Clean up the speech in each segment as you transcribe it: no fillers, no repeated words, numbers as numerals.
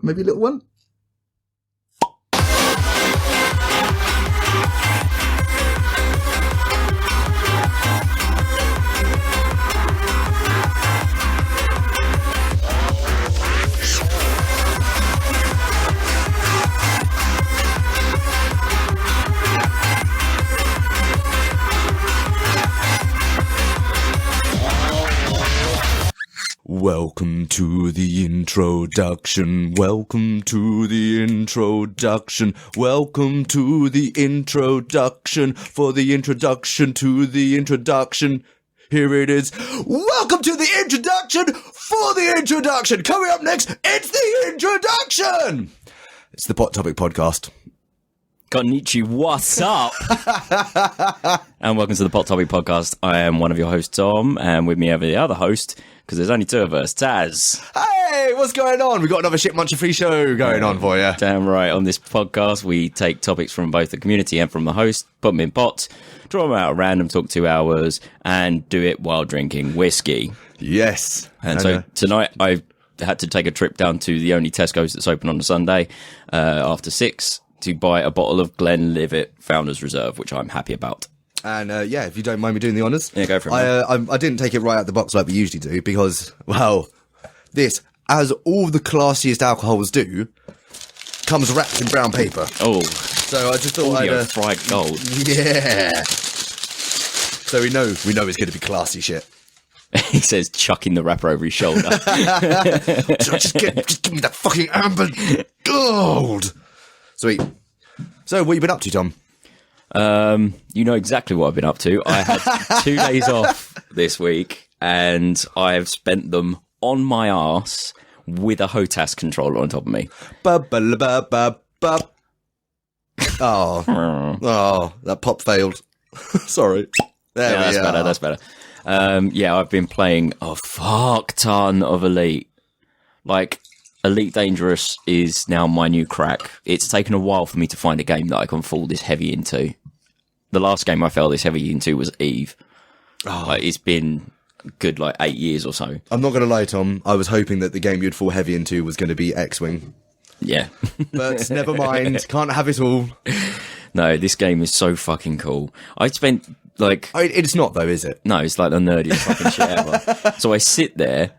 maybe a little one. Welcome to the introduction. Welcome to the introduction. Welcome to the introduction. For the introduction to the introduction. Here it is. Welcome to the introduction for the introduction. Coming up next, it's the introduction. It's the Pot Topic Podcast. Konnichi, what's up? And welcome to the Pot Topic Podcast. I am one of your hosts, Tom, and with me over the other host, because there's only two of us, Taz. Hey, what's going on? We've got another Shit Muncher Free show going on for you. Damn right. On this podcast, we take topics from both the community and from the host, put them in pots, draw them out at random, talk 2 hours, and do it while drinking whiskey. Yes. And so tonight, I had to take a trip down to the only Tesco's that's open on a Sunday after 6 to buy a bottle of Glenlivet Founders Reserve, which I'm happy about. And yeah, if you don't mind me doing the honours. Yeah, go for it. I didn't take it right out the box like we usually do because, well, this, as all the classiest alcohols do, comes wrapped in brown paper. Oh. So I just thought I'd... fried gold. Yeah. So we know it's going to be classy shit. He says, chucking the wrapper over his shoulder. So just give me that fucking amber gold. Sweet. So what have you been up to, Tom? You know exactly what I've been up to. I had 2 days off this week, and I've spent them on my arse with a HOTAS controller on top of me. Oh, that pop failed. Sorry. That's better. Yeah, I've been playing a fuck ton of Elite. Like, Elite Dangerous is now my new crack. It's taken a while for me to find a game that I can fall this heavy into. The last game I fell this heavy into was Eve. Oh. Like, it's been good 8 years or so. I'm not going to lie, Tom. I was hoping that the game you'd fall heavy into was going to be X-Wing. Yeah. But never mind. Can't have it all. No, this game is so fucking cool. I spent it's not though, is it? No, it's like the nerdiest fucking shit ever. So I sit there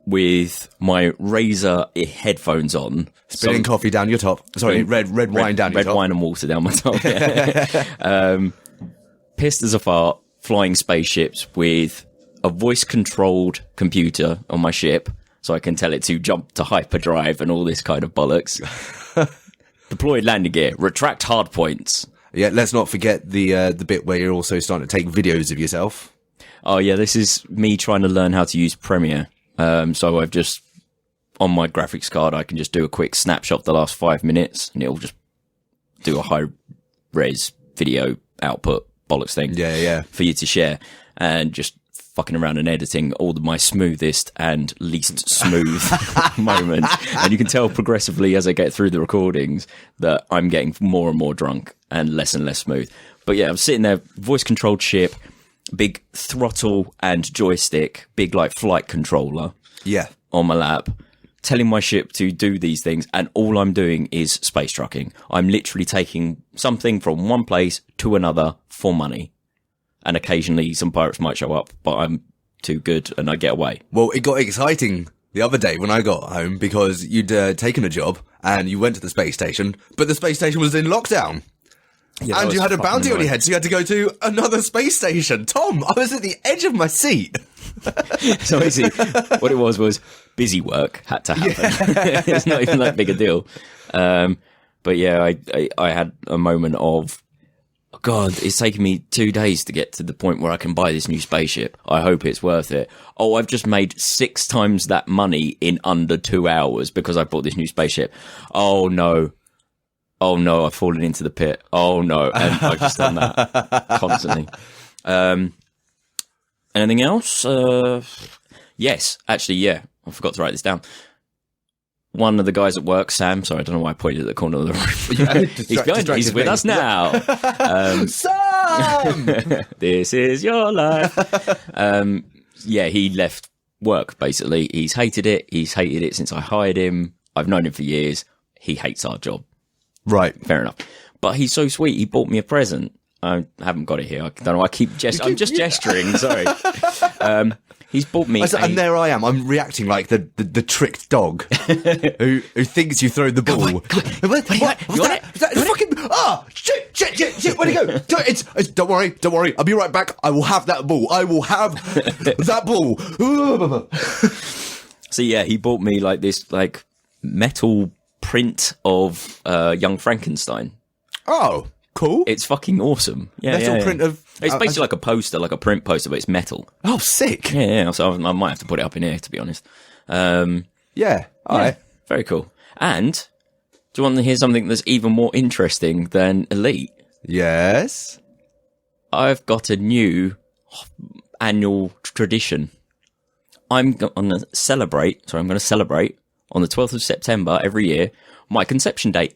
with my Razer headphones on, spilling coffee down your top. Sorry, red wine down your top. Red wine and water down my top. Yeah. Pissed as a fart, flying spaceships with a voice-controlled computer on my ship, so I can tell it to jump to hyperdrive and all this kind of bollocks. Deployed landing gear, retract hardpoints. Yeah, let's not forget the bit where you're also starting to take videos of yourself. Oh yeah, this is me trying to learn how to use Premiere. So I've just, on my graphics card, I can just do a quick snapshot of the last 5 minutes, and it'll just do a high-res video output bollocks thing. Yeah. For you to share, and just fucking around and editing all my smoothest and least smooth moments. And you can tell progressively as I get through the recordings that I'm getting more and more drunk and less smooth. But yeah, I'm sitting there, voice-controlled ship, big throttle and joystick, big flight controller. Yeah. On my lap, telling my ship to do these things, and all I'm doing is space trucking. I'm literally taking something from one place to another for money. And occasionally some pirates might show up, but I'm too good and I get away. Well, it got exciting the other day when I got home because you'd taken a job and you went to the space station, but the space station was in lockdown. Yeah, and you had a bounty on your head, so you had to go to another space station. Tom, I was at the edge of my seat. So basically, what it was busy work had to happen. Yeah. It's not even that big a deal. But yeah, I had a moment of, oh God, it's taken me 2 days to get to the point where I can buy this new spaceship. I hope it's worth it. Oh, I've just made 6 times that money in under 2 hours because I bought this new spaceship. Oh no, I've fallen into the pit. Oh no, and I've just done that constantly. Anything else? Yes, actually, yeah. I forgot to write this down. One of the guys at work, Sam, sorry, I don't know why I pointed at the corner of the room. He's with us now. Sam! This is your life. Yeah, he left work, basically. He's hated it. He's hated it since I hired him. I've known him for years. He hates our job. Right. Fair enough. But he's so sweet. He bought me a present. I haven't got it here. I don't know. I'm just gesturing. Sorry. He's bought me. And there I am. I'm reacting like the tricked dog who thinks you throw the ball. What? You want it? Shit! Where'd it go? It's don't worry. I'll be right back. I will have that ball. That ball. So yeah, he bought me like this like metal print of Young Frankenstein. Oh, cool. It's fucking awesome. Yeah, metal print of... It's basically like a poster, like a print poster, but it's metal. Oh, sick. Yeah. So I might have to put it up in here, to be honest. Yeah. All right. Very cool. And do you want to hear something that's even more interesting than Elite? Yes. I've got a new annual tradition. I'm going to celebrate on the 12th of September every year, my conception date.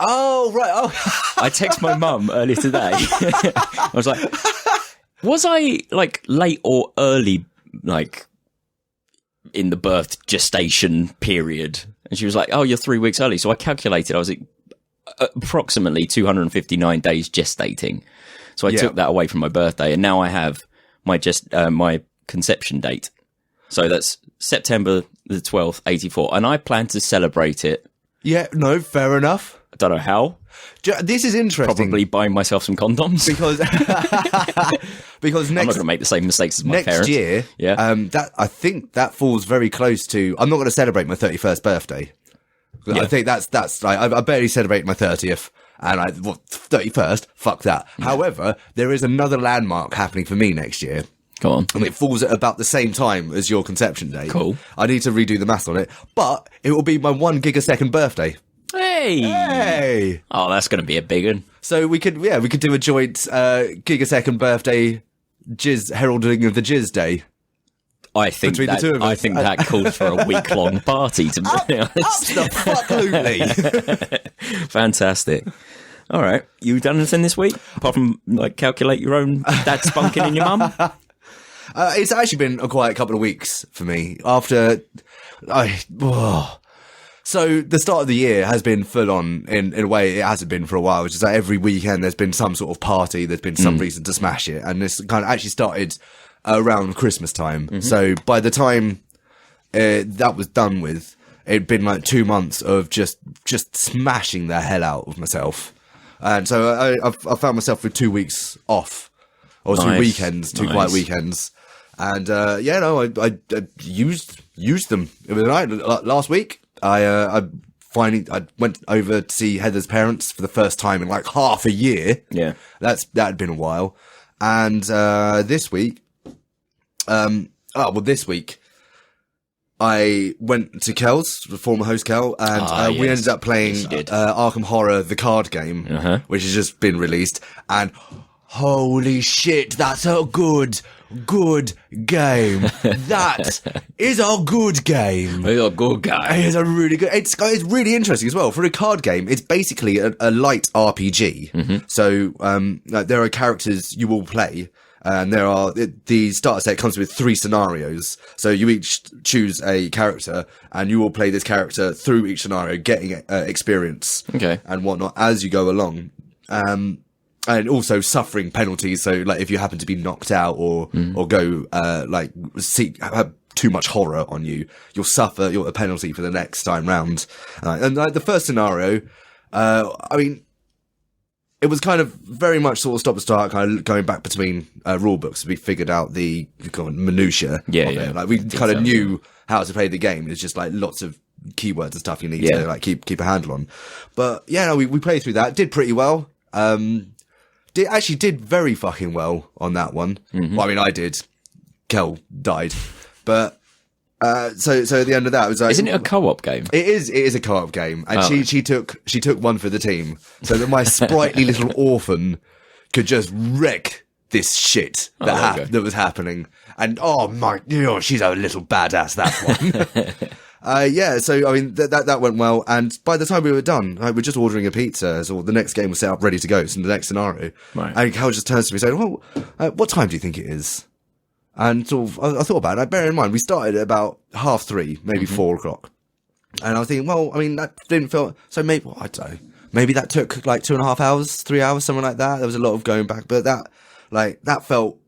Oh, right. Oh. I text my mum earlier today. I was like, was I like late or early, like in the birth gestation period? And she was like, oh, you're 3 weeks early. So I calculated I was approximately 259 days gestating. So I took that away from my birthday, and now I have my conception date. So that's September the 12th, 84. And I plan to celebrate it. Yeah, no, fair enough. I don't know how. This is interesting. Probably buying myself some condoms. Because I'm not going to make the same mistakes as my parents. Next year, I think that falls very close to... I'm not going to celebrate my 31st birthday. Yeah. I think that's like, I barely celebrate my 30th. And 31st, fuck that. However, there is another landmark happening for me next year. Go on. And it falls at about the same time as your conception date. Cool. I need to redo the math on it. But it will be my 1 gigasecond birthday. Hey! Oh, that's going to be a big one. So we could do a joint gigasecond birthday jizz heralding of the jizz day. I think between the two of us. I think that calls for a week-long party, to be honest. Absolutely. Fantastic. All right. You done anything this week? Apart from, like, calculate your own dad spunking in your mum? It's actually been a quiet couple of weeks for me. So the start of the year has been full on in a way it hasn't been for a while, which is like every weekend there's been some sort of party, there's been some reason to smash it. And this kind of actually started around Christmas time. Mm-hmm. So by the time that was done with, it'd been like 2 months of just smashing the hell out of myself. And so I found myself with 2 weeks off, or nice. 2 weekends, two quiet weekends. And I used them. It was night last week. I went over to see Heather's parents for the first time in like half a year. Yeah. That had been a while. And this week, this week, I went to Kel's, the former host Kel, and we ended up playing Arkham Horror, the card game, which has just been released. And holy shit, that's a good game. That is a good game. It's a good game. It's a really good... It's really interesting as well. For a card game, it's basically a light RPG. Mm-hmm. So there are characters you will play, and the starter set comes with 3 scenarios. So you each choose a character, and you will play this character through each scenario, getting experience and whatnot as you go along. And also suffering penalties. So, like, if you happen to be knocked out or go, have too much horror on you, you'll suffer a penalty for the next time round. And the first scenario, it was kind of very much sort of stop and start, kind of going back between rule books. We figured out the kind of minutiae of it. Like, we kind of knew how to play the game. It's just like lots of keywords and stuff you need to like keep a handle on. But we played through that, did pretty well. Did very fucking well on that one. Mm-hmm. Well, I did. Kel died. But, so at the end of that, it was like... Isn't it a co-op game? It is a co-op game. And she took one for the team. So that my sprightly little orphan could just wreck this shit that was happening. And, she's a little badass, that one. So that went well, and by the time we were done, we're just ordering a pizza, so the next game was set up ready to go. So the next scenario, and Cal just turns to me saying, "Well, what time do you think it is?" And sort of, I thought about it. Bear in mind, we started at about 3:30, maybe 4 o'clock. And I was thinking, well, I mean, that didn't feel, so maybe, I don't know, maybe that took like 2.5 hours, 3 hours, something like that. There was a lot of going back, but that felt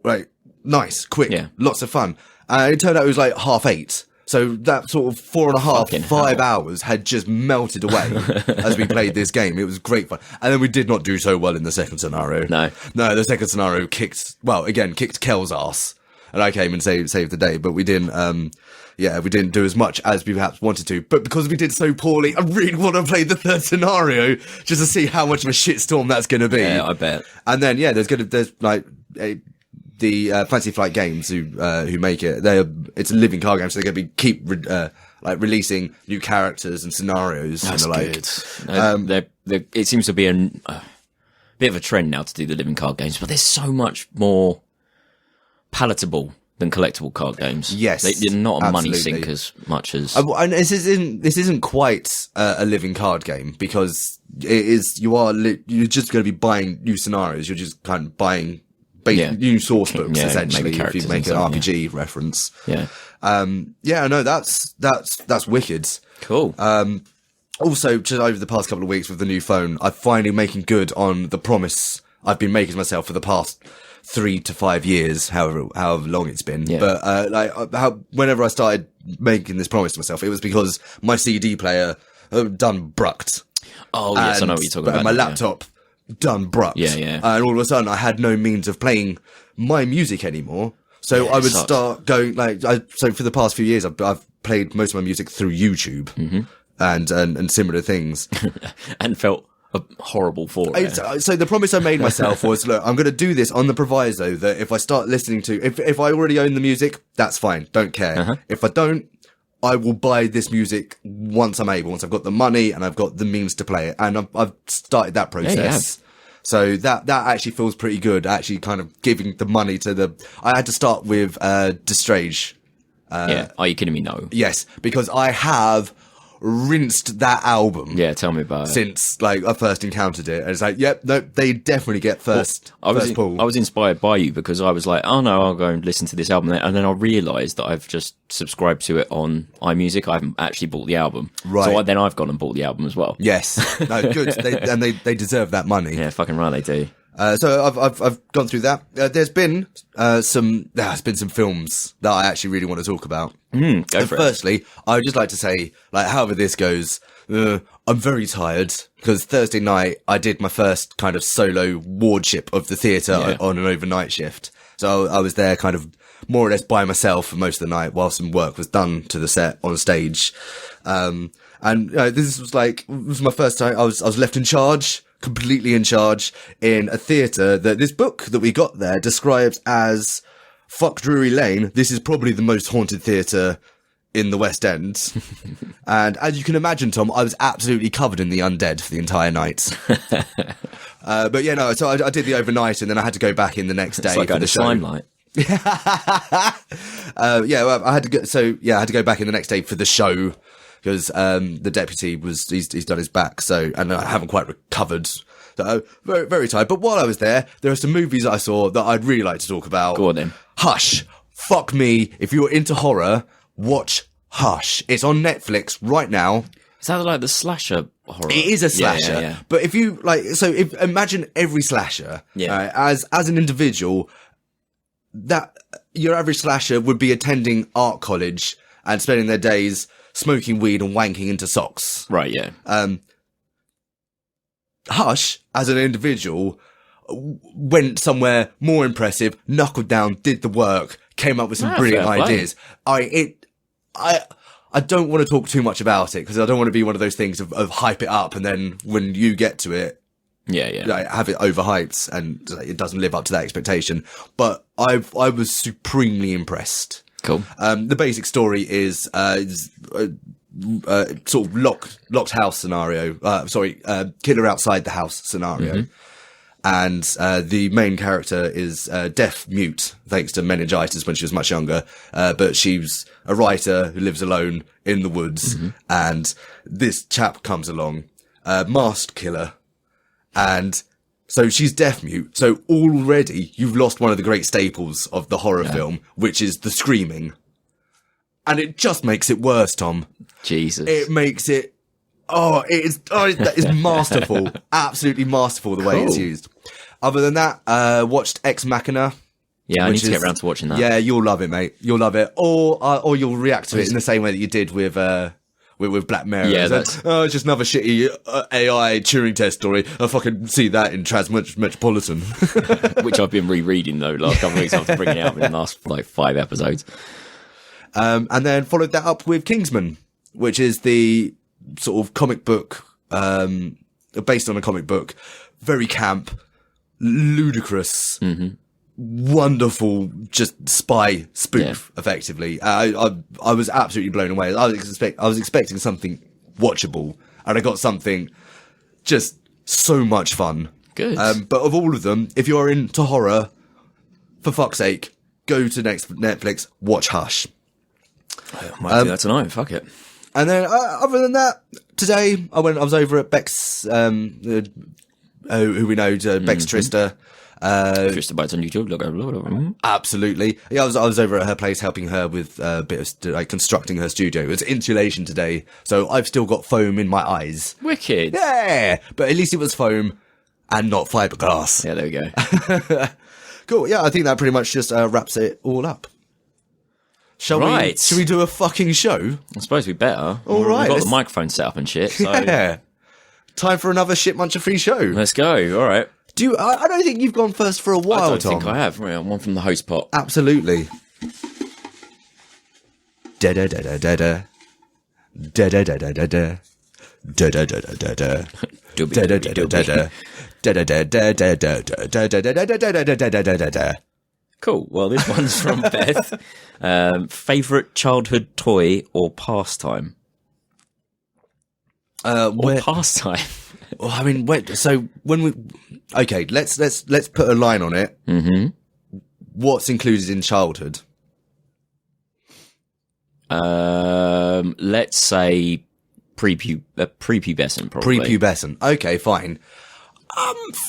like nice, quick, lots of fun. And it turned out it was like 8:30. So that sort of 4.5, 5 hours had just melted away as we played this game. It was great fun. And then we did not do so well in the second scenario. No, the second scenario kicked Kel's ass. And I came and saved the day, but we didn't, we didn't do as much as we perhaps wanted to. But because we did so poorly, I really want to play the third scenario just to see how much of a shitstorm that's going to be. Yeah, I bet. And then, there's like the Fantasy Flight Games who make it. It's a living card game, so they're going to keep releasing new characters and scenarios. That's and good. It seems to be a bit of a trend now to do the living card games, but there's so much more palatable than collectible card games. Yes, they're not a absolutely. money sink as much as. And this isn't quite a living card game, because it is. You're just going to be buying new scenarios. You're just kind of buying new source books, essentially, if you make an RPG reference. No, that's wicked. Cool. Also, just over the past couple of weeks with the new phone, I'm finally making good on the promise I've been making to myself for the past 3 to 5 years, however long it's been. Yeah. But whenever I started making this promise to myself, it was because my CD player done brucked. Oh yes, I know what you're talking about. My laptop done brucked. Yeah. And all of a sudden, I had no means of playing my music anymore. So I would start going so for the past few years, I've played most of my music through YouTube and similar things, and felt horrible for it. So the promise I made myself was, look, I'm going to do this on the proviso that if I start listening to, if I already own the music, that's fine, don't care. If I don't, I will buy this music once I'm able, once I've got the money and I've got the means to play it. And I've started that process. So that actually feels pretty good, actually kind of giving the money to I had to start with Destrage. Are you kidding me? No. Yes, because I have rinsed that album. Yeah, tell me about it. Since I first encountered it, and it's like, yep, no, they definitely get first pull. I was inspired by you because I was like, oh no, I'll go and listen to this album, and then I realised that I've just subscribed to it on iMusic. I haven't actually bought the album, right? So then I've gone and bought the album as well. Yes, no, good. They deserve that money. Yeah, fucking right, they do. So I've gone through that. There's been some films that I actually really want to talk about. Go for it. Firstly, I would just like to say, however this goes, I'm very tired because Thursday night I did my first kind of solo wardship of the theatre on an overnight shift. So I was there kind of more or less by myself for most of the night while some work was done to the set on stage. This was my first time. I was left in charge. Completely in charge in a theatre that this book that we got there describes as fuck Drury Lane. This is probably the most haunted theatre in the West End. And as you can imagine, Tom, I was absolutely covered in the undead for the entire night. So I did the overnight and then I had to go back in the next day. It's like for the show. Limelight. I had to go back in the next day for the show. Because the deputy he's done his back, and I haven't quite recovered. So very, very tired. But while I was there are some movies that I saw that I'd really like to talk about. Go on then. Hush. Fuck me. If you're into horror, watch Hush. It's on Netflix right now. Is that like the slasher horror? It is a slasher. Yeah. But if you imagine every slasher as an individual, that your average slasher would be attending art college and spending their days smoking weed and wanking into socks. Right, yeah. Hush, as an individual, went somewhere more impressive, knuckled down, did the work, came up with some brilliant ideas. I don't want to talk too much about it because I don't want to be one of those things of hype it up and then when you get to it, have it overhyped and it doesn't live up to that expectation. But I was supremely impressed. Cool. The basic story is sort of locked house scenario. Killer outside the house scenario. And the main character is deaf mute, thanks to meningitis when she was much younger. But she's a writer who lives alone in the woods. And this chap comes along, masked killer, and So she's deaf mute. So already you've lost one of the great staples of the horror film, which is the screaming. And it just makes it worse, Tom. Jesus. It makes it... that is masterful. Absolutely masterful the way it's used. Other than that, watched Ex Machina. Yeah, I need to get around to watching that. Yeah, you'll love it, mate. You'll love it. Or you'll react to it in the same way that you did with Black Mirror. Yeah, it's just another shitty AI Turing test story. I fucking see that in Metropolitan. Which I've been rereading, though, last couple of weeks after bringing it out in the last, 5 episodes. And then followed that up with Kingsman, which is the sort of comic book, based on a comic book. Very camp, ludicrous, wonderful, just spy spoof, effectively. I was absolutely blown away. I was expecting something watchable, and I got something just so much fun. Good. But of all of them, if you're into horror, for fuck's sake, go to Netflix, watch Hush. I might do that tonight. Fuck it. And then, other than that, today I was over at Beck's, who we know, Beck's Trista. Trista Bytes on YouTube. Absolutely. Yeah, I was over at her place helping her with a bit of constructing her studio. It was insulation today, so I've still got foam in my eyes. Wicked. Yeah, but at least it was foam and not fiberglass. Yeah, there we go. Cool. Yeah, I think that pretty much just wraps it all up. Shall we do a fucking show? I suppose we better. All right. We've got the microphone set up and shit. So. Yeah. Time for another Shit Muncher free show. Let's go. All right. I don't think you've gone first for a while, I don't Tom. think I have. Right, one from the host pot. Absolutely. Da da da da da da. Da da da da da da. Da da da da da da. Da da da da da da. Da da da da da da. Da da da da da da da da da da. Cool. Well, this one's from Beth. Favorite childhood toy or pastime? Or pastime. Well, I mean, so when we, okay, let's put a line on it. Mm-hmm. What's included in childhood? Let's say prepubescent, probably. Prepubescent. Okay, fine.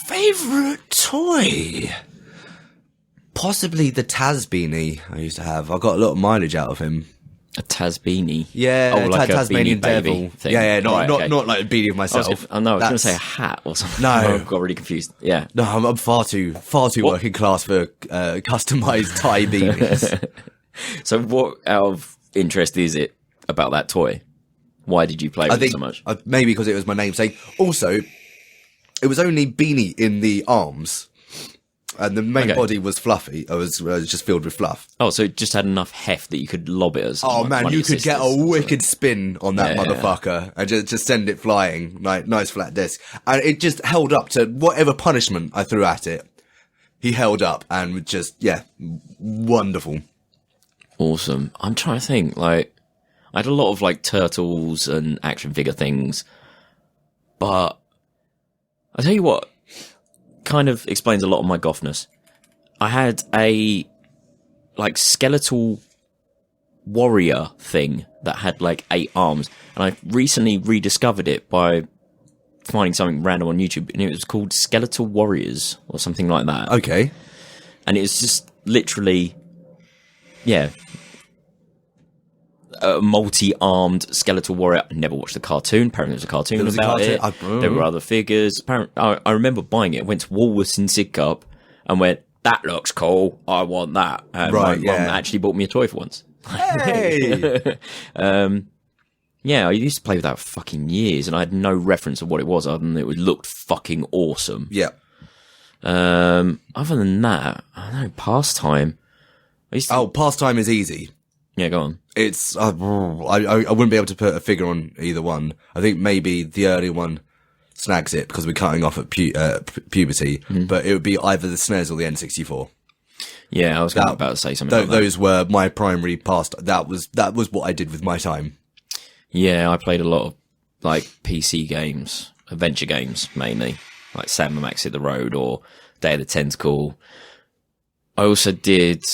Favorite toy? Possibly the Taz beanie I used to have. I got a lot of mileage out of him. A Taz beanie? Yeah, like Tasmanian a beanie baby devil thing. Yeah, Right, okay. not like a beanie of myself. I was going to say a hat or something. No. I got really confused. Yeah. No, I'm far too working class for customized tie beanies. So what out of interest is it about that toy? Why did you play with it so much? Maybe because it was my namesake. Also, it was only beanie in the arms. And the main body was fluffy. It was just filled with fluff. Oh, so it just had enough heft that you could lob it as. Oh man, you could get a wicked spin on that motherfucker and just send it flying. Like, nice flat disc. And it just held up to whatever punishment I threw at it. He held up and just, wonderful. Awesome. I'm trying to think, I had a lot of turtles and action figure things, but I'll tell you what, kind of explains a lot of my gothness. I had a skeletal warrior thing that had 8 arms, and I recently rediscovered it by finding something random on YouTube, and it was called Skeletal Warriors or something like that. Okay. And it's just literally, a multi-armed skeletal warrior. I never watched the cartoon. Apparently there was a cartoon about it. There were other figures. I remember buying it. Went to Woolworths in Sidcup and went, that looks cool. I want that. And my mum actually bought me a toy for once. Hey! I used to play with that for fucking years, and I had no reference of what it was other than it looked fucking awesome. Yeah. Other than that, I don't know, pastime. Pastime is easy. Yeah, go on. It's I wouldn't be able to put a figure on either one. I think maybe the early one snags it because we're cutting off at puberty, but it would be either the SNES or the N64. Yeah, I was about to say something like that. Those were my primary that was what I did with my time. Yeah, I played a lot of PC games, adventure games mainly, like Sam Max Hit the Road or Day of the Tentacle. I also did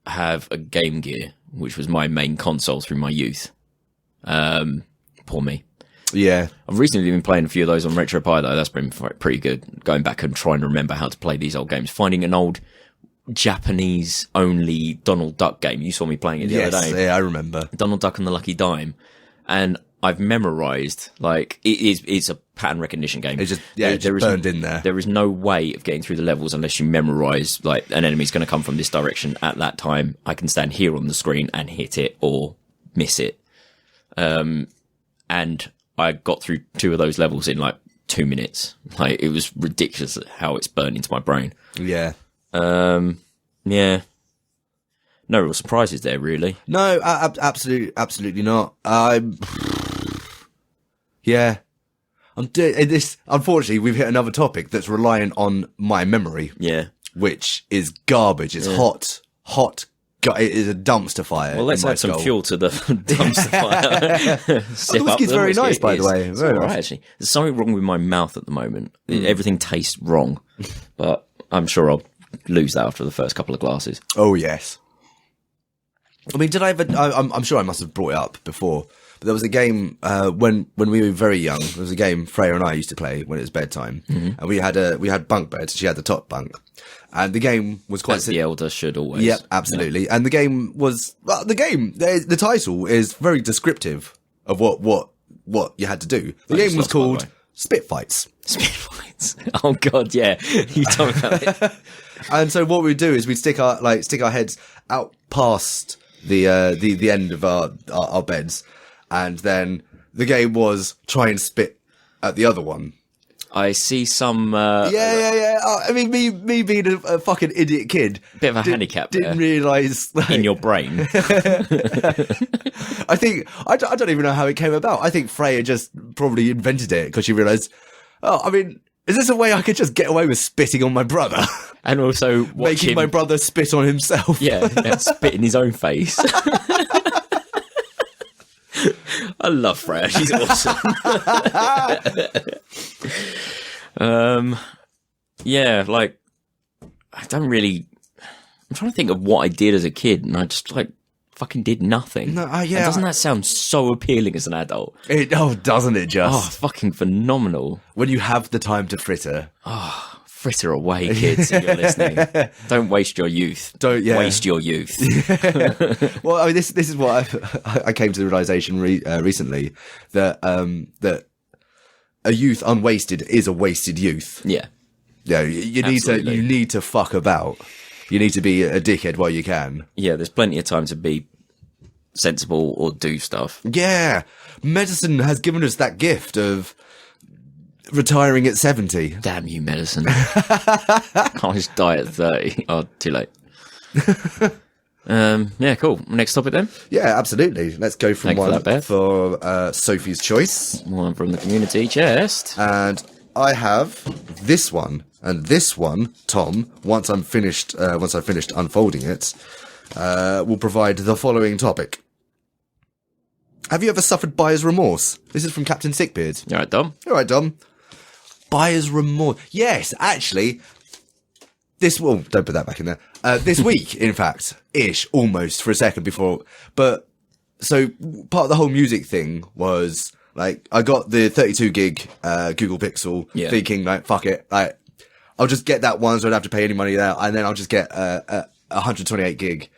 have a Game Gear, which was my main console through my youth. Poor me. Yeah. I've recently been playing a few of those on RetroPie, though. That's been pretty good. Going back and trying to remember how to play these old games. Finding an old Japanese-only Donald Duck game. You saw me playing it the other day. Yeah, I remember. Donald Duck and the Lucky Dime. And I've memorized, like, it's a pattern recognition game. It's just burned in there. There is no way of getting through the levels unless you memorize, like, an enemy's going to come from this direction at that time. I can stand here on the screen and hit it or miss it. And I got through 2 of those levels in, like, 2 minutes. Like, it was ridiculous how it's burned into my brain. Yeah. Yeah. No real surprises there, really. No, absolutely not. Yeah. I'm doing this. Unfortunately, we've hit another topic that's reliant on my memory. Yeah. Which is garbage. It's hot. It is a dumpster fire. Well, let's add some fuel to the dumpster fire. The whiskey's very nice, by the way. Very nice. Actually. There's something wrong with my mouth at the moment. Everything tastes wrong. But I'm sure I'll lose that after the first couple of glasses. Oh, yes. I mean, did I ever... I'm sure I must have brought it up before. But there was a game when we were very young. There was a game Freya and I used to play when it was bedtime. Mm-hmm. And we had bunk beds. She had the top bunk. And the game was quite... As the elder should always. Yep, absolutely. Yeah. And the game was... the title is very descriptive of what you had to do. The game was called Spitfights. Spitfights. Oh, God, yeah. You told me about it. And so what we'd do is we'd stick our heads out past the end of our beds, and then the game was try and spit at the other one. I see some... Yeah. I mean, me being a fucking idiot kid... Bit of a handicap didn't realise... Like, in your brain. I think... I don't even know how it came about. I think Freya just probably invented it because she realised... Oh, I mean... Is this a way I could just get away with spitting on my brother? And also making my brother spit on himself. Yeah, spit in his own face. I love Freya. She's awesome. Yeah, like, I don't really... I'm trying to think of what I did as a kid, and I just, like, fucking did nothing. No, yeah. And doesn't that sound so appealing as an adult? Doesn't it just? Oh, fucking phenomenal. When you have the time to fritter. Oh, fritter away, kids, if you're listening. Don't waste your youth. Waste your youth. Well, I mean, this is what I came to the realization recently, that a youth unwasted is a wasted youth. Yeah. Yeah, you need to fuck about. You need to be a dickhead while you can. Yeah, there's plenty of time to be sensible or do stuff. Yeah. Medicine has given us that gift of retiring at 70. Damn you, medicine. Can't just die at 30. Oh, too late. Yeah, cool. Next topic then? Yeah, absolutely. Let's go from one Beth. for Sophie's choice. One from the community chest. And I have this one. And this one, Tom, once I've finished unfolding it, will provide the following topic. Have you ever suffered buyer's remorse? This is from Captain Sickbeard. You all right, Dom? Buyer's remorse. Yes, actually, don't put that back in there. This week, in fact, almost for a second before. But, so, part of the whole music thing was, like, I got the 32 gig Google Pixel, thinking, like, fuck it, like, I'll just get that one so I don't have to pay any money there, and then I'll just get a 128 gig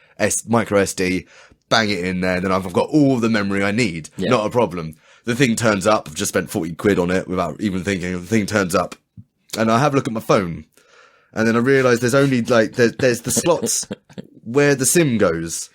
micro SD, bang it in there, and then I've got all the memory I need. Yeah. Not a problem. The thing turns up, I've just spent 40 quid on it without even thinking. The thing turns up, and I have a look at my phone, and then I realise there's only, like, there's the slots where the SIM goes.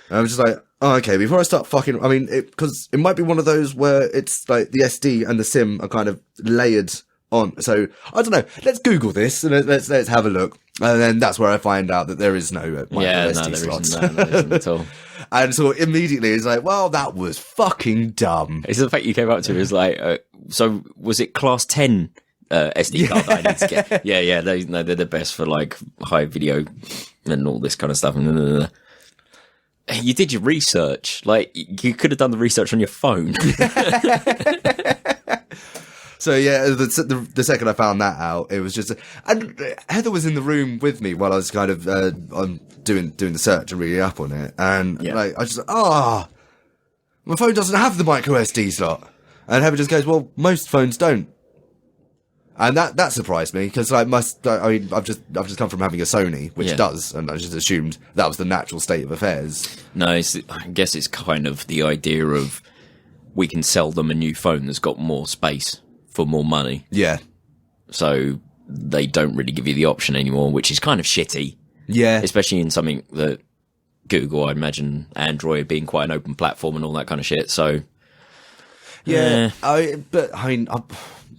And I'm just like, oh, okay, before I start fucking, I mean, because it might be one of those where it's, like, the SD and the SIM are kind of layered on. So I don't know. Let's Google this and let's have a look. And then that's where I find out that there is no SD slots. There isn't at all. And so immediately it's like, well, that was fucking dumb. It's the fact you came up to is like, so was it class 10 SD card that I need to get? Yeah. They're the best for like high video and all this kind of stuff. You did your research. Like, you could have done the research on your phone. So yeah, the second I found that out, it was just, and Heather was in the room with me while I was kind of doing the search and reading up on it, and like I just my phone doesn't have the micro SD slot, And Heather just goes, well, most phones don't. And that surprised me, because I've just come from having a Sony, which does, and I just assumed that was the natural state of affairs. No, I guess it's kind of the idea of we can sell them a new phone that's got more space for more money. Yeah. So they don't really give you the option anymore, which is kind of shitty. Yeah. Especially in something that Google, I imagine Android being quite an open platform and all that kind of shit. So yeah,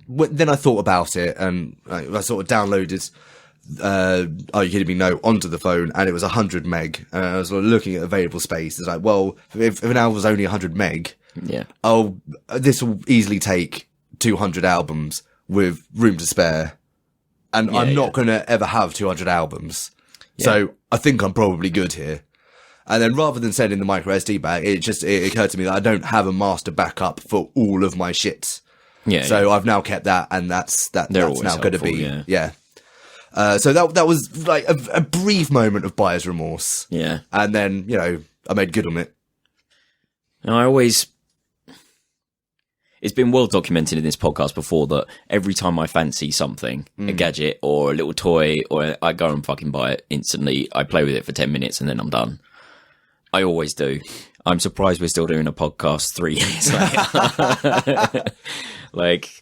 then I thought about it, and I sort of downloaded You Kidding Me No onto the phone, and it was 100 meg. And I was sort of looking at available space. It's like, well, if an album was only 100 meg, this will easily take 200 albums with room to spare. And I'm not going to ever have 200 albums. Yeah. So I think I'm probably good here. And then rather than sending the micro SD back, it occurred to me that I don't have a master backup for all of my shit. Yeah. So I've now kept that, and that's now going to be, so that was like a brief moment of buyer's remorse. Yeah. And then, I made good on it. Now, it's been well documented in this podcast before that every time I fancy something, a gadget or a little toy, or I go and fucking buy it instantly, I play with it for 10 minutes and then I'm done. I always do. I'm surprised we're still doing a podcast 3 years later.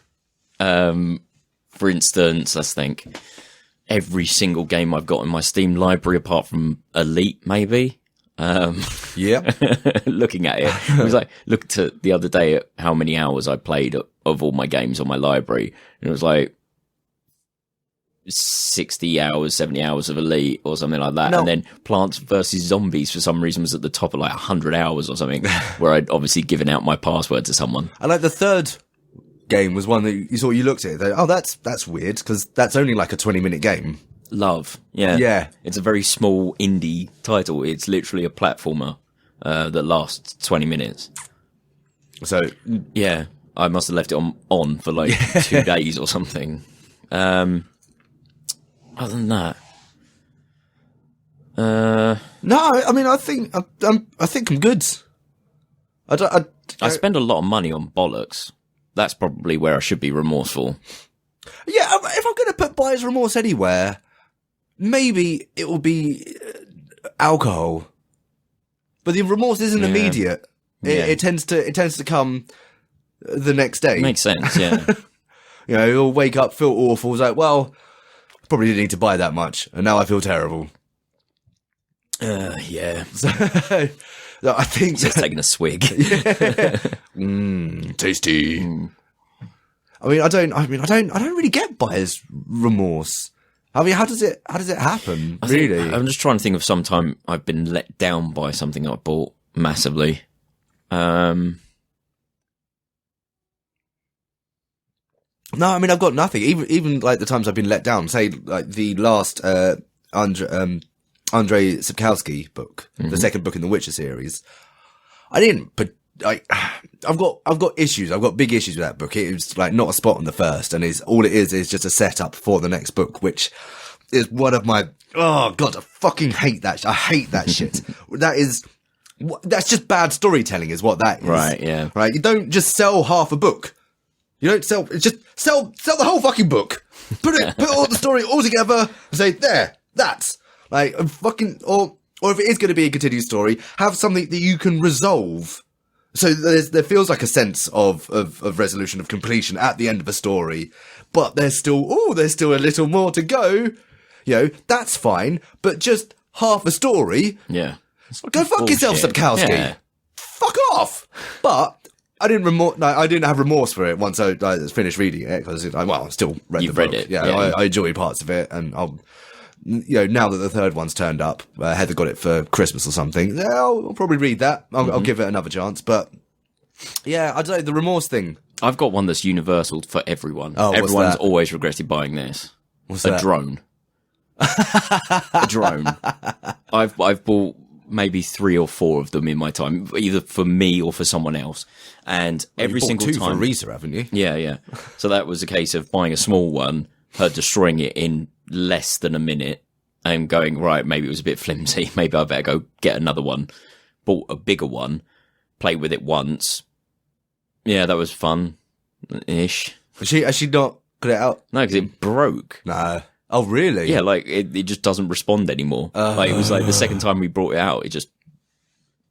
For instance, let's think. Every single game I've got in my Steam library, apart from Elite, maybe. Looking at it, it was like, looked at the other day at how many hours I played of all my games on my library, and it was like 60 hours, 70 hours of Elite or something like that. No. And then Plants vs. Zombies for some reason was at the top of like 100 hours or something, where I'd obviously given out my password to someone. And like the third game was one that you looked at it, oh, that's weird, because that's only like a 20-minute game. Love. Yeah. It's a very small indie title. It's literally a platformer that lasts 20 minutes. So, yeah, I must have left it on for like 2 days or something. Other than that, no, I mean, I think I'm good. I spend a lot of money on bollocks. That's probably where I should be remorseful. Yeah, if I'm going to put buyer's remorse anywhere, maybe it will be alcohol. But the remorse isn't immediate. It tends to come the next day. Makes sense, yeah. You'll wake up, feel awful. It's like, well, probably didn't need to buy that much, and now I feel terrible. Yeah. So, I think just taking a swig. Tasty. I mean, I don't really get buyer's remorse. I mean, how does it happen? I'm just trying to think of some time I've been let down by something I bought massively. No, I mean, I've got nothing. Even like the times I've been let down, say like the last Andrei Sapkowski book, the second book in the Witcher series. I didn't, but I've got issues. I've got big issues with that book. It was like not a spot on the first, and all it is just a setup for the next book, which is one of my, oh God, I fucking hate that. I hate that shit. That's just bad storytelling is what that is. Right, yeah. Right? You don't just sell half a book. You don't sell the whole fucking book. Put all the story all together and say, there, that's like fucking, or if it is going to be a continued story, have something that you can resolve. So there feels like a sense of resolution, of completion at the end of a story, but there's still a little more to go. That's fine, but just half a story. Yeah. Go fuck yourself, Sapkowski. Yeah. Fuck off. But I didn't have remorse for it once I finished reading it, because I still read the book. Read it. Yeah, yeah. I enjoyed parts of it, and I'll, now that the third one's turned up, Heather got it for Christmas or something. I'll probably read that. I'll give it another chance. But yeah, I don't know, the remorse thing. I've got one that's universal for everyone. Oh, everyone's always regretted buying this. What's that? A drone. A drone. I've bought maybe 3 or 4 of them in my time, either for me or for someone else. And every single time, for Risa, haven't you? Yeah. So that was a case of buying a small one, her destroying it in less than a minute, and going, right, maybe it was a bit flimsy. Maybe I better go get another one. Bought a bigger one, played with it once, Yeah, that was fun-ish. Has she not got it out? No, because it broke. No. Oh, really? Yeah, like, it just doesn't respond anymore. Like, it was like the second time we brought it out, it just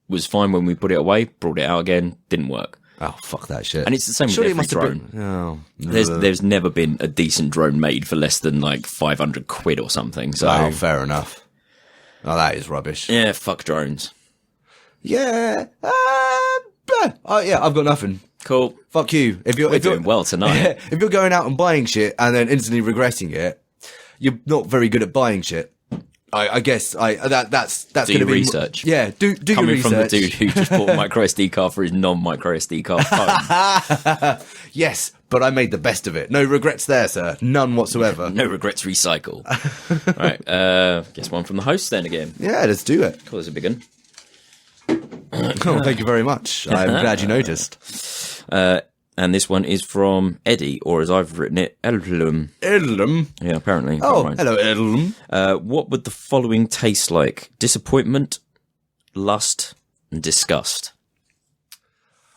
was fine when we put it away, brought it out again, didn't work. Oh, fuck that shit. And it's the same with every drone. Oh, There's never been a decent drone made for less than like 500 quid or something. So oh, fair enough. Oh, that is rubbish. yeah, fuck drones. Yeah. Yeah, I've got nothing. Cool. Fuck you. If you're doing well tonight. If you're going out and buying shit and then instantly regretting it, you're not very good at buying shit. I guess that's Do going to your be research. Yeah, do your research. Coming from the dude who just bought a micro SD card for his non-micro SD card phone. Yes, but I made the best of it. No regrets there, sir. None whatsoever. No regrets, recycle. Right, guess one from the host then again. Yeah, let's do it. Cool, there's a big one. Oh, thank you very much. I'm glad you noticed. And this one is from Eddie, or as I've written it, Edelum. Edelum. Yeah, apparently. Oh, hello, Edelum. What would the following taste like? Disappointment, lust, and disgust.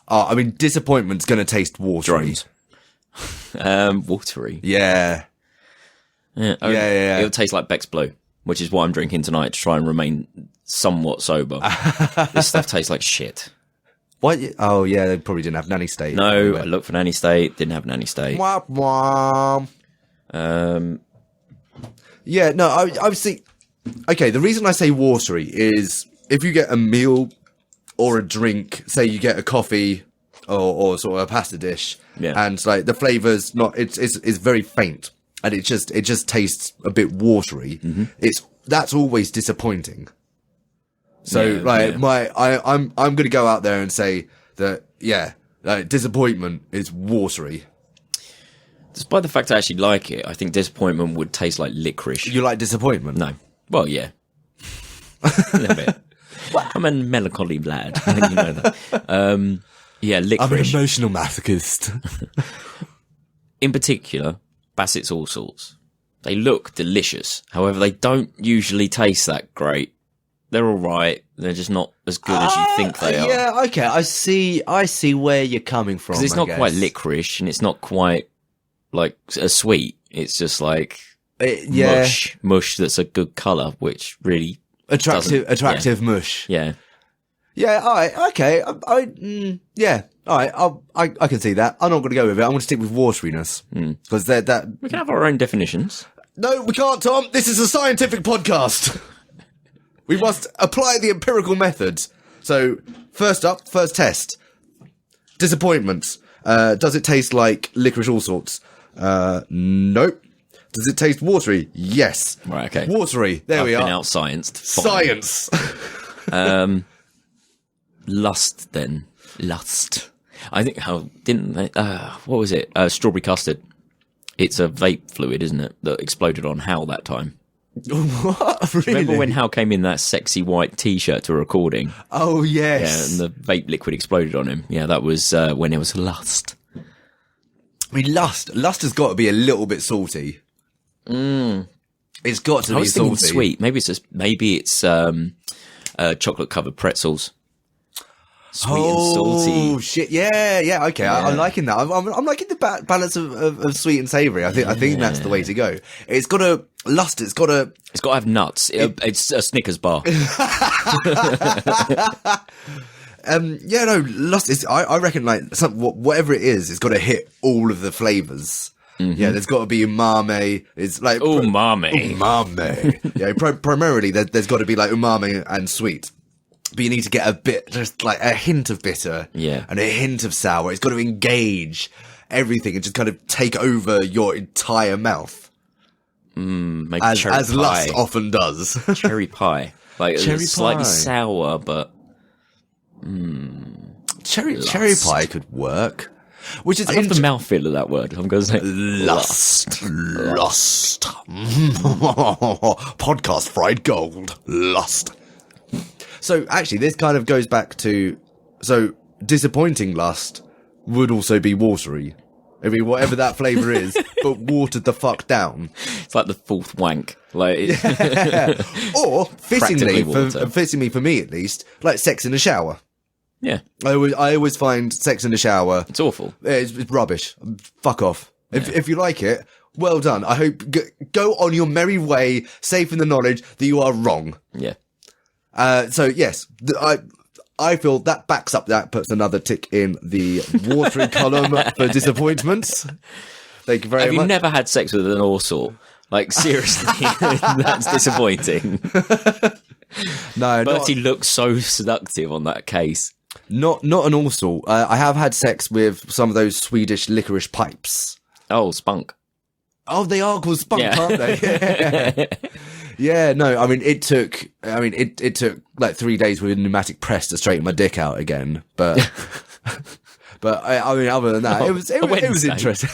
Oh, I mean, disappointment's going to taste watery. Drones. Watery. Yeah. Yeah. It'll taste like Beck's Blue, which is what I'm drinking tonight to try and remain somewhat sober. This stuff tastes like shit. What? Oh, yeah, they probably didn't have nanny state. No, anyway. I looked for nanny state, didn't have nanny state. Womp womp. Yeah, no, I was thinking... Okay, the reason I say watery is if you get a meal or a drink, say you get a coffee or sort of a pasta dish, and like the flavour's not... It's very faint, and it just tastes a bit watery. Mm-hmm. That's always disappointing. So I'm going to go out there and say that disappointment is watery. Despite the fact I actually like it, I think disappointment would taste like licorice. You like disappointment? No. Well, yeah. A little bit. Well, I'm a melancholy lad. I think you know that. Yeah, licorice. I'm an emotional masochist. In particular, Bassett's All Sorts. They look delicious. However, they don't usually taste that great. They're all right. They're just not as good as you think they are. Yeah, okay. I see where you're coming from. Because it's not quite licorice, and it's not quite like a sweet. It's just like mush that's a good colour, which really attractive mush. Yeah. Yeah. All right. Okay. Yeah. All right. I can see that. I'm not going to go with it. I'm going to stick with wateriness because we can have our own definitions. No, we can't, Tom. This is a scientific podcast. We must apply the empirical methods. So, first test. Disappointments. Does it taste like licorice all sorts? Nope. Does it taste watery? Yes. Right, okay. Watery. There we are. Been out-scienced. Science. Lust, then. Lust. I think, what was it? Strawberry custard. It's a vape fluid, isn't it? That exploded on Hal that time. What? Really? Remember when Hal came in that sexy white t-shirt to a recording? Oh, yes. Yeah, and the vape liquid exploded on him. Yeah, that was when it was lust. I mean, lust has got to be a little bit salty. It's got to be salty. Sweet. Maybe it's chocolate covered pretzels. Sweet and salty. Oh shit! Yeah. Okay, yeah. I'm liking that. I'm liking the balance of sweet and savoury. I think that's the way to go. It's got to lust. It's got to have nuts. It's a Snickers bar. Lust is. I reckon like whatever it is, it's got to hit all of the flavours. Mm-hmm. Yeah, there's got to be umami. It's like umami. Yeah, primarily there's got to be like umami and sweet. But you need to get a bit, just like a hint of bitter, and a hint of sour. It's got to engage everything and just kind of take over your entire mouth, maybe as lust often does. Cherry pie, like slightly sour, but cherry pie could work. Which is I love the mouthfeel of that word. I'm going to say lust. Podcast fried gold. Lust. So actually, this kind of goes back to disappointing lust would also be watery. I mean, whatever that flavour is, but watered the fuck down. It's like the fourth wank, like or fittingly for me at least, like sex in the shower. Yeah. I always find sex in the shower. It's awful. It's rubbish. Fuck off. If you like it, well done. I hope go on your merry way, safe in the knowledge that you are wrong. Yeah. So yes, I feel that backs up that, puts another tick in the Watery column for disappointments. Thank you very much. Have you never had sex with an all-sort? Like, seriously, that's disappointing. No, Bertie looks so seductive on that case. Not an all-sort. I have had sex with some of those Swedish licorice pipes. Oh, spunk. Oh, they are called spunk, aren't they? Yeah, no, I mean, it took like 3 days with a pneumatic press to straighten my dick out again. But, I mean, other than that, it was interesting.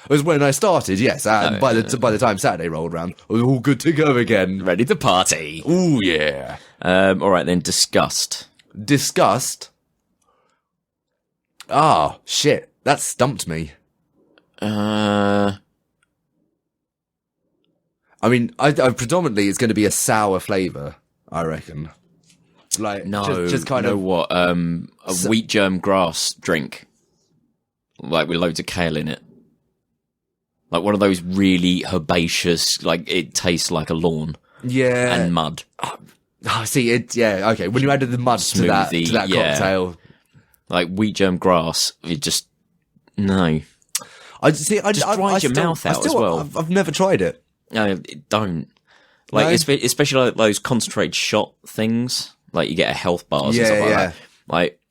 It was when I started, yes. And by the time Saturday rolled around, I was all good to go again. Ready to party. Ooh, yeah. All right, then, disgust. Disgust? Ah, shit. That stumped me. I mean, I predominantly it's going to be a sour flavour, I reckon. Like, just kind of what? A wheat germ grass drink, like with loads of kale in it, like one of those really herbaceous, like it tastes like a lawn, and mud. Oh, see, okay. When you added the mud Smoothie, to that cocktail, like wheat germ grass, it just no. Just dries your mouth out as well. I've never tried it. No, don't. Like, especially like those concentrated shot things, like you get a health bars and stuff like that. Like,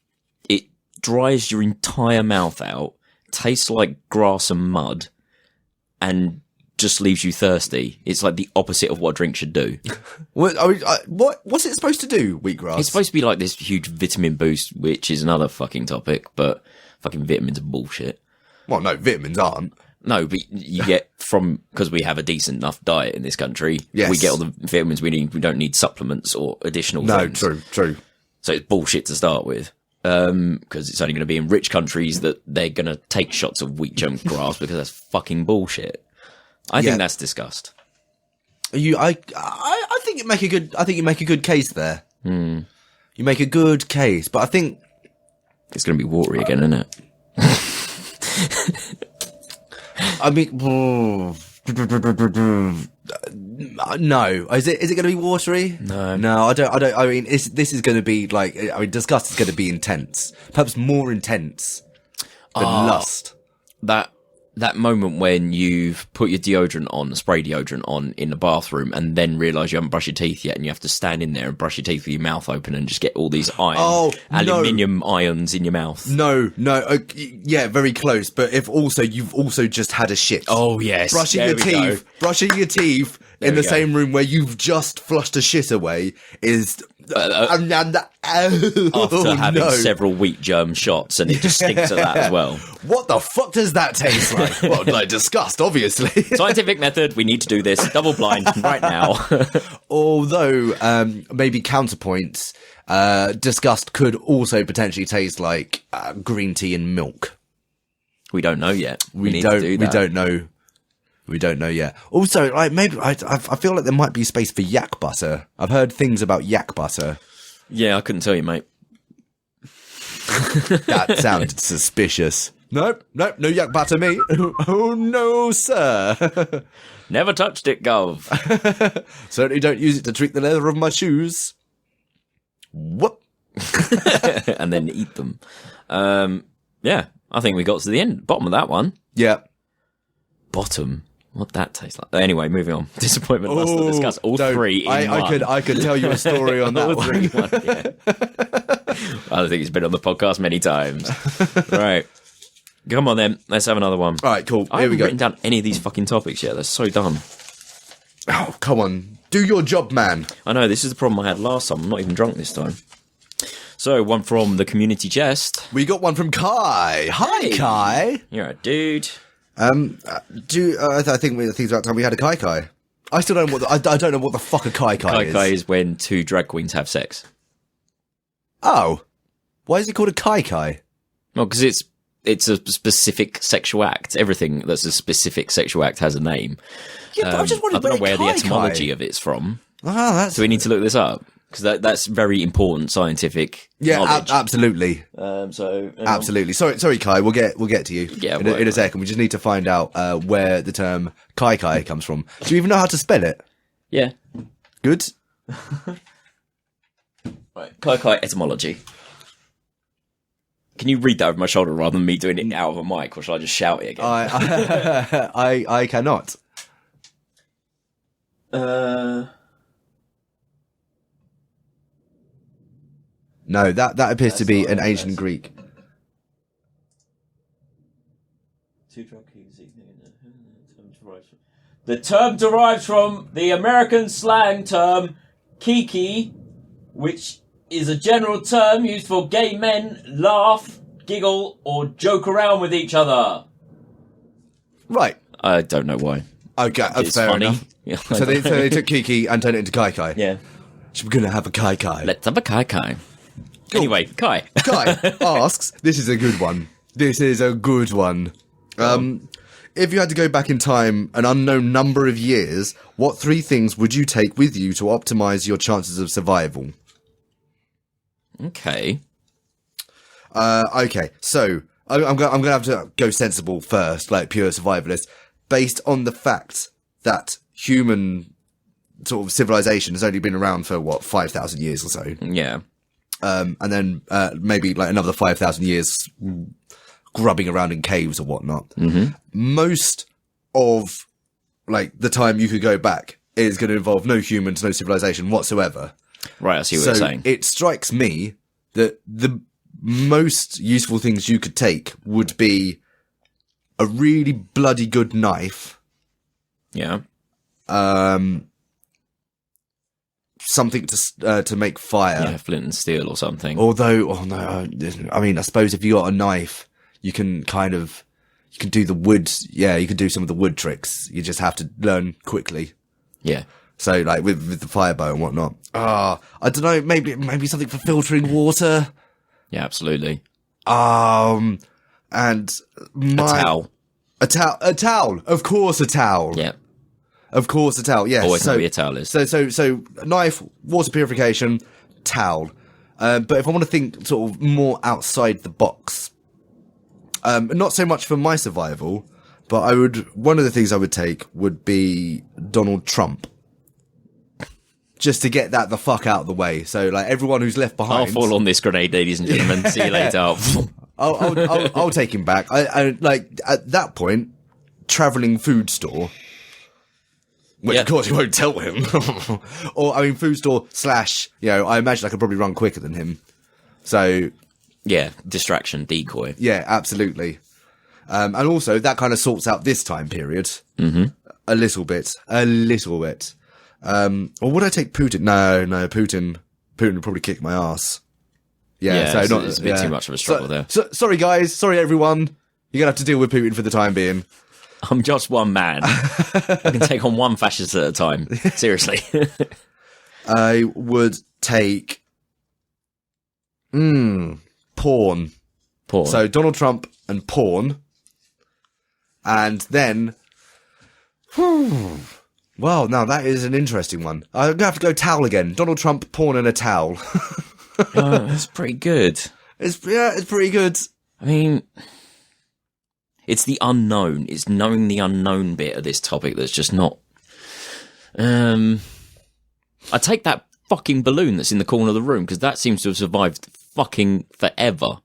it dries your entire mouth out, tastes like grass and mud, and just leaves you thirsty. It's like the opposite of what a drink should do. What's it supposed to do, wheatgrass? It's supposed to be like this huge vitamin boost, which is another fucking topic, but fucking vitamins are bullshit. Well, no, vitamins aren't. No, but you get because we have a decent enough diet in this country. Yes. We get all the vitamins we need. We don't need supplements or additional things. No, true. So it's bullshit to start with. Because it's only going to be in rich countries that they're going to take shots of wheat germ grass because that's fucking bullshit. I think that's disgust. I think you make a good case there. You make a good case, but I think it's going to be watery again, isn't it? I mean, no. Is it going to be watery? No. I don't. I mean, this is going to be like. I mean, disgust is going to be intense, perhaps more intense than lust. That moment when you've put your deodorant on, spray deodorant on in the bathroom, and then realise you haven't brushed your teeth yet, and you have to stand in there and brush your teeth with your mouth open and just get all these aluminium ions in your mouth. No, yeah, very close. But you've also just had a shit. Oh yes, brushing your teeth in the same room where you've just flushed a shit away is. After having several wheat germ shots, and it just stinks at that as well. What the fuck does that taste like? Well, like disgust, obviously. Scientific method, we need to do this double blind right now. Although, maybe counterpoints, disgust could also potentially taste like green tea and milk. We don't know yet. We don't know. We don't know yet. Also, like maybe I feel like there might be space for yak butter. I've heard things about yak butter. Yeah, I couldn't tell you, mate. That sounded suspicious. Nope, no yak butter, me. Oh no, sir. Never touched it, Gov. Certainly don't use it to treat the leather of my shoes. Whoop. And then eat them. Yeah, I think we got to the bottom of that one. Yeah. Bottom. What that tastes like. Anyway, moving on. Disappointment, lust, and disgust. All three in one. I could tell you a story on that one. I think it's been on the podcast many times. Right. Come on then. Let's have another one. All right, cool. I Here we haven't go. written down any of these fucking topics yet. They're so dumb. Oh, come on. Do your job, man. I know. This is the problem I had last time. I'm not even drunk this time. So, one from the community chest. We got one from Kai. Hi, Kai. You're a dude. I think it's about time we had a kai. I still don't know I don't know what the fuck a kai is. Kai is when two drag queens have sex. Oh, why is it called a kai? Well, because it's a specific sexual act. Everything that's a specific sexual act has a name. Yeah, but I'm just wondering I don't know where the etymology of it's from. Oh, Do we need to look this up? because that's very important scientific knowledge. Absolutely. Absolutely. Sorry, Kai. We'll get to you in a second. We just need to find out where the term Kai comes from. Do you even know how to spell it? Yeah. Good. Right. Kai etymology. Can you read that over my shoulder rather than me doing it out of a mic, or shall I just shout it again? I cannot. No, that appears to be an ancient Greek. The term derives from the American slang term kiki, which is a general term used for gay men laugh, giggle, or joke around with each other. Right. I don't know why. Okay, it's fair funny. enough. So they took kiki and turned it into Kai. Yeah. So we're going to have a Kai. Let's have a Kai. Cool. Anyway, Kai. Kai asks, this is a good one. If you had to go back in time an unknown number of years, what 3 things would you take with you to optimize your chances of survival? Okay. Okay, so I'm going to have to go sensible first, like pure survivalist, based on the fact that human sort of civilization has only been around for, 5,000 years or so. Yeah. And then maybe like another 5,000 years grubbing around in caves or whatnot. Mm-hmm. Most of like the time you could go back is going to involve no humans, no civilization whatsoever. Right, I see what you're saying. It strikes me that the most useful things you could take would be a really bloody good knife. Yeah. Something to make fire. Yeah, flint and steel or something. Although, I mean, I suppose if you got a knife, you can do the wood. Yeah, you can do some of the wood tricks. You just have to learn quickly. Yeah. So, like with the fire bow and whatnot. I don't know. Maybe something for filtering water. Yeah, absolutely. And A towel. A towel. Of course, a towel. Yeah. Of course, a towel. Yes. Always know where your towel is. So knife, water purification, towel. But if I want to think sort of more outside the box, not so much for my survival, but one of the things I would take would be Donald Trump. Just to get that the fuck out of the way. So like everyone who's left behind. I'll fall on this grenade, ladies and gentlemen. See you later. I'll take him back. I like at that point, traveling food store. Which, of course, you won't tell him. Or, I mean, food store / I imagine I could probably run quicker than him. So... Yeah, distraction, decoy. Yeah, absolutely. And also, that kind of sorts out this time period. Mm-hmm. A little bit. Or would I take Putin? No, Putin would probably kick my ass. Yeah, so it's a bit too much of a struggle there. Sorry, guys. Sorry, everyone. You're going to have to deal with Putin for the time being. I'm just one man. I can take on one fascist at a time. Seriously. I would take... porn. So Donald Trump and porn. And then... Well, now that is an interesting one. I'm going to have to go towel again. Donald Trump, porn and a towel. That's pretty good. It's pretty good. I mean... It's the unknown. It's knowing the unknown bit of this topic that's just not... I take that fucking balloon that's in the corner of the room, because that seems to have survived fucking forever.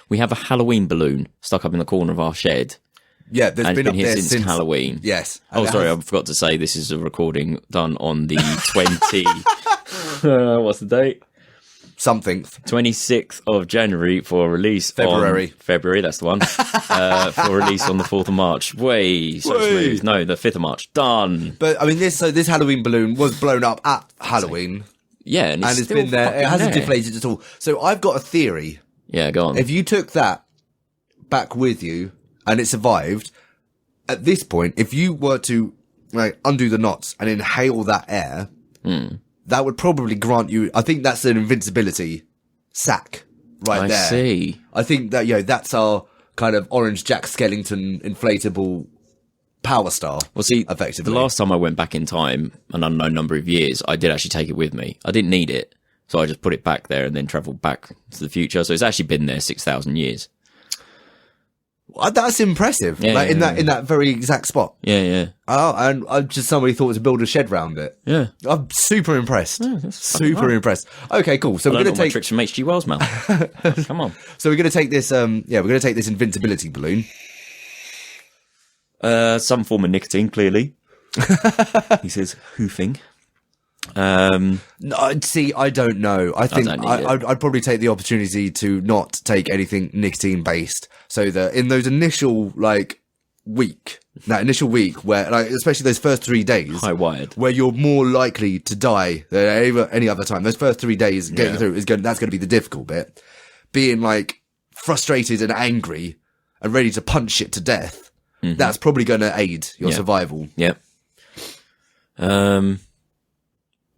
We have a Halloween balloon stuck up in the corner of our shed. Yeah, there's been up here there since Halloween. Yes. Oh, sorry, I forgot to say this is a recording done on the what's the date? Something. 26th of January for release February, that's the one. For release on the 4th of March. Smooth. No, the 5th of March. Done. But, I mean, this Halloween balloon was blown up at Halloween. Yeah, and it's been there. It hasn't deflated at all. So I've got a theory. Yeah, go on. If you took that back with you and it survived, at this point, if you were to undo the knots and inhale that air... That would probably grant you... I think that's an invincibility sack right there. I see. I think that, that's our kind of Orange Jack Skellington inflatable power star. Well, see, effectively. The last time I went back in time, an unknown number of years, I did actually take it with me. I didn't need it. So I just put it back there and then travelled back to the future. So it's actually been there 6,000 years. That's impressive. Yeah, in that very exact spot. Yeah. Oh, and I just somebody thought to build a shed around it. Yeah. I'm super impressed. Super impressed. Okay, cool. So we're I going to take tricks from H.G. Wells, man. Come on. So we're going to take this. We're going to take this invincibility balloon. Some form of nicotine, clearly. He says hoofing. No, see, I don't know. I think I'd probably take the opportunity to not take anything nicotine based, so that in those initial week where especially those first 3 days, High wired, where you're more likely to die than any other time. Those first 3 days getting through that's going to be the difficult bit. Being frustrated and angry and ready to punch shit to death. Mm-hmm. That's probably going to aid your survival. Yep.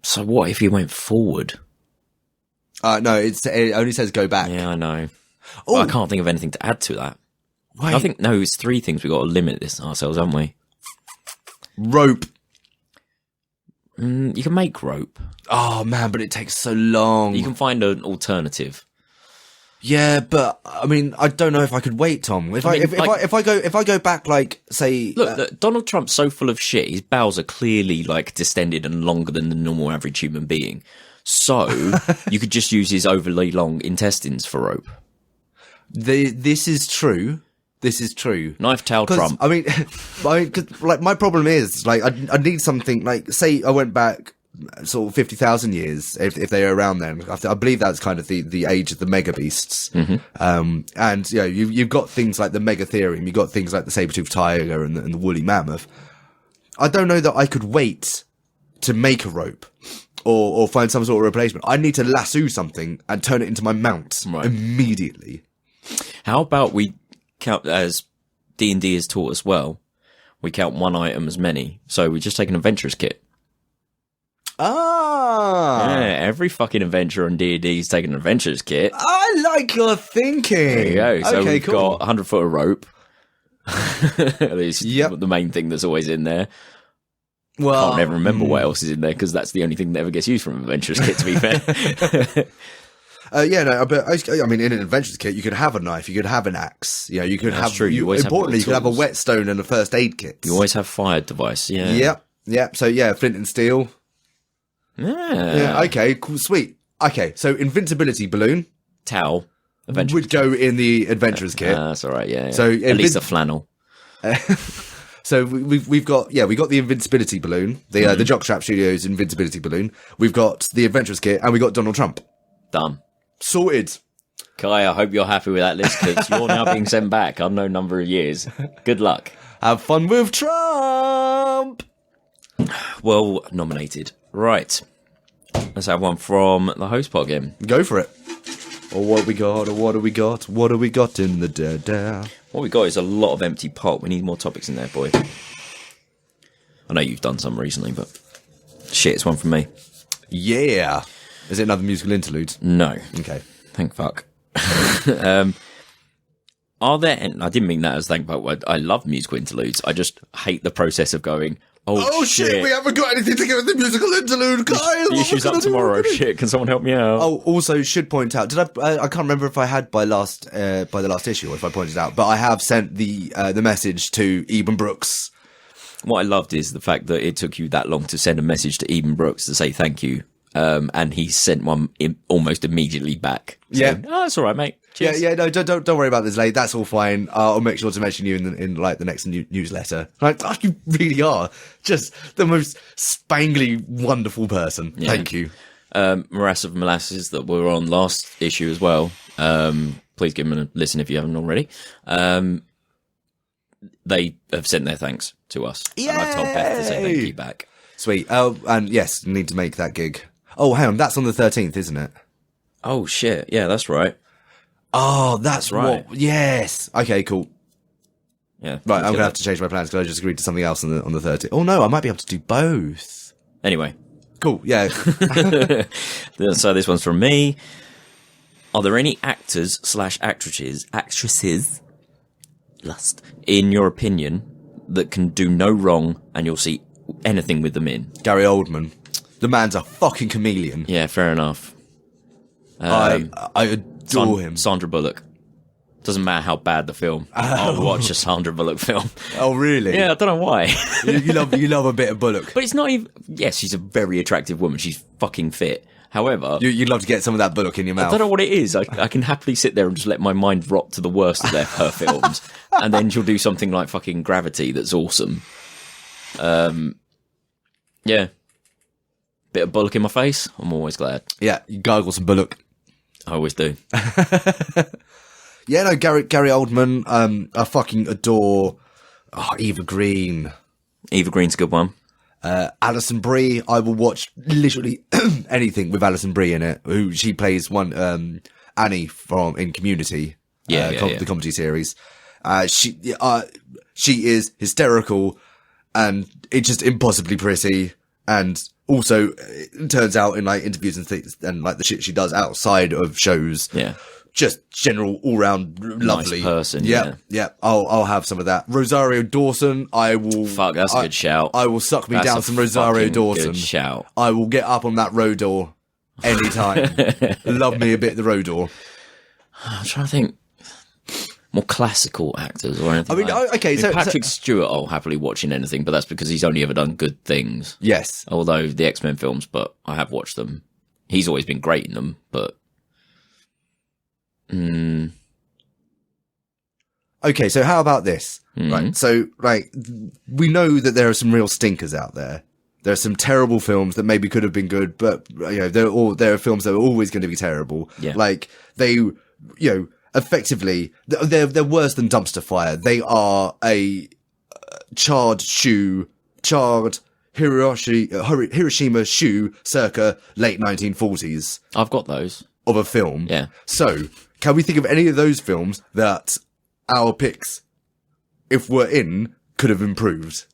So what if you went forward? No, it only says go back. Yeah, I know. Well, I can't think of anything to add to that. Wait. I think, it's 3 things. We've got to limit this ourselves, haven't we? Rope. You can make rope. Oh, man, but it takes so long. You can find an alternative. Yeah, but I mean, I don't know if I could wait, Tom. If I go back, say, look, Donald Trump's so full of shit. His bowels are clearly distended and longer than the normal average human being. So you could just use his overly long intestines for rope. This is true. This is true. Knife tail Trump. I mean, cause, my problem is I need something say I went back sort of 50,000 years if they are around then. I believe that's kind of the age of the mega beasts. Mm-hmm. And you've got things like the megatherium, you've got things like the saber-toothed tiger and the woolly mammoth. I don't know that I could wait to make a rope or find some sort of replacement. I need to lasso something and turn it into my mount immediately. How about we count, as D&D has taught us well, we count one item as many. So we just take an adventurer's kit. Ah! Yeah, every fucking adventurer on D&D is taking an adventurer's kit. I like your thinking. There you go. So we've cool. got 100 foot of rope. It's the main thing that's always in there. Well, I can't never remember what else is in there because that's the only thing that ever gets used from an adventurer's kit, to be fair. But I mean, in an adventurer's kit, you could have a knife, you could have an axe, you could have. True. Importantly, you could have a whetstone and a first aid kit. You always have fire device. Yeah. Yep. So flint and steel. Yeah. Okay. Cool. Sweet. Okay. So invincibility balloon, towel, would go in the adventurer's kit. That's all right. Yeah. So at least a flannel. So we've got the invincibility balloon, the Jockstrap Studios invincibility balloon. We've got the adventurer's kit, and we got Donald Trump. Done. Sorted. Kai, I hope you're happy with that list because you're now being sent back unknown number of years. Good luck. Have fun with Trump. Well nominated. Right. Let's have one from the host pod again. Go for it. Or what we got, or what do we got? What do we got in the da-da? What we got is a lot of empty pot. We need more topics in there, boy. I know you've done some recently, but shit, it's one from me. Yeah. Is it another musical interlude? No. Okay. Thank fuck. Are there... And I didn't mean that as thank fuck. I love musical interludes. I just hate the process of going... Oh shit, we haven't got anything to give with the musical interlude, guys. The issue's up tomorrow. Shit, can someone help me out? Oh, also should point out, I can't remember if I had by the last issue or if I pointed out, but I have sent the message to Eben Brooks. What I loved is the fact that it took you that long to send a message to Eben Brooks to say thank you. And he sent one almost immediately back. Saying, oh, that's all right, mate. Cheers. Yeah. No, don't worry about this, late. That's all fine. I'll make sure to mention you in the next newsletter. You really are just the most spangly, wonderful person. Yeah. Thank you. Morass of Molasses that were on last issue as well. Please give them a listen if you haven't already. They have sent their thanks to us. Yay! And I've told Beth to say thank you back. Sweet. Oh, and yes, need to make that gig. Oh, hang on, that's on the 13th, isn't it? Oh, shit. Yeah, that's right. Oh, that's right. Yes. Okay, cool. Yeah. Right, I'm going to have to change my plans because I just agreed to something else on the 30th. Oh, no, I might be able to do both. Anyway. Cool, yeah. So this one's from me. Are there any actors/actresses, in your opinion, that can do no wrong and you'll see anything with them in? Gary Oldman. The man's a fucking chameleon. Yeah, fair enough. I adore him. Sandra Bullock. Doesn't matter how bad the film. I'll watch a Sandra Bullock film. Oh, really? Yeah, I don't know why. you love a bit of Bullock. But it's not even... Yes, she's a very attractive woman. She's fucking fit. However... You'd love to get some of that Bullock in your mouth. I don't know what it is. I can happily sit there and just let my mind rot to the worst of her films. And then she'll do something like fucking Gravity that's awesome. Yeah. Bit of Bullock in my face. I'm always glad. Yeah, you gargle some Bullock. I always do. Yeah, no, Gary Oldman, I fucking adore Eva Green. Eva Green's a good one. Alison Brie, I will watch literally anything with Alison Brie in it. Who she plays Annie in Community, the comedy series. She is hysterical, and it's just impossibly pretty. And also, it turns out in like interviews and things, and like the shit she does outside of shows, just general all round lovely nice person. Yeah. I'll have some of that. Rosario Dawson, I will. Fuck, that's a good shout. I will suck me down some Rosario Dawson. Good shout. I will get up on that Rodor anytime. Love me a bit the Rodor. I'm trying to think. More classical actors or anything. I mean, okay, so Patrick Stewart, I'll happily watch in anything, but that's because he's only ever done good things. Yes. Although the X-Men films, but I have watched them. He's always been great in them, but. Okay, so how about this? Right. So, like, we know that there are some real stinkers out there. There are some terrible films that maybe could have been good, but there are films that are always going to be terrible. Yeah. Like effectively, they're worse than dumpster fire. They are a charred Hiroshima shoe circa late 1940s. I've got those. Of a film. Yeah. So, can we think of any of those films that our picks, if we're in, could have improved?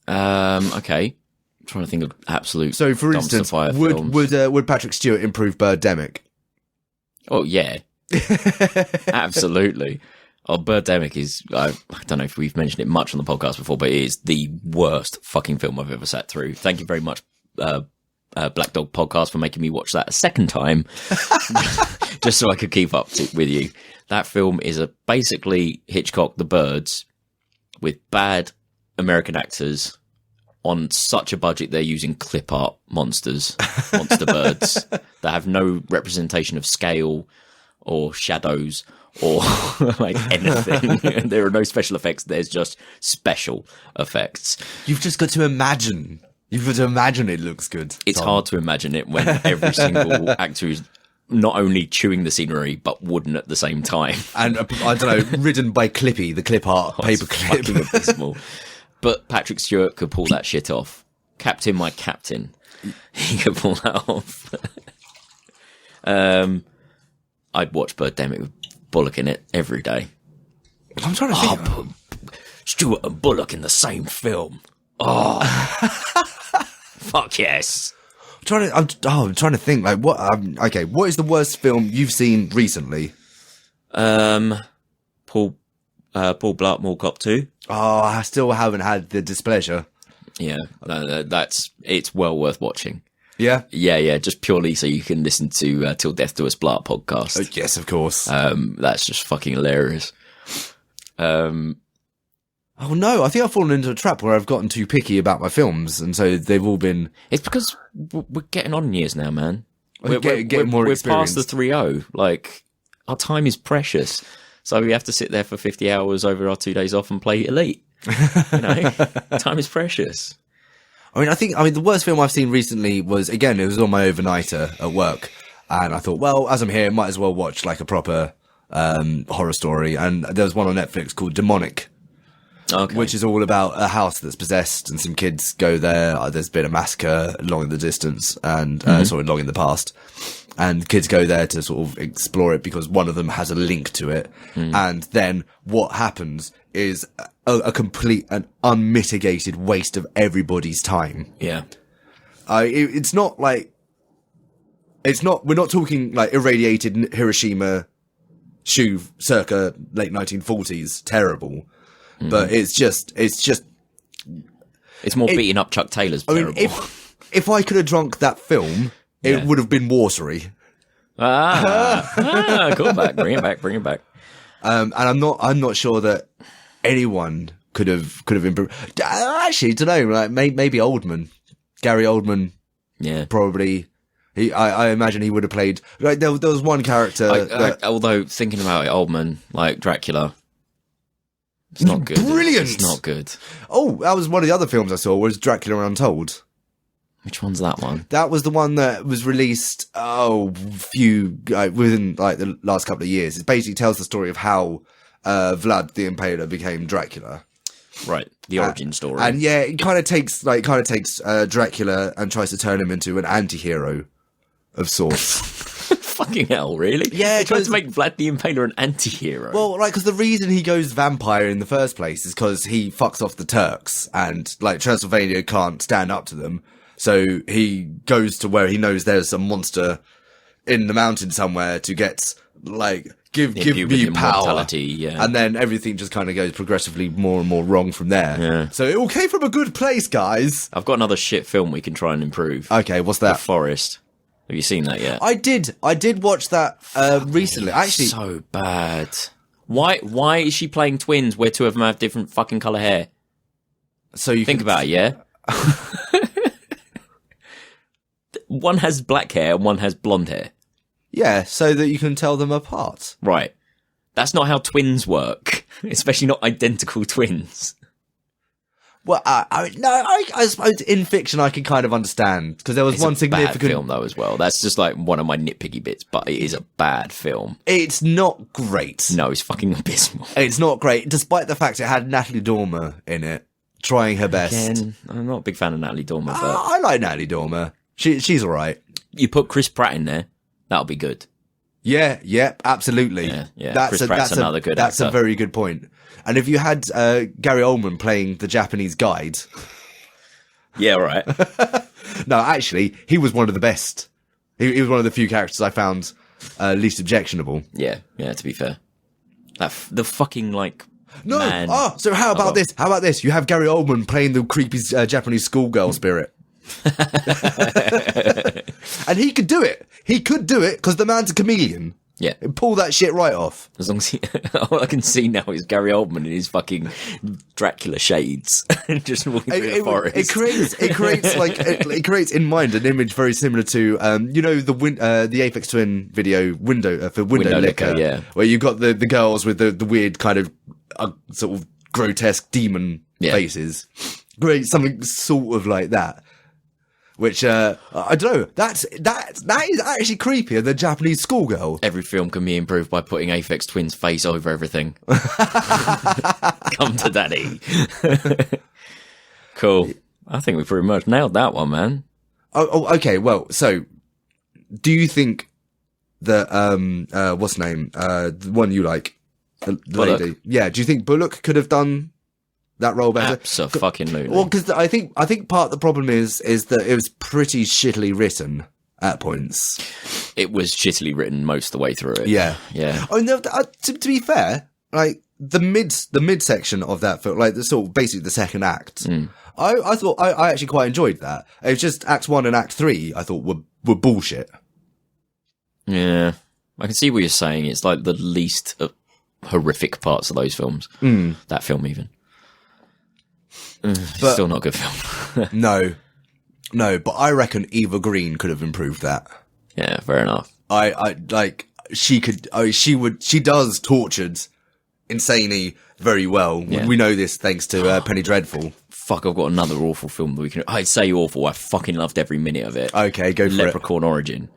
Okay. I'm trying to think of absolute. So, for instance, would Patrick Stewart improve Birdemic? Oh, yeah. Absolutely. Oh, Birdemic is, I don't know if we've mentioned it much on the podcast before, but it is the worst fucking film I've ever sat through. Thank you very much, Black Dog Podcast, for making me watch that a second time, just so I could keep up with you. That film is basically Hitchcock The Birds with bad American actors on such a budget they're using clip art monster birds that have no representation of scale or shadows or like anything. There are no special effects. There's just special effects. You've just got to imagine. You've got to imagine it looks good. It's hard to imagine it when every single actor is not only chewing the scenery but wooden at the same time. And I don't know, ridden by Clippy, the clip art paper clip. Fucking abysmal. But Patrick Stewart could pull that shit off. Captain, my captain. He could pull that off. I'd watch Birdemic with Bullock in it every day. I'm trying to think. Oh, Stewart and Bullock in the same film. Oh. Fuck yes. I'm trying to think. Like, what? Okay, what is the worst film you've seen recently? Paul Blart Mall Cop 2. Oh, I still haven't had the displeasure. Yeah, it's well worth watching. Yeah? Yeah, just purely so you can listen to Till Death Do Us Blart podcast. Oh, yes, of course. That's just fucking hilarious. Oh no, I think I've fallen into a trap where I've gotten too picky about my films, and so they've all been... It's because we're getting on in years now, man. We're getting more experience. We're past the 3-0. Like, our time is precious. So we have to sit there for 50 hours over our 2 days off and play Elite. You know, time is precious. I mean, the worst film I've seen recently was, again, it was on my overnighter at work. And I thought, well, as I'm here, might as well watch like a proper horror story. And there was one on Netflix called Demonic. Okay. Which is all about a house that's possessed and some kids go there. There's been a massacre long in the distance and, long in the past. And kids go there to sort of explore it because one of them has a link to it. And then what happens is a complete and unmitigated waste of everybody's time. Yeah. It's not like, we're not talking like irradiated Hiroshima shoe circa late 1940s terrible. But it's more beating up Chuck Taylor's terrible. If I could have drunk that film it would have been Watery. Cool back. Bring it back. And I'm not sure that anyone could have improved. Actually, don't know. Like maybe Oldman, Gary Oldman. Yeah, probably. I imagine he would have played. Like there was one character. Although thinking about it, Oldman, like Dracula, it's not good. Brilliant. It's not good. Oh, that was one of the other films I saw. Was Dracula Untold? Which one's that one? That was the one that was released. Within like the last couple of years. It basically tells the story of how Vlad the Impaler became Dracula. Right, the origin story. And yeah, it kind of takes Dracula and tries to turn him into an anti-hero of sorts. Fucking hell, really? Yeah, it tries to make Vlad the Impaler an anti-hero. Well, like, because the reason he goes vampire in the first place is because he fucks off the Turks, and like Transylvania can't stand up to them, so he goes to where he knows there's a monster in the mountain somewhere to get like. Give me power, and then everything just kind of goes progressively more and more wrong from there. Yeah. So it all came from a good place, guys. I've got another shit film we can try and improve. Okay, what's that? The Forest. Have you seen that yet? I did watch that recently. Actually, so bad. Why is she playing twins where two of them have different fucking colour hair? So you think about it, yeah. One has black hair and one has blonde hair. Yeah, so that you can tell them apart. Right. That's not how twins work, especially not identical twins. Well, I suppose in fiction I can kind of understand, because there was one significant bad film though as well. That's just like one of my nitpicky bits, but it is a bad film. It's not great. No, it's fucking abysmal. It's not great, despite the fact it had Natalie Dormer in it, trying her best. Again, I'm not a big fan of Natalie Dormer, but I like Natalie Dormer. She's all right. You put Chris Pratt in there, that'll be good. Yeah, absolutely. Yeah. Chris Pratt's another good actor. That's a very good point. And if you had Gary Oldman playing the Japanese guide... Yeah, right. No, actually, he was one of the best. He was one of the few characters I found least objectionable. Yeah, to be fair. The fucking, like... No! Man. So how about this? How about this? You have Gary Oldman playing the creepy Japanese schoolgirl spirit. And he could do it. He could do it because the man's a chameleon. Yeah. Pull that shit right off. As long as he, all I can see now is Gary Oldman in his fucking Dracula shades, just walking through the forest. It creates in mind an image very similar to the Aphex Twin video window for Window Licker, yeah, where you've got the girls with the weird kind of sort of grotesque demon faces. Great, something sort of like that. Which, I don't know, that is actually creepier than Japanese schoolgirl. Every film can be improved by putting Aphex Twin's face over everything. Come to daddy. Cool. I think we pretty much nailed that one, man. Oh, okay, well, so, do you think that, what's her name? The one you like? The lady. Yeah, do you think Bullock could have done that role better? Absolutely. Well, because I think part of the problem is that it was pretty shittily written at points. It was shittily written most of the way through it. Yeah. Oh no, to be fair, like the mid section of that film, like the sort of basically the second act, I thought I actually quite enjoyed that. It was just Act 1 and Act 3 I thought were bullshit. Yeah, I can see what you're saying. It's like the least horrific parts of those films. That film even. But still not a good film. No, but I reckon Eva Green could have improved that. Yeah, fair enough. I like she could. She does Tortured insanely very well. Yeah. We know this thanks to Penny Dreadful. Fuck, I've got another awful film that we can. I'd say awful. I fucking loved every minute of it. Okay, go for Leprechaun Origin.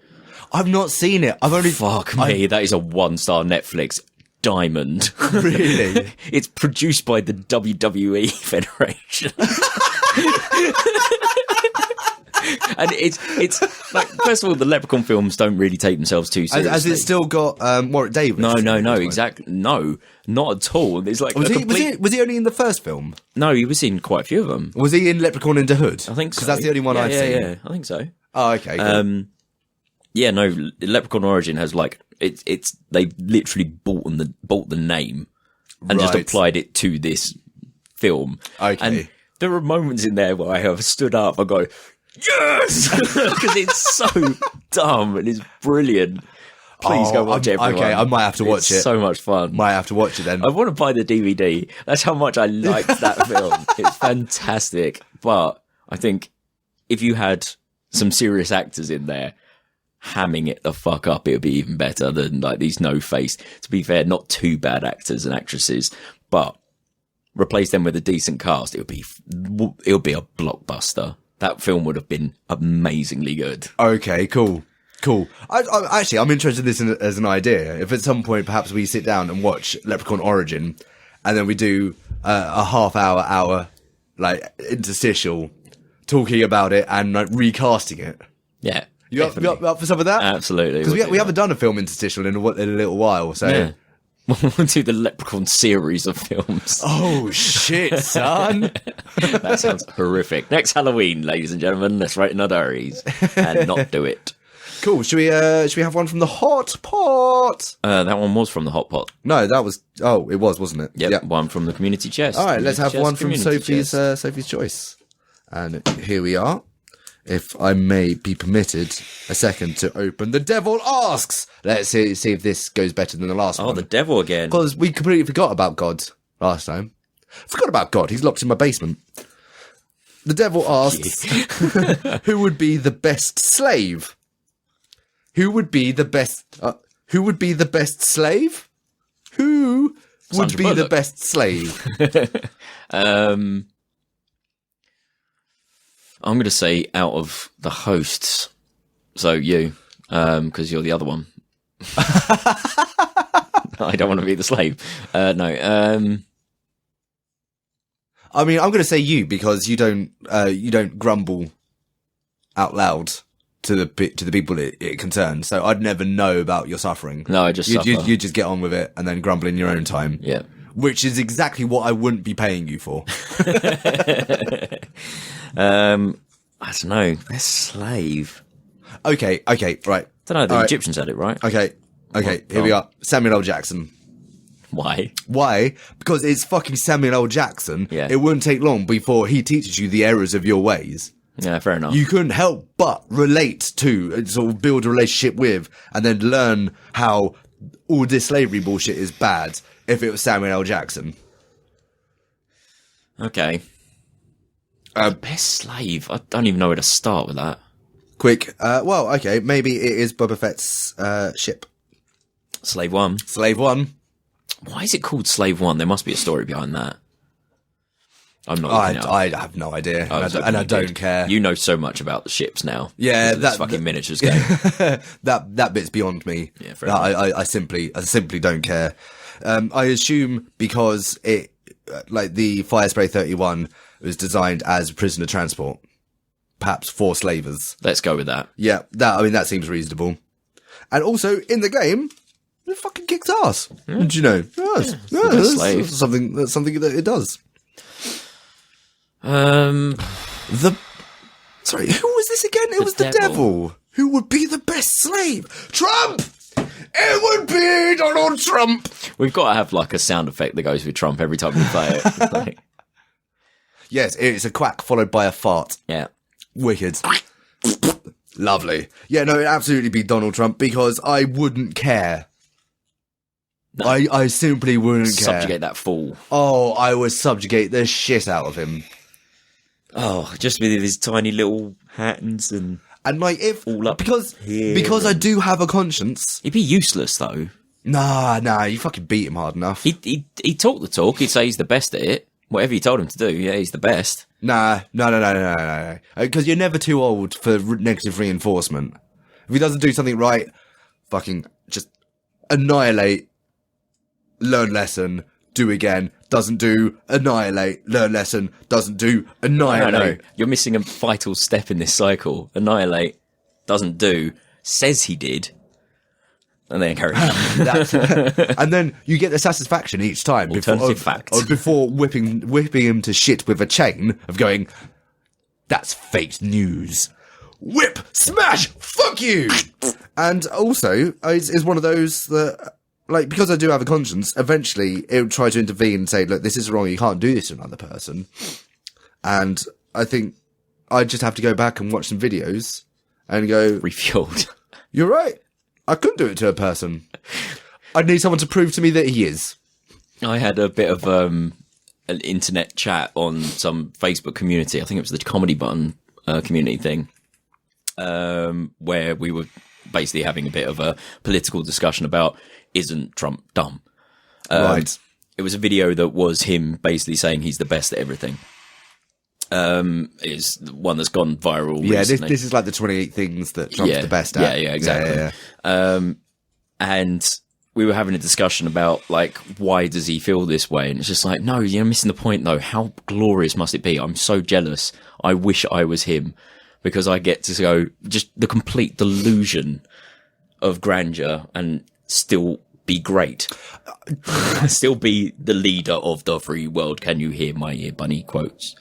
I've not seen it. I've only. Fuck me, that is a 1-star Netflix diamond. Really? It's produced by the WWE Federation. And it's like, first of all, the Leprechaun films don't really take themselves too seriously. Has it still got Warwick Davis? No, exactly. No, not at all. It's like was he only in the first film? No, he was in quite a few of them. Was he in Leprechaun into Hood? I think so. Because that's the only one I've seen. Yeah, I think so. Oh, okay. Cool. Yeah, no, Leprechaun Origin has like it's they literally bought the name and just applied it to this film. Okay. And there are moments in there where I have stood up and go, yes, because it's so dumb and it's brilliant. Please go watch it, everyone. Okay, I might have to watch it. So much fun. Might have to watch it then. I want to buy the DVD. That's how much I liked that film. It's fantastic. But I think if you had some serious actors in there hamming it the fuck up, it would be even better than like these no-face. To be fair, not too bad actors and actresses, but replace them with a decent cast. It would be a blockbuster. That film would have been amazingly good. Okay, cool. I'm interested in this as an idea. If at some point perhaps we sit down and watch Leprechaun Origin, and then we do a hour like interstitial talking about it and like recasting it. Yeah, you up for some of that? Absolutely. Because we haven't done a film interstitial in a little while. So yeah. We'll do the Leprechaun series of films. Oh shit, son! That sounds horrific. Next Halloween, ladies and gentlemen, let's write in our diaries and not do it. Cool. Should we have one from the hot pot? That one was from the hot pot. No, that was. Oh, it was, wasn't it? Yep. One from the community chest. All right, let's have one from Sophie's Sophie's choice. And here we are. If I may be permitted a second to open The Devil Asks. Let's see if this goes better than the last one. Oh, the devil again. Because we completely forgot about God last time. Forgot about God. He's locked in my basement. The Devil asks, who would be the best slave? Who would be the best slave? Who would be the best slave? I'm going to say out of the hosts, so you, because you're the other one. I don't want to be the slave. No. I mean, I'm going to say you because you don't grumble out loud to the people it concerns. So I'd never know about your suffering. No, I just suffer. You just get on with it and then grumble in your own time. Yeah. Which is exactly what I wouldn't be paying you for. I don't know. They're slave. Okay, right. I don't know. The Egyptians had it, right? Okay. Here we are. Samuel L. Jackson. Why? Because it's fucking Samuel L. Jackson. Yeah. It wouldn't take long before he teaches you the errors of your ways. Yeah, fair enough. You couldn't help but relate to, sort of build a relationship with, and then learn how all this slavery bullshit is bad if it was Samuel L. Jackson. Okay. Best slave? I don't even know where to start with that. Quick. Okay. Maybe it is Boba Fett's ship. Slave 1. Slave 1. Why is it called Slave 1? There must be a story behind that. I'm not. I have no idea, and I don't care. You know so much about the ships now. Yeah, that's fucking miniatures game. that bit's beyond me. Yeah, fair enough. I simply don't care. I assume because it, like the Fire Spray 31 was designed as prisoner transport, perhaps for slavers. Let's go with that. Yeah, that seems reasonable. And also in the game, it fucking kicks ass. Yeah. Did you know? That's something that it does. Sorry, who was this again? It was the devil. Who would be the best slave? Trump! It would be Donald Trump! We've got to have like a sound effect that goes with Trump every time we play it. Like, yes, it's a quack followed by a fart. yeah. Wicked. Lovely. Yeah, no, it'd absolutely be Donald Trump because I wouldn't care. No. I simply wouldn't care. Subjugate that fool. Oh, I would subjugate the shit out of him. Oh, just with his tiny little hands and like if all up because I do have a conscience. He'd be useless though. Nah, you fucking beat him hard enough. He'd talk the talk. He'd say he's the best at it. Whatever you told him to do, yeah, he's the best. No. Because you're never too old for negative reinforcement. If he doesn't do something right, fucking just annihilate, learn lesson, do again, doesn't do, annihilate, learn lesson, doesn't do, annihilate. No. You're missing a vital step in this cycle. Annihilate, doesn't do, says he did, and then carry on. And then you get the satisfaction each time before whipping him to shit with a chain of going, that's fake news. Whip, smash, fuck you. And also, it's one of those that, like, because I do have a conscience, eventually it will try to intervene and say, look, this is wrong, you can't do this to another person. And I think I'd just have to go back and watch some videos and go, Refueled. you're right. I couldn't do it to a person. I'd need someone to prove to me that he is. I had a bit of an internet chat on some Facebook community. I think it was the Comedy Button community thing, where we were basically having a bit of a political discussion about, isn't Trump dumb? Right. It was a video that was him basically saying he's the best at everything. Is the one that's gone viral recently. This is like the 28 things that Trump's the best at. Yeah, exactly. And we were having a discussion about, like, why does he feel this way? And it's just like, no, you're missing the point, though. How glorious must it be? I'm so jealous. I wish I was him, because I get to go just the complete delusion of grandeur and still be great. Still be the leader of the free world. Can you hear my ear bunny quotes?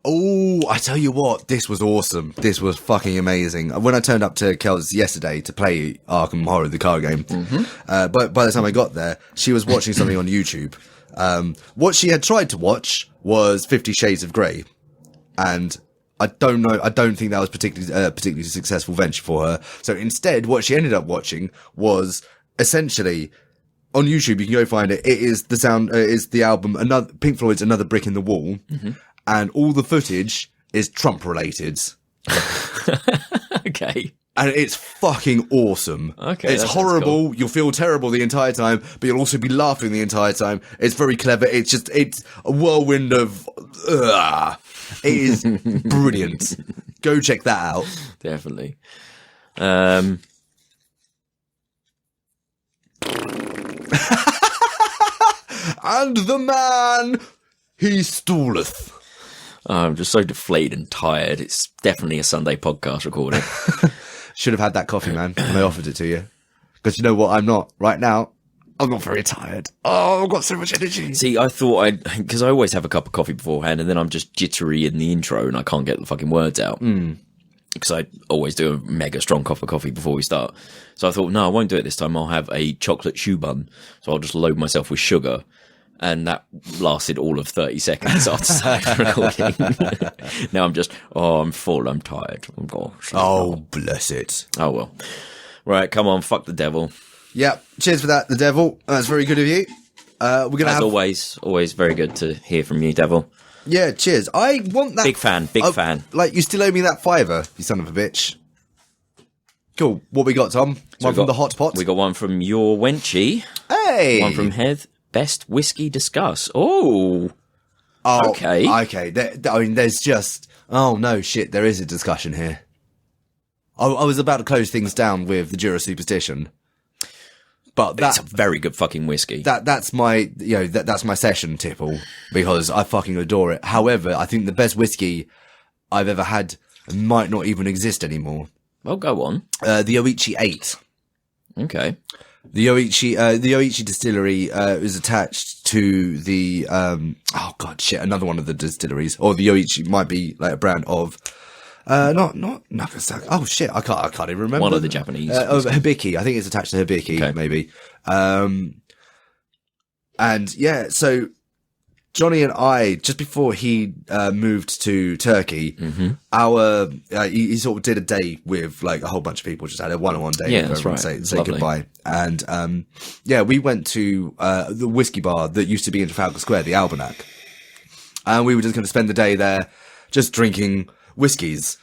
Oh, I tell you what, this was awesome. This was fucking amazing. When I turned up to Kel's yesterday to play Arkham Horror, the card game, but by the time I got there, she was watching something on YouTube. What she had tried to watch was 50 Shades of Grey. And I don't think that was particularly successful venture for her. So instead, what she ended up watching was essentially, on YouTube, you can go find it. It is the album, Pink Floyd's Another Brick in the Wall. And all the footage is Trump related. Okay. And it's fucking awesome. Okay. It's horrible. Cool. You'll feel terrible the entire time, but you'll also be laughing the entire time. It's very clever. It's a whirlwind of, it is brilliant. Go check that out. Definitely. And the man, he stalleth. I'm just so deflated and tired. It's definitely a Sunday podcast recording. Should have had that coffee, man, when I offered it to you. Because you know what? I'm not. Right now, I'm not very tired. Oh, I've got so much energy. See, I thought because I always have a cup of coffee beforehand, and then I'm just jittery in the intro and I can't get the fucking words out. Because I always do a mega strong cup of coffee before we start. So I thought, no, I won't do it this time. I'll have a chocolate shoe bun. So I'll just load myself with sugar. And that lasted all of 30 seconds after starting recording. Now I'm just, I'm full, I'm tired. Bless it. Oh, well. Right, come on, fuck the devil. Yep, cheers for that, the devil. That's very good of you. We're gonna As always very good to hear from you, devil. Yeah, cheers. I want that. Big fan. Like, you still owe me that $5, you son of a bitch. Cool. What we got, Tom? One from the hot pot? We got one from your Wenchy. Hey! One from Heath. Best whiskey discuss. Oh, okay. Okay. There's just... Oh, no, shit. There is a discussion here. I was about to close things down with the Jura Superstition. But that's a very good fucking whiskey. That's my, that's my session tipple, because I fucking adore it. However, I think the best whiskey I've ever had might not even exist anymore. Well, go on. The Oichi 8. Okay. The Oichi distillery is attached to the another one of the distilleries, or the Oichi might be like a brand of not Nagasaki. Oh shit, I can't even remember. One of the Japanese. Hibiki. I think it's attached to Hibiki, okay. Maybe. And yeah, so Johnny and I, just before he moved to Turkey, he sort of did a day with like a whole bunch of people, just had a one-on-one day. Yeah, that's right. Say goodbye. And we went to the whiskey bar that used to be in Trafalgar Square, the Almanac. And we were just going to spend the day there just drinking whiskies.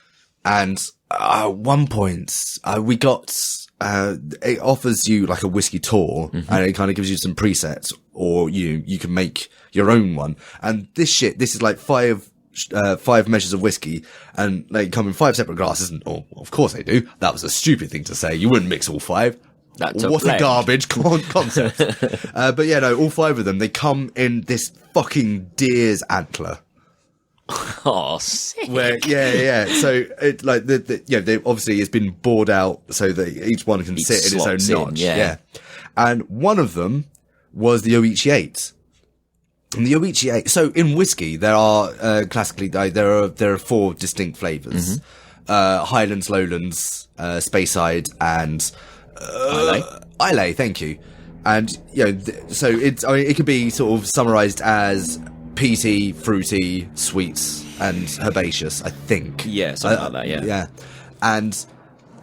And at one point, we got... it offers you like a whiskey tour, and it kind of gives you some presets, or you can make your own one. And this is like five measures of whiskey, and they come in 5 separate glasses. And of course they do. That was a stupid thing to say. You wouldn't mix all 5. What a garbage concept. But yeah, no, all 5 of them, they come in this fucking deer's antler. Oh, sick. Where, yeah. So it like they obviously it's been bored out so that each one can sit in its own notch. Yeah. And one of them was the Oichi 8. And the Oichi 8. So in whiskey, there are classically there are 4 distinct flavors: Highlands, Lowlands, Speyside, and Islay. Thank you. And so it could be sort of summarized as peaty, fruity, sweets, and herbaceous, I think. Yeah, something like that, yeah. Yeah. And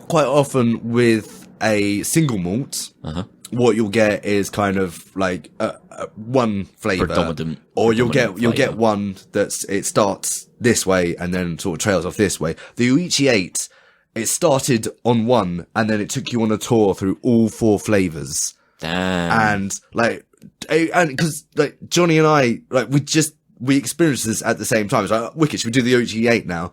quite often with a single malt, what you'll get is kind of like one flavour. Or you'll get one it starts this way and then sort of trails off this way. The Yoichi 8, it started on one and then it took you on a tour through all 4 flavours. Damn. And like, because like Johnny and I, like we experienced this at the same time. It's like, wicked, should we do the Yoichi 8 now?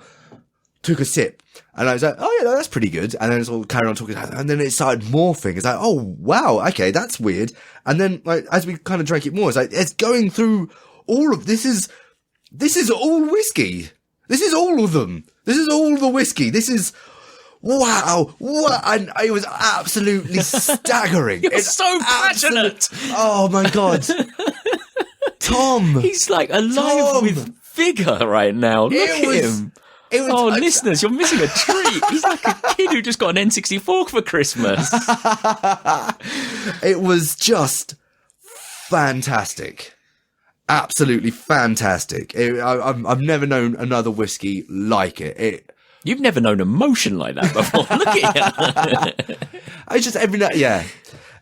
Took a sip. And I was like, oh yeah, that's pretty good. And then it's all carried on talking. And then it started morphing. It's like, oh wow, okay, that's weird. And then like, as we kind of drank it more, it's like, it's going through all of, this is all whiskey. This is all of them. This is all the whiskey. This is, wow, what? And it was absolutely staggering. It's so passionate. Oh my God. Tom. He's like alive with vigor right now. Look at him. Listeners, you're missing a treat. He's like a kid who just got an N64 for Christmas. It was just fantastic. Absolutely fantastic. I've never known another whiskey like it. You've never known emotion like that before. Look at you. It's just every night, yeah.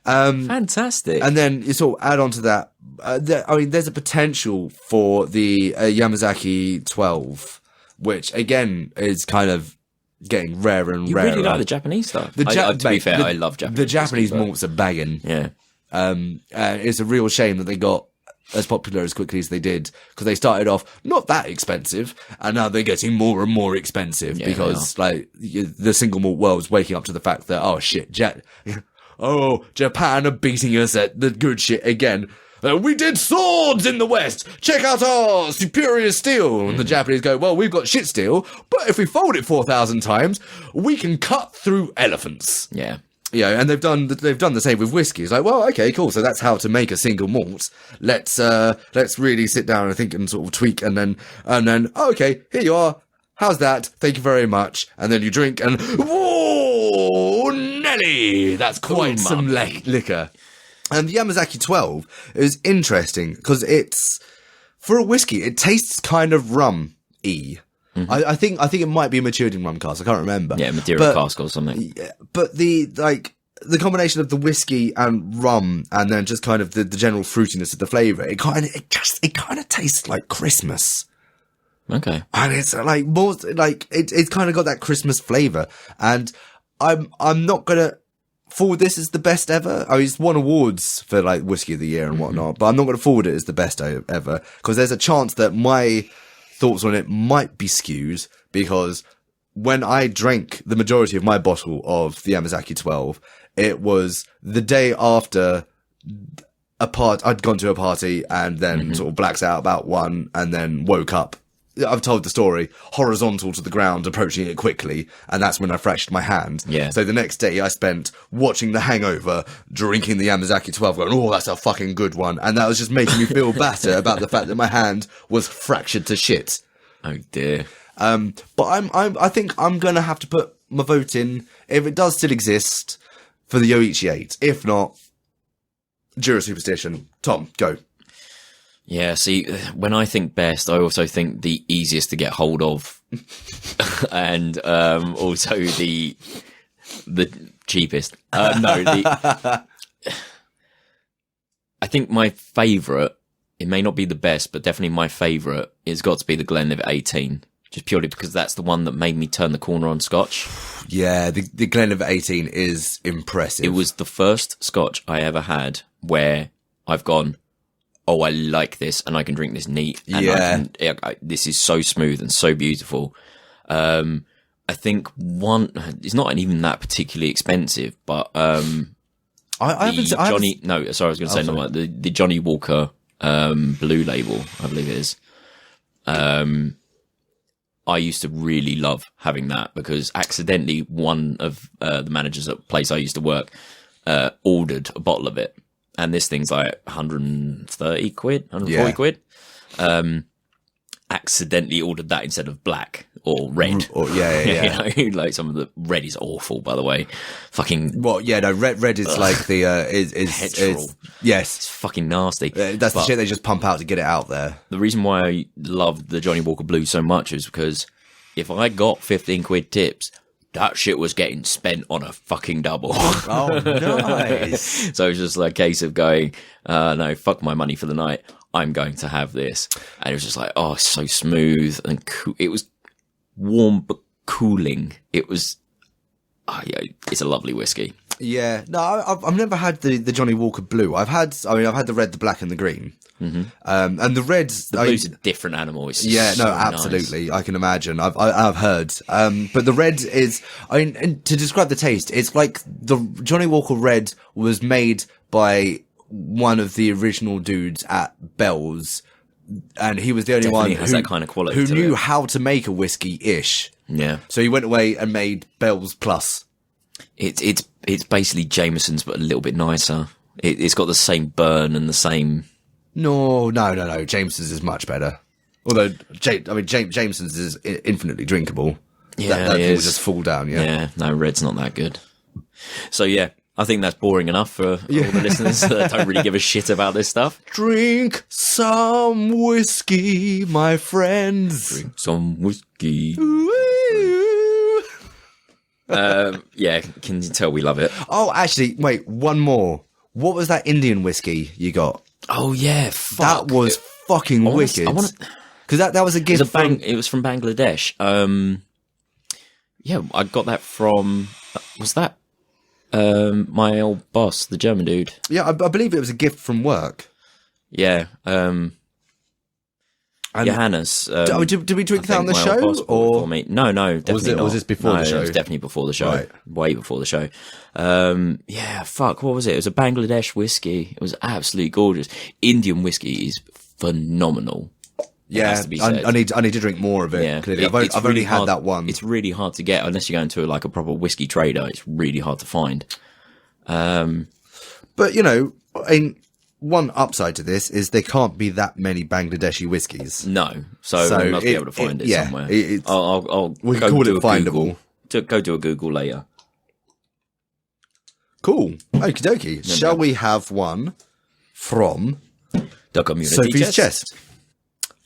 Fantastic. And then you sort of add on to that. There's a potential for the Yamazaki 12, which again is kind of getting rarer and rarer. You really like the Japanese stuff. To be fair, I love Japanese. The Japanese malts are banging. Yeah. It's a real shame that they got as popular as quickly as they did, because they started off not that expensive and now they're getting more and more expensive because like the single malt world's waking up to the fact that, oh shit, Japan are beating us at the good shit again. We did swords in the West. Check out our superior steel. And the Japanese go, well, we've got shit steel, but if we fold it 4,000 times, we can cut through elephants. Yeah. Yeah, and they've done the same with whiskey. It's like, well, okay, cool. So that's how to make a single malt. Let's really sit down and think and sort of tweak, and then, oh, okay, here you are. How's that? Thank you very much. And then you drink, and whoa, Nelly, that's quite some liquor. And the Yamazaki 12 is interesting because it's, for a whiskey, it tastes kind of rum-y. Mm-hmm. I think it might be a matured in rum cask. I can't remember. Yeah, Madeira cask or something. But the combination of the whiskey and rum, and then just kind of the general fruitiness of the flavour, it kind of tastes like Christmas. Okay. And it's like more like it's kind of got that Christmas flavour. And I'm not gonna forward this as the best ever. I mean, it's won awards for like whiskey of the year and whatnot, but I'm not gonna forward it as the best ever, because there's a chance that my thoughts on it might be skewed, because when I drank the majority of my bottle of the Yamazaki 12, it was the day after I'd gone to a party and then sort of blacked out about 1 and then woke up. I've told the story, horizontal to the ground, approaching it quickly, and that's when I fractured my hand. Yeah. So the next day I spent watching The Hangover, drinking the Yamazaki 12, going, oh, that's a fucking good one. And that was just making me feel better about the fact that my hand was fractured to shit. Oh dear. But I think I'm gonna have to put my vote in, if it does still exist, for the Yoichi 8. If not, Jura Superstition. Tom, go. Yeah, see, when I think best, I also think the easiest to get hold of, and also the cheapest. I think my favourite, it may not be the best, but definitely my favourite, has got to be the Glenlivet 18, just purely because that's the one that made me turn the corner on Scotch. Yeah, the Glenlivet 18 is impressive. It was the first Scotch I ever had where I've gone, oh, I like this, and I can drink this neat. And this is so smooth and so beautiful. I think it's not even that particularly expensive, but the Johnny Walker Blue Label, I believe it is. I used to really love having that, because accidentally one of the managers at the place I used to work ordered a bottle of it. And this thing's like 130 quid, 140 quid. And accidentally ordered that instead of black or red. Or, yeah. You know, like some of the red is awful, by the way. Fucking. Well, yeah, no, red is like the petrol. Yes, It's fucking nasty. that's the shit they just pump out to get it out there. The reason why I loved the Johnny Walker Blue so much is because if I got 15 quid tips, that shit was getting spent on a fucking double. Oh, nice. So it was just like a case of going, no, fuck my money for the night. I'm going to have this. And it was just like, oh, it's so smooth and cool. It was warm but cooling. It was, yeah, it's a lovely whiskey. Yeah, no, I've never had the Johnny Walker Blue. I've had the red, the black, and the green. Mm-hmm. And the red, the blue's a different animal. It's absolutely. Nice. I can imagine. I've heard. But the red is, and to describe the taste, it's like the Johnny Walker Red was made by one of the original dudes at Bell's, and he was the only one has that kind of quality who knew it. how to make a whiskey-ish. Yeah. So he went away and made Bell's Plus. It's basically Jameson's, but a little bit nicer. It's got the same burn and the same. No. Jameson's is much better. Although, Jameson's is infinitely drinkable. Yeah, that will just fall down. Yeah. No, red's not that good. So yeah, I think that's boring enough for all the listeners that don't really give a shit about this stuff. Drink some whiskey, my friends. Drink some whiskey. Yeah, can you tell we love it? Oh, actually, wait, one more. What was that Indian whiskey you got? Oh yeah, fuck. That was fucking wicked. Because that was a gift it was from Bangladesh. Yeah, I got that from. Was that my old boss, the German dude? Yeah, I believe it was a gift from work. Yeah. Johannes. Did we drink that on the show? Or no, definitely not. Was this before the show? It was definitely before the show. Right. Way before the show. Yeah, fuck, what was it? It was a Bangladesh whiskey. It was absolutely gorgeous. Indian whiskey is phenomenal. Yeah, I need to drink more of it. Yeah, clearly. I've only had that one. It's really hard to get unless you go into like a proper whiskey trader. It's really hard to find. But one upside to this is there can't be that many Bangladeshi whiskies. No, so we must be able to find it somewhere. We can call it findable. Go do a Google later. Cool. Okie dokie. Shall we have one from the community Sophie's chest?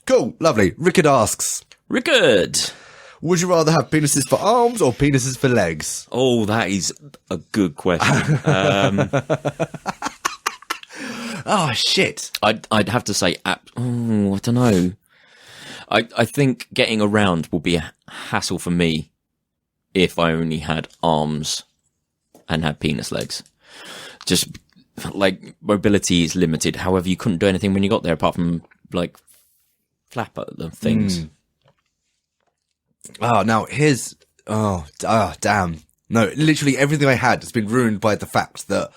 Cool. Lovely. Rikard asks, Rikard, would you rather have penises for arms or penises for legs? Oh, that is a good question. Oh, shit. I'd have to say, I don't know. I think getting around will be a hassle for me if I only had arms and had penis legs. Just, like, mobility is limited. However, you couldn't do anything when you got there apart from, like, flap at the things. Oh, now here's... Oh, damn. No, literally everything I had has been ruined by the fact that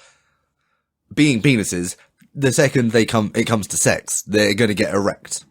being penises... The second it comes to sex, they're going to get erect.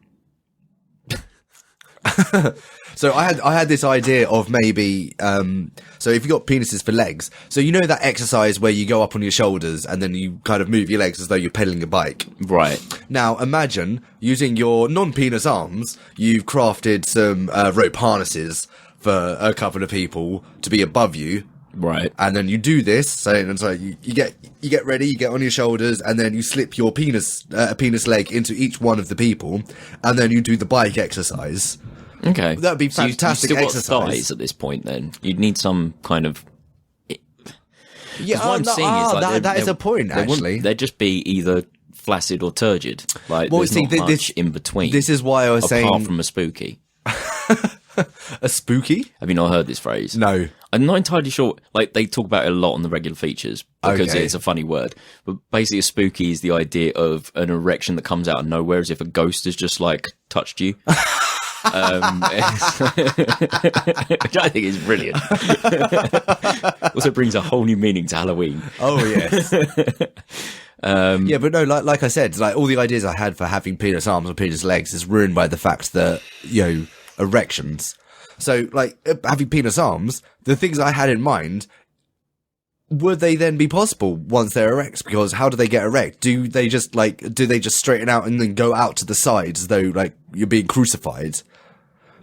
So I had this idea of maybe, so if you got penises for legs, so you know that exercise where you go up on your shoulders and then you kind of move your legs as though you're pedaling a bike. Right. Now imagine using your non-penis arms, you've crafted some rope harnesses for a couple of people to be above you. Right. And then you do this, so you get ready, you get on your shoulders, and then you slip your penis leg into each one of the people, and then you do the bike exercise. Okay. That'd be fantastic you still exercise. Got thighs at this point then. You'd need some kind of... Yeah, what I'm seeing is like that is a point, actually. They'd just be either flaccid or turgid. Like, there's not much in between. This is why I was saying... Apart from a spooky. A spooky? Have you not heard this phrase? No. I'm not entirely sure. Like, they talk about it a lot on the regular features because it's a funny word. But basically, a spooky is the idea of an erection that comes out of nowhere as if a ghost has just, like, touched you. Which I think is brilliant. Also brings a whole new meaning to Halloween. Oh, yes. Yeah, but no, like I said, like all the ideas I had for having penis arms or penis legs is ruined by the fact that, erections. So, like, having penis arms, the things I had in mind would they then be possible once they're erect? Because how do they get erect? Do they just straighten out and then go out to the sides as though like you're being crucified?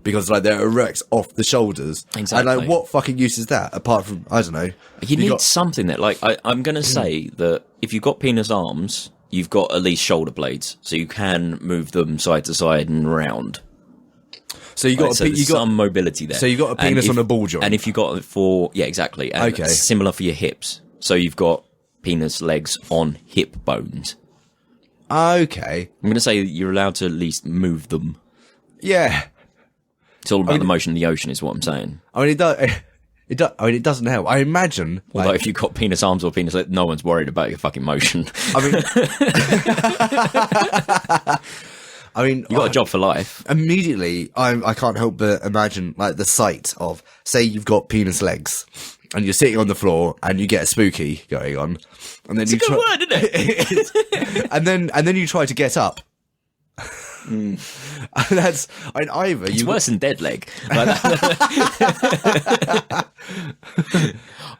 Because like they're erect off the shoulders. Exactly. And like what fucking use is that apart from, I don't know. You need something that, like, I'm going to say that if you've got penis arms, you've got at least shoulder blades, so you can move them side to side and round. So you got some mobility there. So you got a penis on a ball joint. And if you got it for, yeah, exactly. And okay. Similar for your hips. So you've got penis legs on hip bones. Okay. I'm going to say you're allowed to at least move them. Yeah. It's all about the motion of the ocean, is what I'm saying. I mean, it doesn't help. I imagine. Although if you've got penis arms or penis legs, no one's worried about your fucking motion. I mean, you got a job for life. Immediately, I can't help but imagine like the sight of, say, you've got penis legs, and you're sitting on the floor, and you get a spooky going on, and then it's a good word, isn't it? and then you try to get up. That's, I mean, either it's worse than dead leg.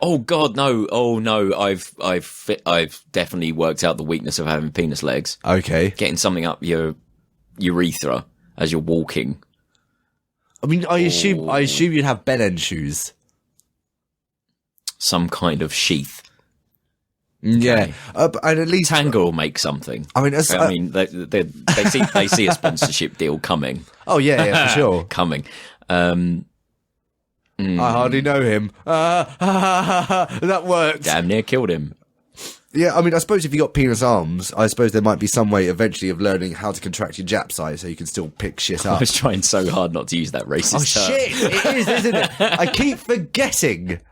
Oh God, no! Oh no! I've definitely worked out the weakness of having penis legs. Okay, getting something up your urethra as you're walking. I mean, I assume you'd have bell end shoes, some kind of sheath. Yeah, and at least Tango will make something. I mean, they see a sponsorship deal coming. Oh yeah, for sure, coming. I hardly know him. That worked. Damn near killed him. Yeah, I mean, I suppose if you got penis arms, I suppose there might be some way eventually of learning how to contract your Jap side so you can still pick shit up. I was trying so hard not to use that racist term. Shit! It is, isn't it? I keep forgetting.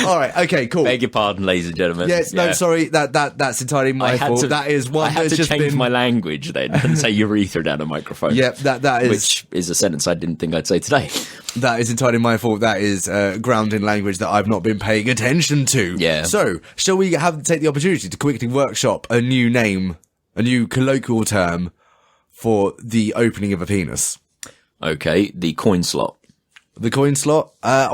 All right, okay, cool. Beg your pardon, ladies and gentlemen. Yes, no, sorry, that's entirely my fault. That is one. I had to change my language then and say urethra down a microphone. Yep, that is, which is a sentence I didn't think I'd say today. That is entirely my fault. That is ground in language that I've not been paying attention to. Yeah. So, shall we take the opportunity to quickly workshop a new name, a new colloquial term for the opening of a penis? Okay, the coin slot. The coin slot? I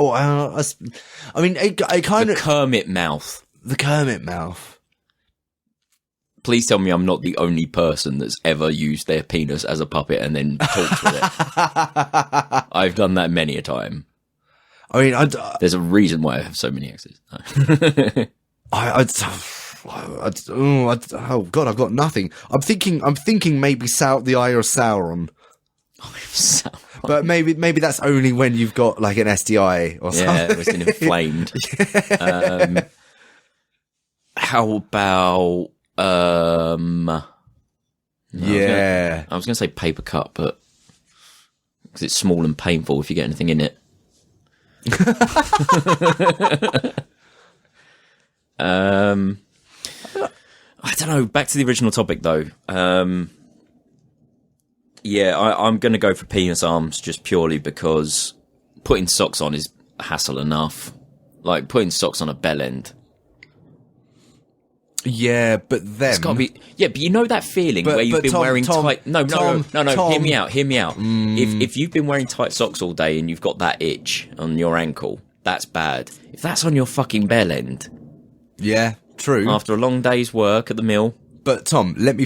mean, I kind of... The Kermit mouth. The Kermit mouth. Please tell me I'm not the only person that's ever used their penis as a puppet and then talked with it. I've done that many a time. I mean, there's a reason why I have so many exes. Oh God, I've got nothing. I'm thinking maybe the Eye of Sauron. Sauron. But maybe that's only when you've got like an STI or something. Yeah, it's been inflamed. How about yeah. I was going to say paper cut, but because it's small and painful if you get anything in it. I don't know. Back to the original topic, though. Yeah, I'm going to go for penis arms just purely because putting socks on is hassle enough. Like putting socks on a bell end. Yeah, but then it's got to be. Yeah, but you know that feeling where you've been wearing tight. No. Hear me out. If you've been wearing tight socks all day and you've got that itch on your ankle, that's bad. If that's on your fucking bell end. Yeah, true. After a long day's work at the mill. But Tom, let me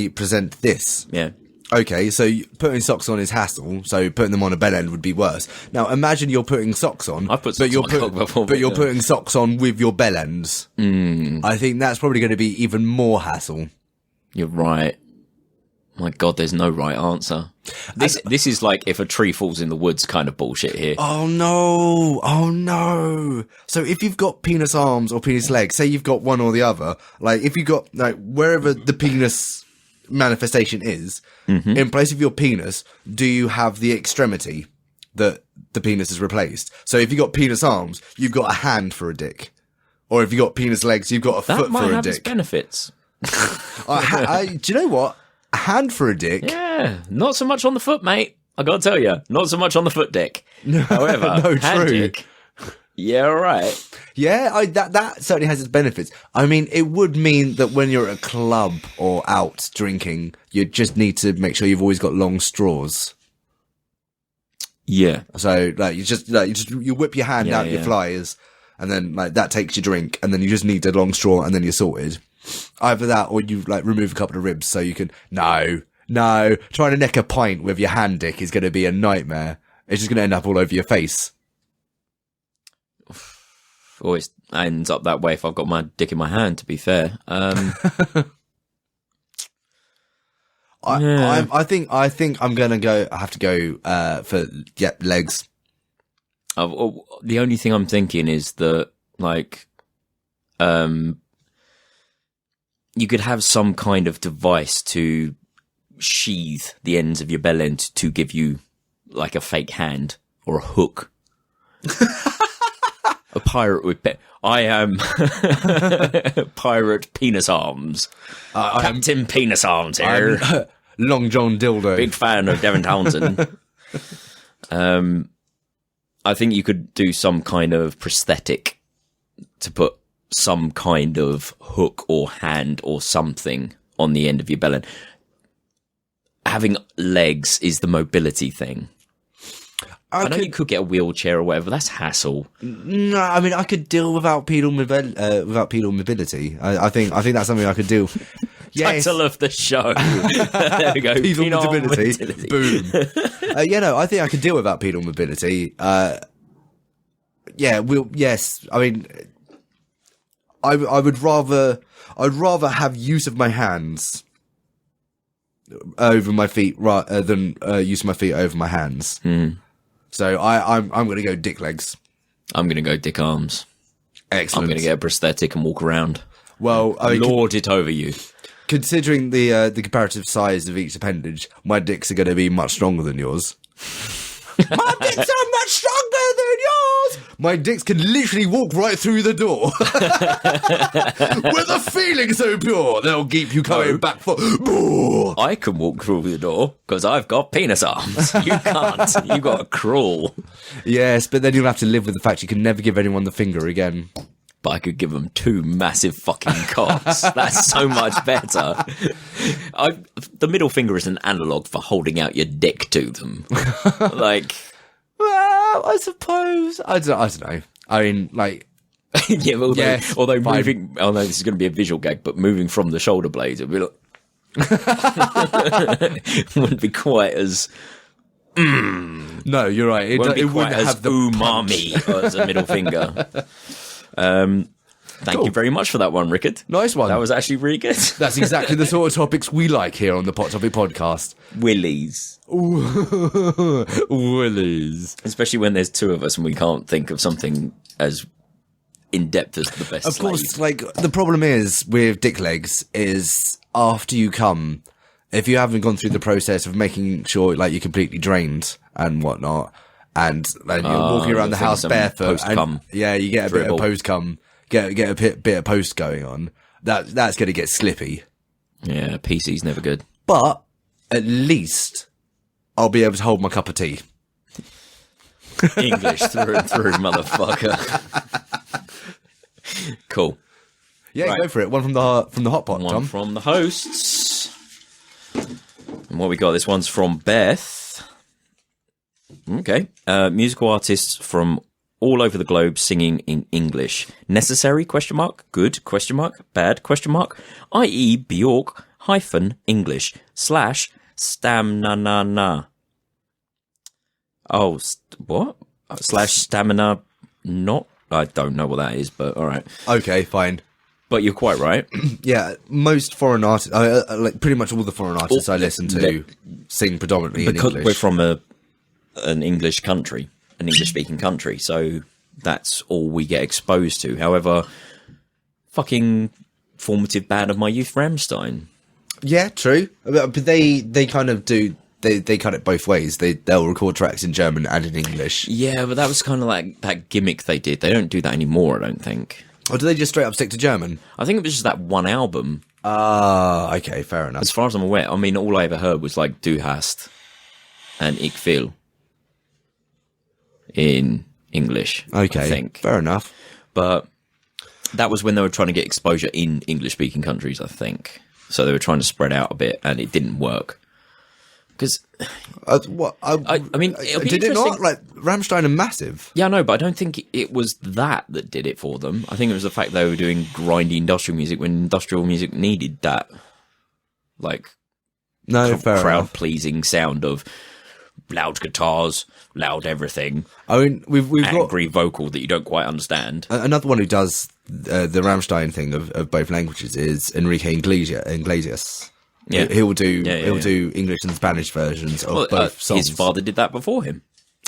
present this. Yeah. Okay, so putting socks on is hassle, so putting them on a bell end would be worse. Now, imagine you're putting socks on, but you're putting socks on with your bell ends. I think that's probably going to be even more hassle. You're right. My God, there's no right answer. This is like if a tree falls in the woods kind of bullshit here. Oh no. So if you've got penis arms or penis legs, say you've got one or the other, like if you've got like wherever the penis manifestation is, in place of your penis, do you have the extremity that the penis has replaced? So if you've got penis arms, you've got a hand for a dick. Or if you've got penis legs, you've got a foot for a dick. That might have its benefits. Do you know what? A hand for a dick? Yeah, not so much on the foot, mate. I gotta tell you, not so much on the foot dick. However, no, hand dick. Yeah, all right. Yeah, that certainly has its benefits. I mean, it would mean that when you're at a club or out drinking, you just need to make sure you've always got long straws. Yeah. So, like, you whip your hand out your flyers, and then like that takes your drink, and then you just need a long straw, and then you're sorted. Either that, or you like remove a couple of ribs so you can. No, trying to neck a pint with your hand dick is going to be a nightmare. It's just going to end up all over your face. Always ends up that way if I've got my dick in my hand, to be fair. I think I'm gonna go. I have to go for legs. The only thing I'm thinking is that like, you could have some kind of device to sheathe the ends of your bell end to give you like a fake hand or a hook. A pirate with I am pirate penis arms. Captain Penis Arms here. Long John Dildo. Big fan of Devon Townsend. I think you could do some kind of prosthetic to put some kind of hook or hand or something on the end of your bell end. Having legs is the mobility thing. I know you could get a wheelchair or whatever. That's hassle. No, I mean I could deal without pedal mobility. I think that's something I could do. Yes. Title of the show. There we go. Pedal mobility. Boom. I think I could deal without pedal mobility. Yes. I mean, I'd rather have use of my hands over my feet than use of my feet over my hands. Mm. So I'm going to go dick legs. I'm going to go dick arms. Excellent. I'm going to get a prosthetic and walk around. Well, I mean, lord it over you. Considering the comparative size of each appendage, my dicks are going to be much stronger than yours. My dicks are much stronger than yours. My dicks can literally walk right through the door. With a feeling so pure, they'll keep you coming back for more. I can walk through the door because I've got penis arms. You can't. You've got to crawl. Yes, but then you'll have to live with the fact you can never give anyone the finger again. But I could give them 2 massive fucking cocks. That's so much better. The middle finger is an analogue for holding out your dick to them. Like, well, I suppose. I don't know. I mean, like, yeah. Although moving, oh no, this is going to be a visual gag, but moving from the shoulder blades, it'd be like, wouldn't be quite as. No, you're right. It wouldn't have the umami as a middle finger. Thank you very much for that one, Rikard. Nice one. That was actually really good. That's exactly the sort of topics we like here on the Pot Topic Podcast. Willies. Willies. Especially when there's 2 of us and we can't think of something as in-depth as the best. Of course, like, the problem is with dick legs is after you come, if you haven't gone through the process of making sure like you're completely drained and whatnot, and you're walking around the house barefoot, and you get a bit of post-cum, get a bit of post going on, that's going to get slippy. Yeah, PC's never good. But at least I'll be able to hold my cup of tea. English through and through, motherfucker. Cool. Yeah, right. Go for it. One from the hot pot, One Tom. from the hosts. And what we got? This one's from Beth. Okay. Musical artists from all over the globe singing in English. Necessary? Question mark. Good? Question mark. Bad? Question mark. I.e. Bjork -English / stamina. Oh, what? / stamina not? I don't know what that is, but all right. Okay, fine. But you're quite right. Yeah, most foreign artists, like pretty much all the foreign artists I listen to sing predominantly in English. Because we're from an English country, an English-speaking country, so that's all we get exposed to. However, fucking formative band of my youth, Rammstein. Yeah, true. But they kind of do... They cut it both ways. They'll record tracks in German and in English. Yeah, but that was kind of like that gimmick they did. They don't do that anymore, I don't think. Or do they just straight up stick to German? I think it was just that one album. Okay, fair enough. As far as I'm aware, I mean, all I ever heard was like Du hast and Ich will in English. Okay, I think. Fair enough. But that was when they were trying to get exposure in English-speaking countries, I think. So they were trying to spread out a bit, and it didn't work. Because what? I mean, it'll be did it interesting. not? Like Rammstein are massive. Yeah, no, but I don't think it was that did it for them. I think it was the fact they were doing grindy industrial music when industrial music needed that, like, No, fair crowd enough. pleasing sound of loud guitars, loud everything. I mean, we've got Angry vocal that you don't quite understand. another one who does the Rammstein thing of both languages is Enrique Iglesias. Yeah. He'll do Yeah. do English and Spanish versions of both songs. His father did that before him.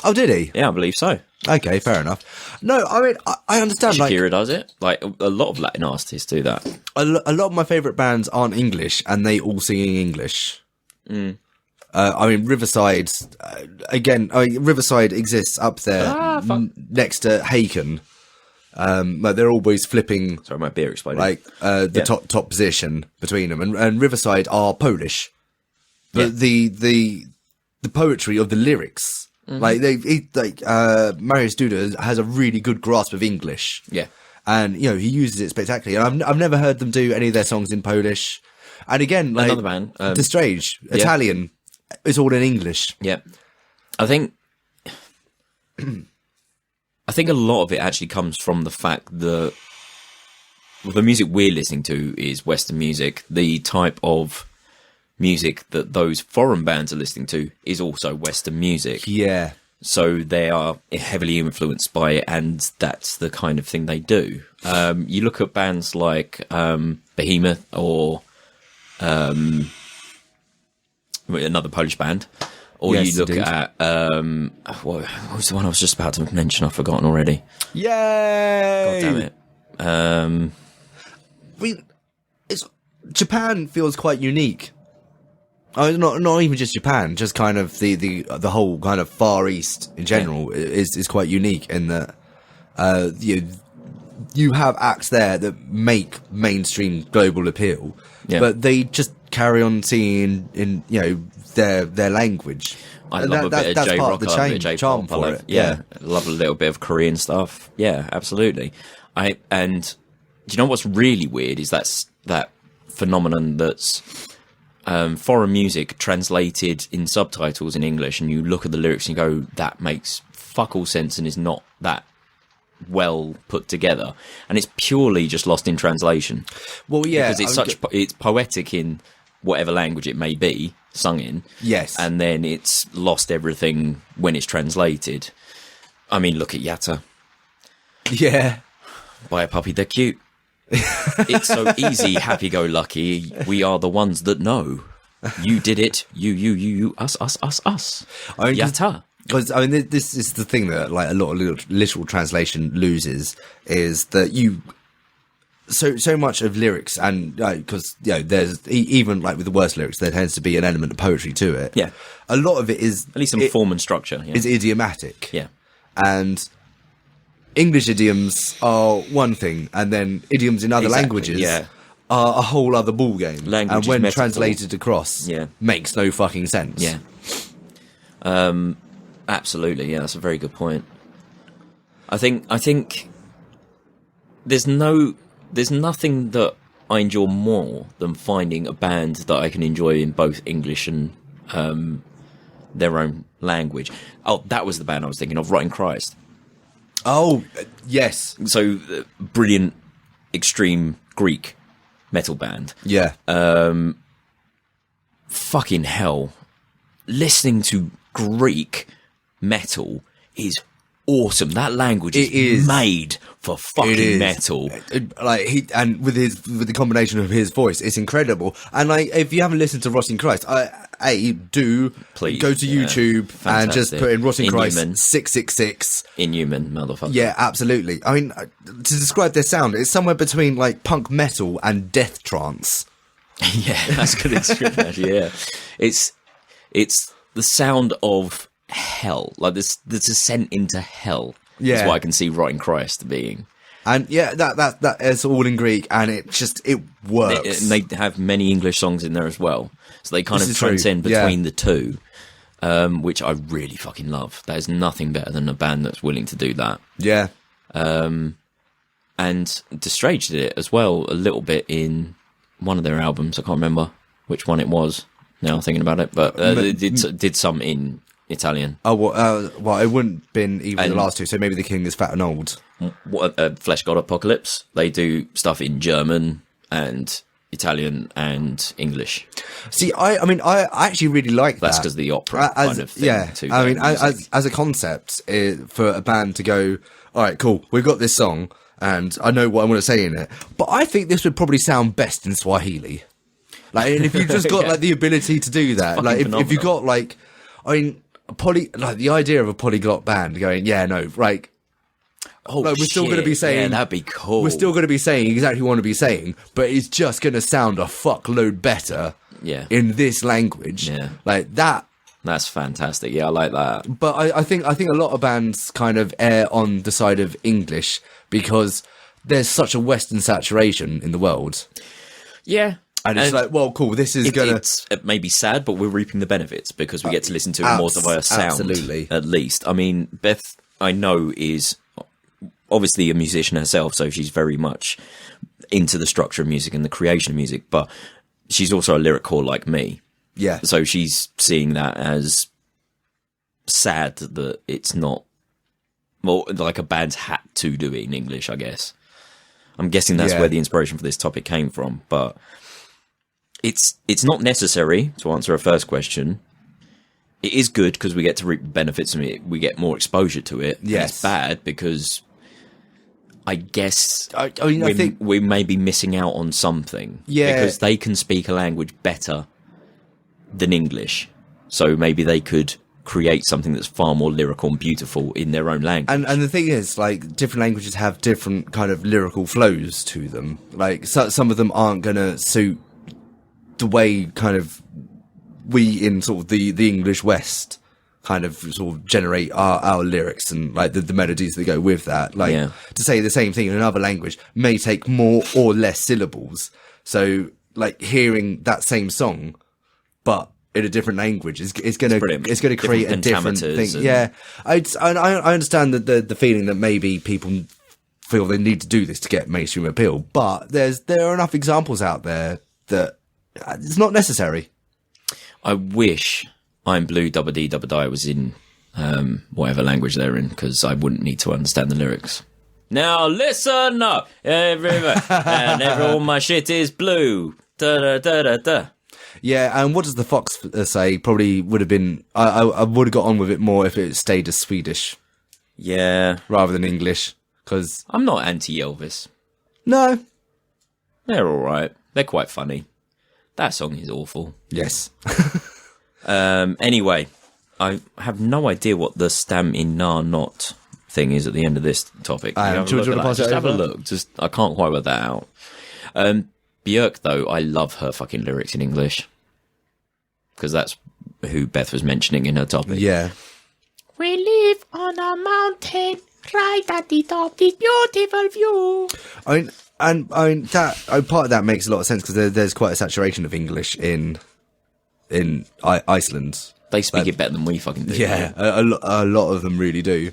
Oh, did he? Yeah, I believe so. Okay, fair enough. No, I mean, I understand. Shakira does it. Like, a lot of Latin artists do that. A lot of my favourite bands aren't English, and they all sing in English. I mean, Riverside, again, Riverside exists up there next to Haken. But they're always flipping, Sorry, my beer exploded. like, the top position between them. And Riverside are Polish. But the poetry of the lyrics, like, Marius Duda has a really good grasp of English. Yeah. And, you know, he uses it spectacularly. And I've never heard them do any of their songs in Polish. And again, like, Another band, The Strange, Italian, it's all in English. Yeah. I think a lot of it actually comes from the fact that the music we're listening to is Western music. The type of music that those foreign bands are listening to is also Western music. Yeah. So they are heavily influenced by it, and that's the kind of thing they do. You look at bands like Behemoth or another Polish band, or Yes, you look indeed. at what was the one I was just about to mention? I've forgotten already. Yay! God damn it! I mean, Japan feels quite unique. Not even just Japan, just kind of the whole kind of Far East in general is quite unique in that you have acts there that make mainstream global appeal, but they just carry on singing in their language. I love a bit of that's J part rock, of I love a bit the of J charm pop. for it. Yeah. I love a little bit of Korean stuff. Yeah, absolutely. And do you know what's really weird is that phenomenon that's foreign music translated in subtitles in English, and you look at the lyrics and you go, that makes fuck all sense and is not that well put together, and it's purely just lost in translation. Well, yeah, because it's poetic in whatever language it may be sung in. Yes, and then it's lost everything when it's translated. I mean, look at Yatta. Yeah, Buy a puppy, they're cute. It's so easy, happy-go-lucky. We are the ones that know. You did it. You. Us. I mean, Yatta. Because I mean, this is the thing that like a lot of literal translation loses is that you so much of lyrics, and because there's even like with the worst lyrics, there tends to be an element of poetry to it. Yeah, a lot of it is at least some form and structure. Yeah. Is idiomatic. Yeah, and English idioms are one thing, and then idioms in other languages are a whole other ballgame. Language and when is metaphor. translated across, makes no fucking sense. Yeah. Absolutely. Yeah, that's a very good point. I think there's nothing that I enjoy more than finding a band that I can enjoy in both English and their own language. Oh, that was the band I was thinking of, Rotten Christ. Oh, yes. So, brilliant, extreme Greek metal band. Yeah. Fucking hell. Listening to Greek metal is awesome. That language is made for fucking metal. Like with the combination of his voice, it's incredible. And like, if you haven't listened to Rotting Christ, do please go to YouTube and just put in Rotting Christ 666. Inhuman, motherfucker. Yeah, absolutely. I mean, to describe their sound, it's somewhere between like punk metal and death trance. Yeah, that's good description. Actually, yeah, it's the sound of hell, like this, the descent into hell. Yeah, is what I can see Rotting Christ being. And yeah, that is all in Greek, and it works. And they have many English songs in there as well, so they kind of transcend between the two, which I really fucking love. There's nothing better than a band that's willing to do that. Yeah. And Distrage did it as well a little bit in one of their albums. I can't remember which one it was Now I'm thinking about it, but they did some in Italian. Oh, well, it wouldn't been either the last two, so maybe The King is Fat and Old. Flesh God Apocalypse, they do stuff in German and Italian and English. See, I mean, I actually really like That's that. because the opera kind of thing. Yeah, I mean, as a concept, for a band to go, all right, cool, we've got this song, and I know what I want to say in it, but I think this would probably sound best in Swahili. Like, and if you've just got like the ability to do that, like if you got like, I mean, like the idea of a polyglot band going, yeah, no, like. Oh, like, we're still going to be saying, yeah, that'd be cool. We're still going to be saying exactly what we want to be saying, but it's just going to sound a fuckload better. Yeah. In this language. Yeah. Like that. That's fantastic. Yeah, I like that. But I think a lot of bands kind of err on the side of English because there's such a Western saturation in the world. Yeah. And it's like, well, cool, this is going to... It may be sad, but we're reaping the benefits because we get to listen to more of our sound. Absolutely. At least. I mean, Beth, I know, is obviously a musician herself, so she's very much into the structure of music and the creation of music, but she's also a lyric whore like me. Yeah. So she's seeing that as sad that it's not, well, like a band's had to do it in English, I guess. I'm guessing that's where the inspiration for this topic came from, but it's not necessary, to answer our first question. It is good because we get to reap benefits from it. We get more exposure to it. Yes. And it's bad because I guess I think we may be missing out on something. Yeah. Because they can speak a language better than English. So maybe they could create something that's far more lyrical and beautiful in their own language. And the thing is, like, different languages have different kind of lyrical flows to them. Like, some of them aren't going to suit the way kind of we in sort of the English West kind of sort of generate our lyrics and like the melodies that go with that. Like to say the same thing in another language may take more or less syllables. So like hearing that same song, but in a different language is going to create a different thing. Yeah. I understand that the feeling that maybe people feel they need to do this to get mainstream appeal, but there are enough examples out there that it's not necessary. I wish I'm Blue Dubba Dee Dubba Die was in whatever language they're in, because I wouldn't need to understand the lyrics. Now listen up, everyone, and all my shit is blue. Da da da da da. Yeah, and what does the Fox say? Probably would have been. I would have got on with it more if it stayed as Swedish. Yeah, rather than English. Because I'm not anti Elvis. No, they're all right. They're quite funny. That song is awful. Yes. Anyway, I have no idea what the stam in na not thing is at the end of this topic. Just have a look. I can't quite work that out. Björk, though, I love her fucking lyrics in English. Because that's who Beth was mentioning in her topic. Yeah. We live on a mountain right at the top of this beautiful view. I mean, that part of that makes a lot of sense because there's quite a saturation of English in Iceland. They speak it better than we fucking do. Yeah, a lot of them really do.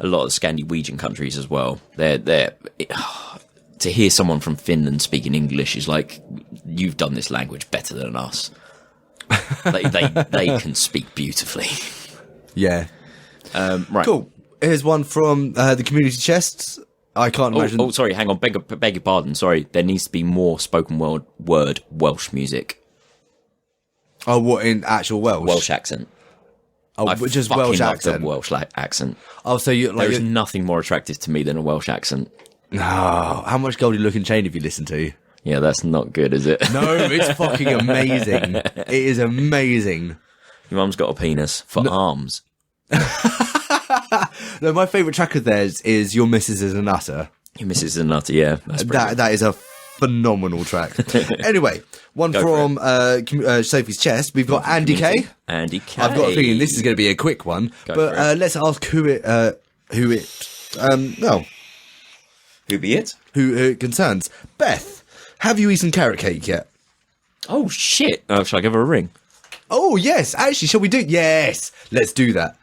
A lot of Scandinavian countries as well. To hear someone from Finland speaking English is like, you've done this language better than us. they can speak beautifully. Yeah. Right. Cool. Here's one from the community chest. I can't imagine. Oh, sorry, hang on. Beg your pardon. Sorry, there needs to be more spoken word Welsh music. Oh, what, in actual Welsh? Welsh accent. Oh, just Welsh accent. Welsh accent. Oh, so you like? There's nothing more attractive to me than a Welsh accent. No, how much Goldie Looking Chain have you listened to? Yeah, that's not good, is it? No, it's fucking amazing. It is amazing. Your mum's got a penis for arms. No, my favourite track of theirs is Your Missus is a Nutter. Your Missus is a Nutter, yeah. That is a phenomenal track. Anyway, one from Sophie's chest. We've got Andy K. Andy K. I've got a feeling this is going to be a quick one, but let's ask who it concerns. Beth, have you eaten carrot cake yet? Oh shit! Oh, shall I give her a ring? Oh yes, actually, shall we do? Yes, let's do that.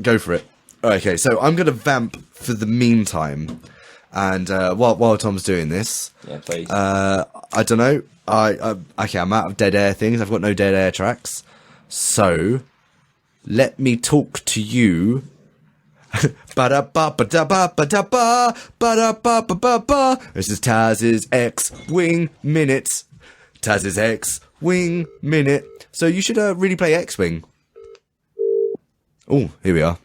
Go for it. Okay, so I'm going to vamp for the meantime. And while Tom's doing this, Yeah, please. I don't know. Okay, I'm out of dead air things. I've got no dead air tracks. So let me talk to you. Ba-da-ba-ba-da-ba-ba-da-ba, ba-da-ba-ba-ba-ba. This is Taz's X-Wing Minute. Taz's X-Wing Minute. So you should really play X-Wing. Oh, here we are.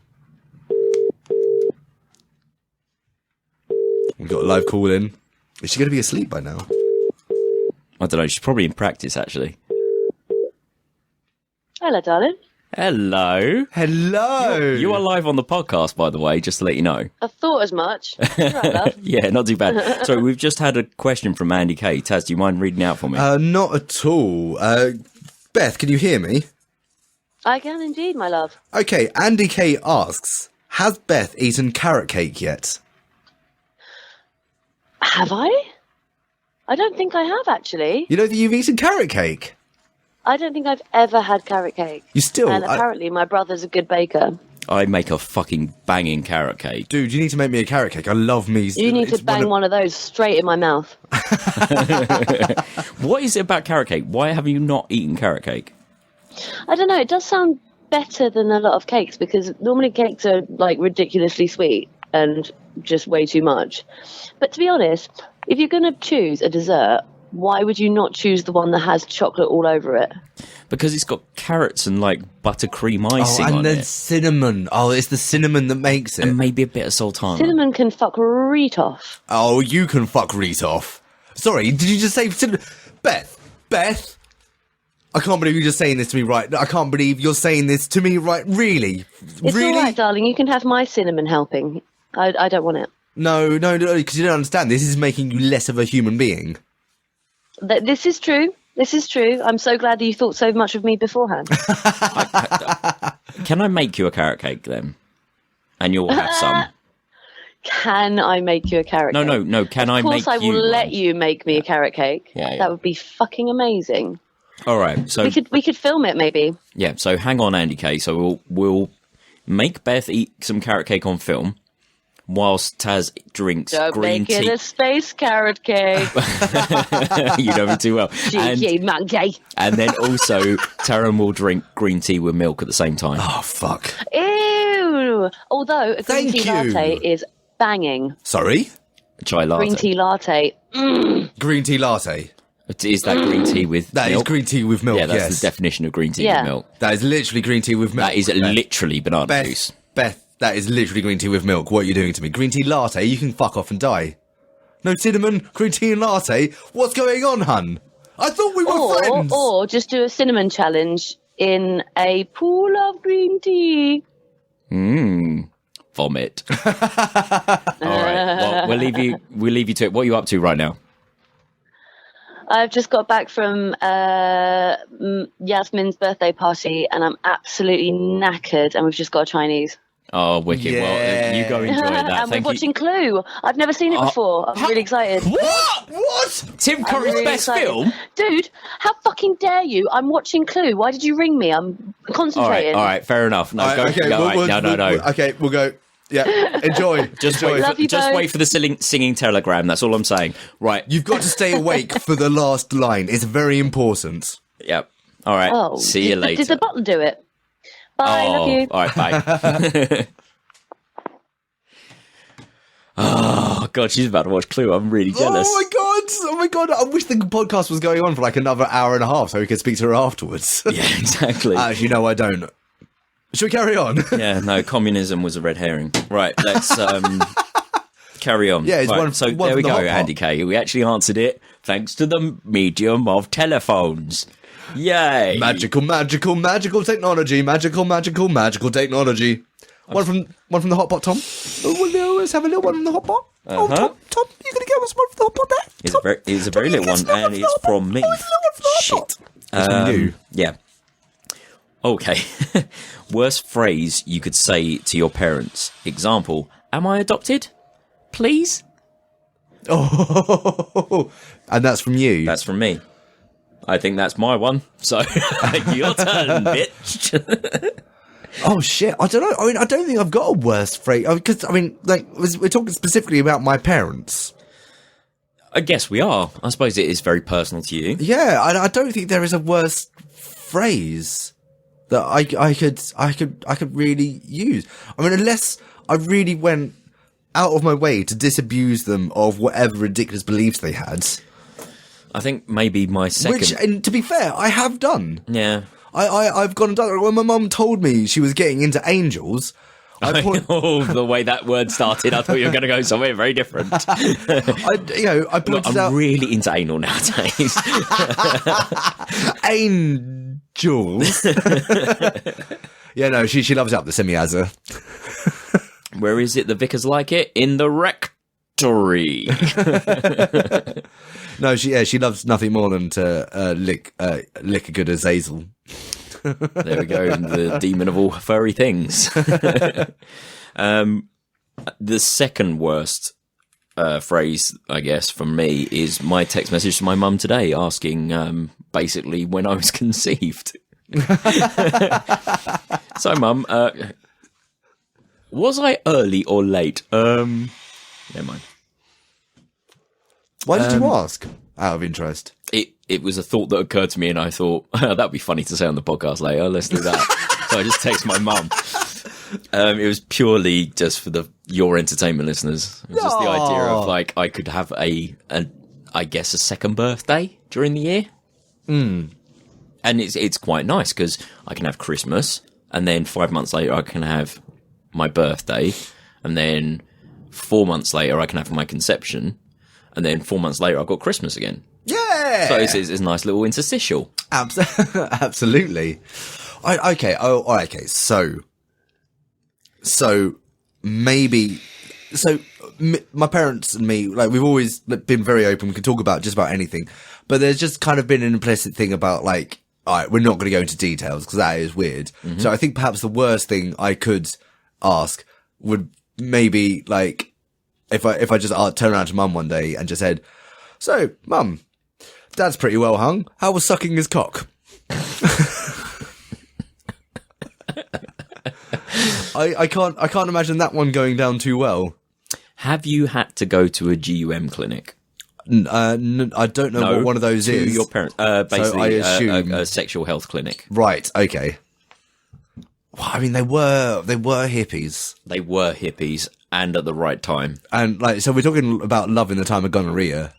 We got a live call in. Is she going to be asleep by now? I don't know. She's probably in practice, actually. Hello, darling. Hello. Hello. You are live on the podcast, by the way, just to let you know. I thought as much. Right, love. Yeah, not too bad. Sorry, we've just had a question from Andy K. Taz, do you mind reading out for me? Not at all. Beth, can you hear me? I can indeed, my love. Okay, Andy K asks, has Beth eaten carrot cake yet? Have I? I don't think I have, actually. You know that you've eaten carrot cake? I don't think I've ever had carrot cake. You still... And apparently my brother's a good baker. I make a fucking banging carrot cake. Dude, you need to make me a carrot cake. I love me... You need to bang one of those straight in my mouth. What is it about carrot cake? Why have you not eaten carrot cake? I don't know, it does sound better than a lot of cakes, because normally cakes are, like, ridiculously sweet and just way too much. But to be honest, if you're going to choose a dessert, why would you not choose the one that has chocolate all over it? Because it's got carrots and, like, buttercream icing on and then it. cinnamon. Oh, it's the cinnamon that makes it. And maybe a bit of sultana. Cinnamon can fuck reet off. Oh, you can fuck Reese off. Sorry, did you just say cinnamon? Beth? I can't believe you're just saying this to me right. I can't believe you're saying this to me right. Really? It's really? all right, darling. You can have my cinnamon helping. I don't want it. No, because you don't understand. This is making you less of a human being. This is true. This is true. I'm so glad that you thought so much of me beforehand. Can I make you a carrot cake then? And you'll have some. Can I make you a carrot cake? No. Can I make you Of course I will let you make me a carrot cake. Yeah. That would be fucking amazing. All right. So We could film it maybe. yeah. So hang on, Andy K. So we'll make Beth eat some carrot cake on film, whilst Taz drinks Don't green make it tea. a space carrot cake. You know me too well. Cheeky monkey. And then also, Taryn will drink green tea with milk at the same time. Oh, fuck. Ew. Although a green Thank tea you. latte is banging. Sorry? Chai latte. Green tea latte. Green tea latte. Is that green tea with That is milk? green tea with milk, Yeah, that's yes. the definition of green tea Yeah. with milk. That is literally green tea with milk. That is literally banana juice. Beth, that is literally green tea with milk. What are you doing to me? Green tea latte? You can fuck off and die. No cinnamon, green tea and latte? What's going on, hun? I thought we were friends! Or just do a cinnamon challenge in a pool of green tea. Vomit. All right. Well, we'll leave you to it. What are you up to right now? I've just got back from Yasmin's birthday party and I'm absolutely knackered, and we've just got a Chinese. Oh, wicked. Yeah. Well, you go enjoy that. And we're Thank you. watching Clue. I've never seen it before. I'm really excited. What? Tim I'm Curry's really best excited. film? Dude, how fucking dare you? I'm watching Clue. Why did you ring me? I'm concentrating. All right, fair enough. No, go. Okay, All right, no. Okay, we'll go. Yeah, enjoy. Just enjoy. wait. Love you Just both. wait for the singing telegram. That's all I'm saying. Right. You've got to stay awake for the last line. It's very important. Yep. All right. Oh, See you later. Did the butler do it? Bye, love you. All right. Bye. Oh God, she's about to watch Clue. I'm really jealous. Oh my god! I wish the podcast was going on for like another hour and a half so we could speak to her afterwards. Yeah, exactly. Actually, no, I don't. Should we carry on? Yeah, no, communism was a red herring. Right, let's carry on. Yeah, it's right, one- so one there from we the go, hot pot. Andy K. We actually answered it thanks to the medium of telephones. Yay! Magical technology. Magical technology. One from the hot pot, Tom. Let's have a little one from the hot pot. Oh, Tom, you gonna get us one from the hot pot there? It's a very little one, and it's from me. Shit. It's from you. Yeah. Okay. Worst phrase you could say to your parents. Example, am I adopted? Please? Oh, and that's from you. That's from me. I think that's my one. So, your turn, bitch. Oh shit! I don't know. I mean, I don't think I've got a worse phrase because we're talking specifically about my parents. I guess we are. I suppose it is very personal to you. Yeah, I don't think there is a worse phrase that I could really use. I mean, unless I really went out of my way to disabuse them of whatever ridiculous beliefs they had. I think maybe my second... Which, and to be fair, I have done. Yeah. I've gone and done it. When my mum told me she was getting into angels... the way that word started, I thought you were going to go somewhere very different. I pointed out... I'm really into anal nowadays. Angels. Yeah, no, she loves it up the semi-azza. Where is it the vicars like it? In the rectory. No, she loves nothing more than to lick a good Azazel. There we go, the demon of all furry things. The second worst phrase, I guess, from me is my text message to my mum today asking basically when I was conceived. So, Mum, was I early or late? Never mind. Why did you ask? Out of interest. It was a thought that occurred to me, and I thought, that'd be funny to say on the podcast later. Let's do that. So I just text my mum. It was purely just for your entertainment listeners. It was just the idea of, like, I could have I guess, a second birthday during the year. Mm. And it's quite nice, because I can have Christmas, and then 5 months later I can have my birthday, and then 4 months later I can have my conception, and then 4 months later I've got Christmas again. Yeah! So it's a nice little interstitial. Absolutely. Okay. So maybe... So my parents and me, like, we've always been very open. We can talk about just about anything. But there's just kind of been an implicit thing about, like, all right, we're not going to go into details because that is weird. Mm-hmm. So I think perhaps the worst thing I could ask would maybe, like, if I just turn around to Mum one day and just said, "So, Mum, Dad's pretty well hung. How was sucking his cock?" I can't imagine that one going down too well. Have you had to go to a GUM clinic? I don't know what one of those is. Your parents, basically, so I assume a sexual health clinic. Right. Okay. Well, I mean, they were hippies. They were hippies, and at the right time. And like, so we're talking about love in the time of gonorrhea.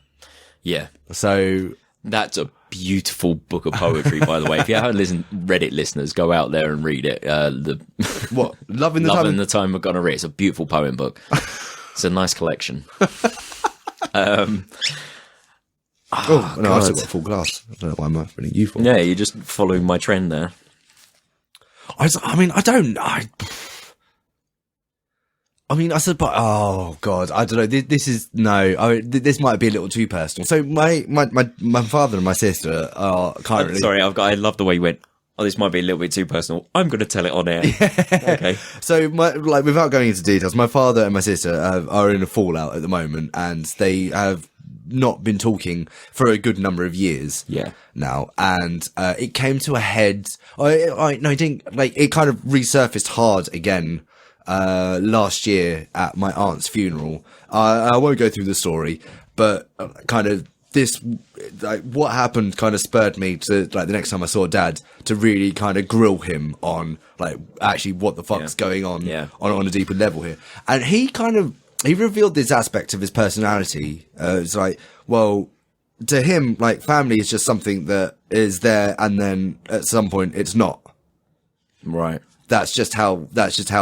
Yeah. So that's a beautiful book of poetry, by the way. If you haven't listened, Reddit listeners, go out there and read it. What? Love in the time of gonorrhea. It's a beautiful poem book. It's a nice collection. No, I've still got a full glass. I don't know why I'm offering you for. Yeah, you're just following my trend there. I said, but oh god, I don't know. This this might be a little too personal. So my father and my sister are currently. Sorry, I love the way you went. Oh, this might be a little bit too personal. I'm going to tell it on air. Okay. So, without going into details, my father and my sister are in a fallout at the moment, and they have not been talking for a good number of years. Yeah. Now, and it came to a head. It didn't. Like, it kind of resurfaced hard again last year at my aunt's funeral. I won't go through the story, but kind of. This, like, what happened kind of spurred me to, like, the next time I saw Dad to really kind of grill him on, like, actually what the fuck's going on on a deeper level here. And he revealed this aspect of his personality. It's like, well, to him, like, family is just something that is there and then at some point it's not. Right. That's just how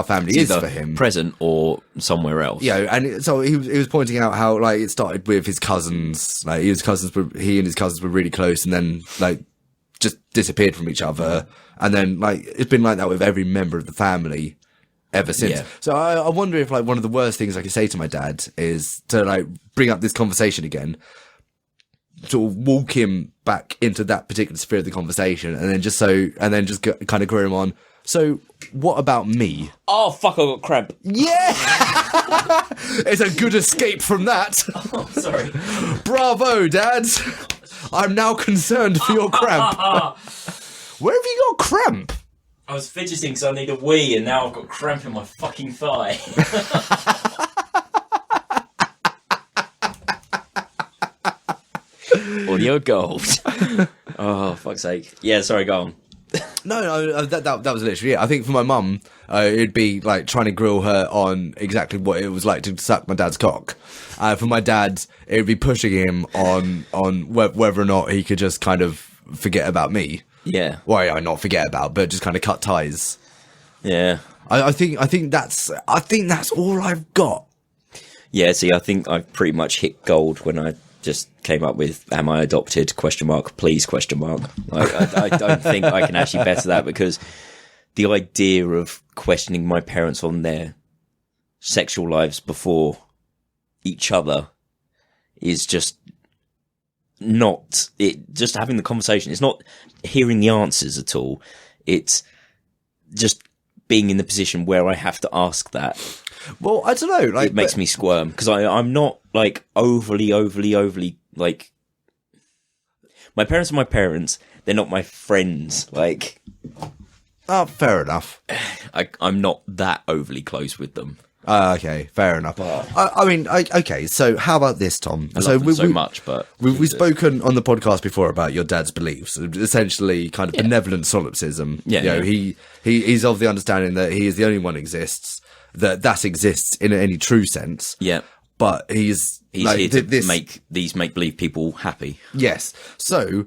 family is for him. Present or somewhere else. Yeah, and so he was pointing out how, like, it started with his cousins. Like, he and his cousins were really close, and then, like, just disappeared from each other. And then, like, it's been like that with every member of the family ever since. Yeah. So I wonder if, like, one of the worst things I could say to my dad is to, like, bring up this conversation again, sort of walk him back into that particular sphere of the conversation, and then just kind of grill him on. So, what about me? Oh, fuck, I got cramp. Yeah! It's a good escape from that. Oh, sorry. Bravo, Dad. I'm now concerned for your cramp. Where have you got cramp? I was fidgeting because I need a wee, and now I've got cramp in my fucking thigh. Audio gold. Oh, fuck's sake. Yeah, sorry, go on. No, that was literally it. I think for my mum, it'd be like trying to grill her on exactly what it was like to suck my dad's cock. For my dad, it'd be pushing him on whether or not he could just kind of forget about me. Yeah. Well, yeah, not forget about, but just kind of cut ties. Yeah. I think that's all I've got. Yeah, see, I think I pretty much hit gold when I just came up with "Am I adopted?" ? Please ? Like, I don't think I can actually better that, because the idea of questioning my parents on their sexual lives before each other is just not it. Just having the conversation. It's not hearing the answers at all. It's just being in the position where I have to ask that. Well, I don't know. Like, it makes me squirm, because I'm not like overly like. My parents are my parents. They're not my friends. Like, oh, fair enough. I'm not that overly close with them. Okay, fair enough. Okay. So how about this, Tom? I love them so much, but we've spoken on the podcast before about your dad's beliefs, essentially kind of benevolent solipsism. Yeah, you know, he's of the understanding that he is the only one exists. That exists in any true sense. Yeah. But he's like, here to make these make-believe people happy. Yes. So,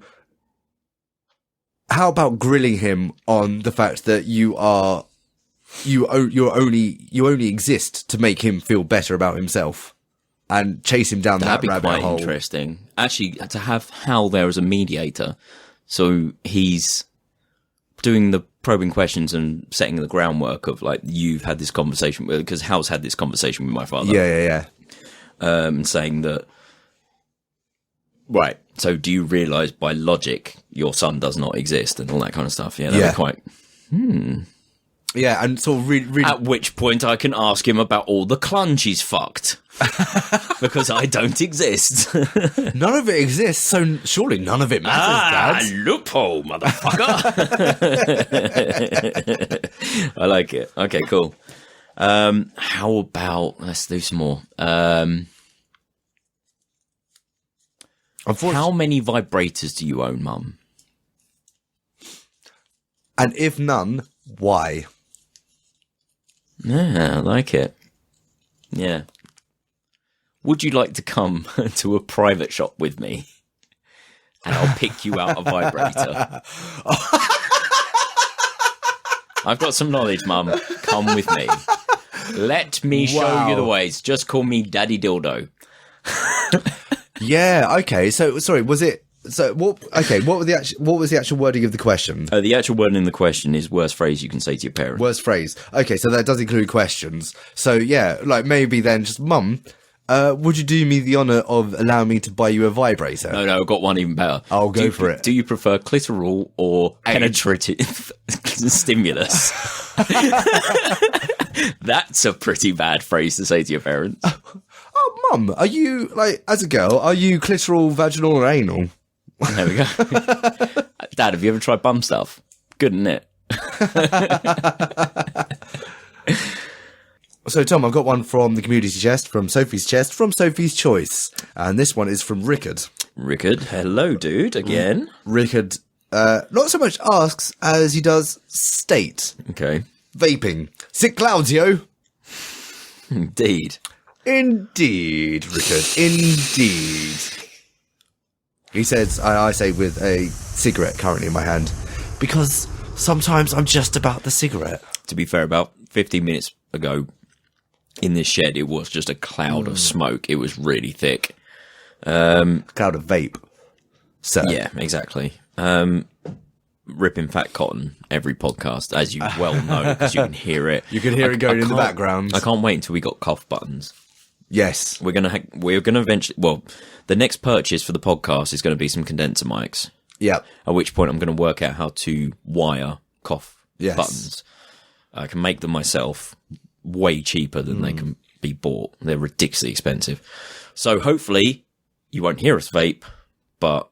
how about grilling him on the fact that you only exist to make him feel better about himself, and chase him down that rabbit hole? That'd be quite interesting. Actually, to have Hal there as a mediator, so he's doing the probing questions and setting the groundwork of, like, you've had this conversation with, because Hal's had this conversation with my father. Yeah. Saying that, right, so do you realise by logic your son does not exist and all that kind of stuff? Yeah, that'd be quite... Yeah, and sort of really... At which point I can ask him about all the clunge he's fucked. Because I don't exist. None of it exists, so surely none of it matters, Dad. Loophole, motherfucker. I like it. Okay, cool. How about... Let's do some more. How many vibrators do you own, Mum? And if none, why? Yeah, I like it. Yeah. Would you like to come to a private shop with me? And I'll pick you out a vibrator. I've got some knowledge, Mum. Come with me. Let me show you the ways. Just call me Daddy Dildo. Yeah, okay. So, sorry, was it... So, what was the actual wording of the question? The actual wording in the question is worst phrase you can say to your parents. Worst phrase. Okay, so that does include questions. So, yeah, like, maybe then just, Mum, would you do me the honour of allowing me to buy you a vibrator? No, I've got one even better. I'll go for it. Do you prefer clitoral or penetrative stimulus? That's a pretty bad phrase to say to your parents. Oh, Mum, are you, like, as a girl, are you clitoral, vaginal, or anal? There we go. Dad, have you ever tried bum stuff? Good, isn't it? So, Tom, I've got one from the community chest, from Sophie's chest, from Sophie's choice. And this one is from Rikard. Rikard, hello, dude, again. Rikard, not so much asks as he does state. Okay. Vaping. Sick clouds, yo. Indeed, Rikard. Indeed. He says, I say with a cigarette currently in my hand, because sometimes I'm just about the cigarette. To be fair, about 15 minutes ago in this shed, it was just a cloud of smoke. It was really thick. Cloud of vape. So. Yeah, exactly. Ripping fat cotton every podcast, as you well know, because you can hear it. You can hear it going in the background. I can't wait until we got cough buttons. Yes. We're gonna eventually... Well, the next purchase for the podcast is going to be some condenser mics. Yeah. At which point I'm going to work out how to wire cough buttons. I can make them myself way cheaper than they can be bought. They're ridiculously expensive. So hopefully you won't hear us vape, but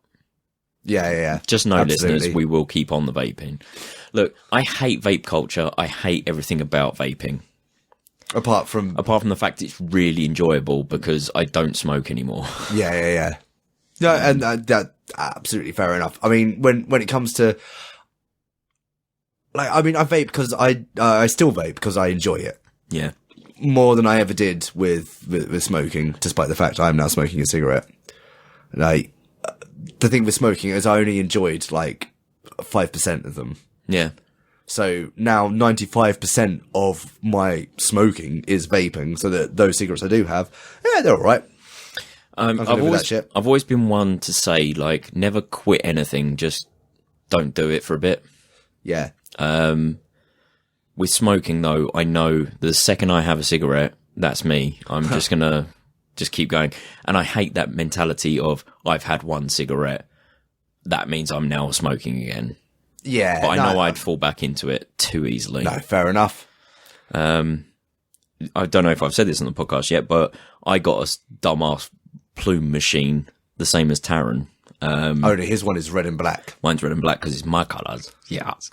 Yeah. Just know, Absolutely. listeners, we will keep on the vaping. Look, I hate vape culture. I hate everything about vaping. Apart from the fact it's really enjoyable because I don't smoke anymore. Yeah. No, and that absolutely fair enough. I mean, when it comes to like, I mean, I vape because I still vape because I enjoy it. Yeah. More than I ever did with smoking, despite the fact I'm now smoking a cigarette. Like, the thing with smoking is I only enjoyed like 5% of them. Yeah. So now 95% of my smoking is vaping, so that those cigarettes I do have, yeah, they're all right. I've always been one to say, like, never quit anything, just don't do it for a bit. Yeah. With smoking, though, I know the second I have a cigarette, that's me. I'm just going to just keep going. And I hate that mentality of, I've had one cigarette. That means I'm now smoking again. Yeah. But I know I'd fall back into it too easily. No, fair enough. I don't know if I've said this on the podcast yet, but I got a dumbass plume machine, the same as Taran. Only his one is red and black. Mine's red and black because it's my colours. Yes.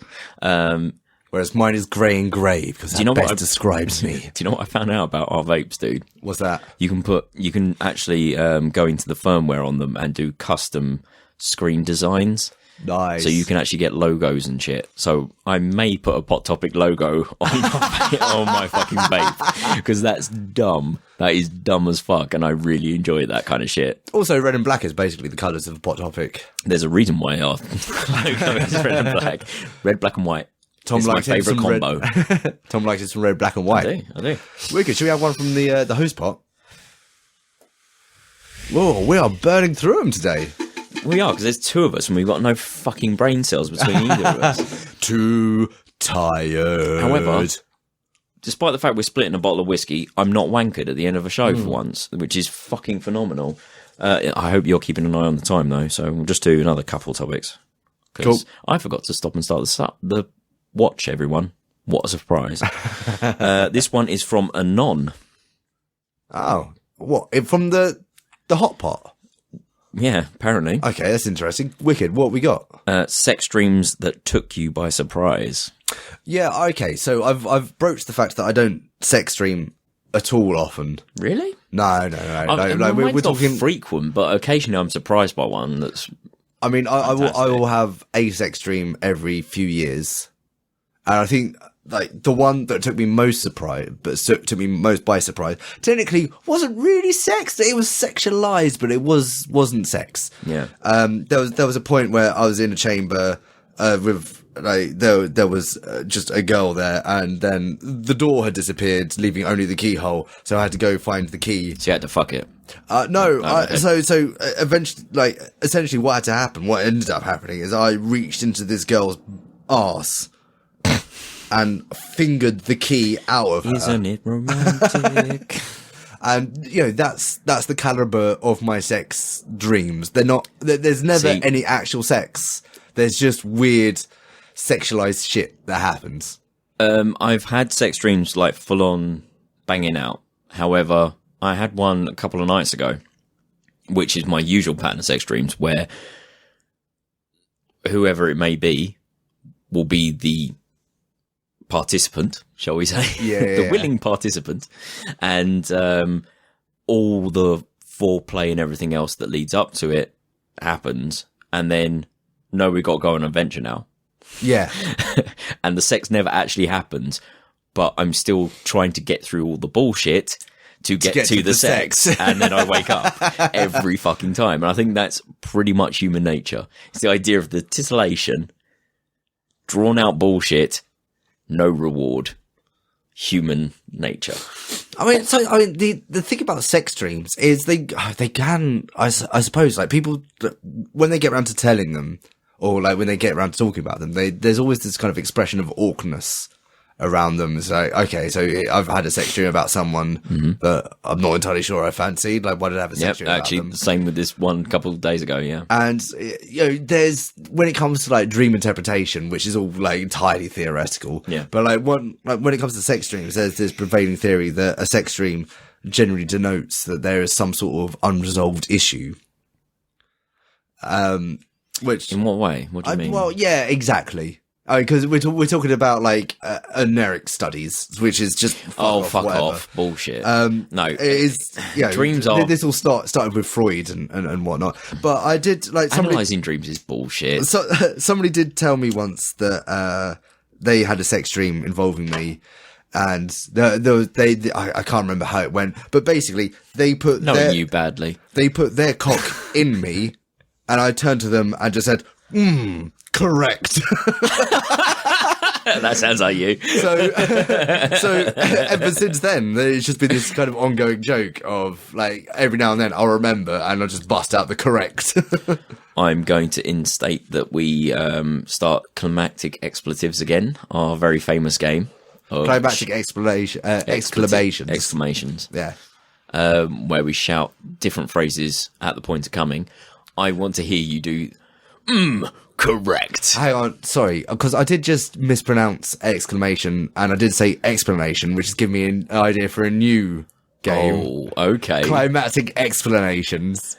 Whereas mine is grey and grey because that best describes me. Do you know what I found out about our vapes, dude? What's that? You can actually go into the firmware on them and do custom screen designs. Nice. So you can actually get logos and shit. So I may put a Pot Topic logo on my fucking vape because that's dumb. That is dumb as fuck, and I really enjoy that kind of shit. Also, red and black is basically the colours of a Pot Topic. There's a reason why our logo is red and black. Red, black, and white. Tom It's my likes favourite combo. Tom likes it from red, black, and white. I do. Wicked. Should we have one from the host pot? Whoa, we are burning through them today. We are, because there's two of us and we've got no fucking brain cells between either of us. Too tired. However, despite the fact we're splitting a bottle of whiskey, I'm not wankered at the end of a show for once, which is fucking phenomenal. I hope you're keeping an eye on the time, though, so we'll just do another couple topics. Cool. I forgot to stop and start the watch, everyone. What a surprise. This one is from Anon. Oh, what? From the hot pot? Yeah, apparently. Okay, that's interesting. Wicked. What we got? Sex dreams that took you by surprise. Yeah, okay. So I've broached the fact that I don't sex stream at all often. Really? No. We're talking not frequent, but occasionally I'm surprised by one that's. I mean, I will have a sex stream every few years, and I think like the one that took me most by surprise, technically wasn't really sex. It was sexualized, but it wasn't sex. Yeah. There was a point where I was in a chamber with like there was just a girl there, and then the door had disappeared, leaving only the keyhole. So I had to go find the key. So you had to fuck it. No. Okay. So eventually, like essentially, what had to happen, what ended up happening, is I reached into this girl's arse and fingered the key out of her. Isn't it romantic? And you know that's the caliber of my sex dreams. They're not. There's never any actual sex. There's just weird sexualized shit that happens. I've had sex dreams like full on banging out. However, I had one a couple of nights ago, which is my usual pattern of sex dreams, where whoever it may be will be the participant, shall we say? The willing participant, and all the foreplay and everything else that leads up to it happens, and then no, we got to go on an adventure now. Yeah. And the sex never actually happens, but I'm still trying to get through all the bullshit to get to the sex. And then I wake up every fucking time. And I think that's pretty much human nature. It's the idea of the titillation, drawn out bullshit, no reward. Human nature. I mean, the thing about sex dreams is they can, I suppose, like people, when they get around to telling them, or like when they get around to talking about them, there's always this kind of expression of awkwardness around them. It's like, okay, so I've had a sex dream about someone that I'm not entirely sure I fancied. Like, why did I have a sex dream about them? The same with this one a couple of days ago, yeah. And, you know, there's, when it comes to like dream interpretation, which is all like entirely theoretical. Yeah. But when it comes to sex dreams, there's this prevailing theory that a sex dream generally denotes that there is some sort of unresolved issue. Which In what way? What do you mean? Well, yeah, exactly. Because we're talking about like eneric studies, which is just fuck off bullshit. No, it is. Yeah, dreams are. This all started with Freud and whatnot. But I did like analyzing dreams is bullshit. So somebody did tell me once that they had a sex dream involving me, and I can't remember how it went, but basically they put you badly. They put their cock in me, and I turned to them and just said, correct. That sounds like you. So ever since then, there's just been this kind of ongoing joke of like every now and then I'll remember and I'll just bust out the correct. I'm going to instate that we start climactic expletives again, our very famous game. Climactic exclamations. Yeah. Where we shout different phrases at the point of coming. I want to hear you do, correct. Hang on, sorry, because I did just mispronounce exclamation, and I did say explanation, which has given me an idea for a new game. Oh, okay. Climatic explanations.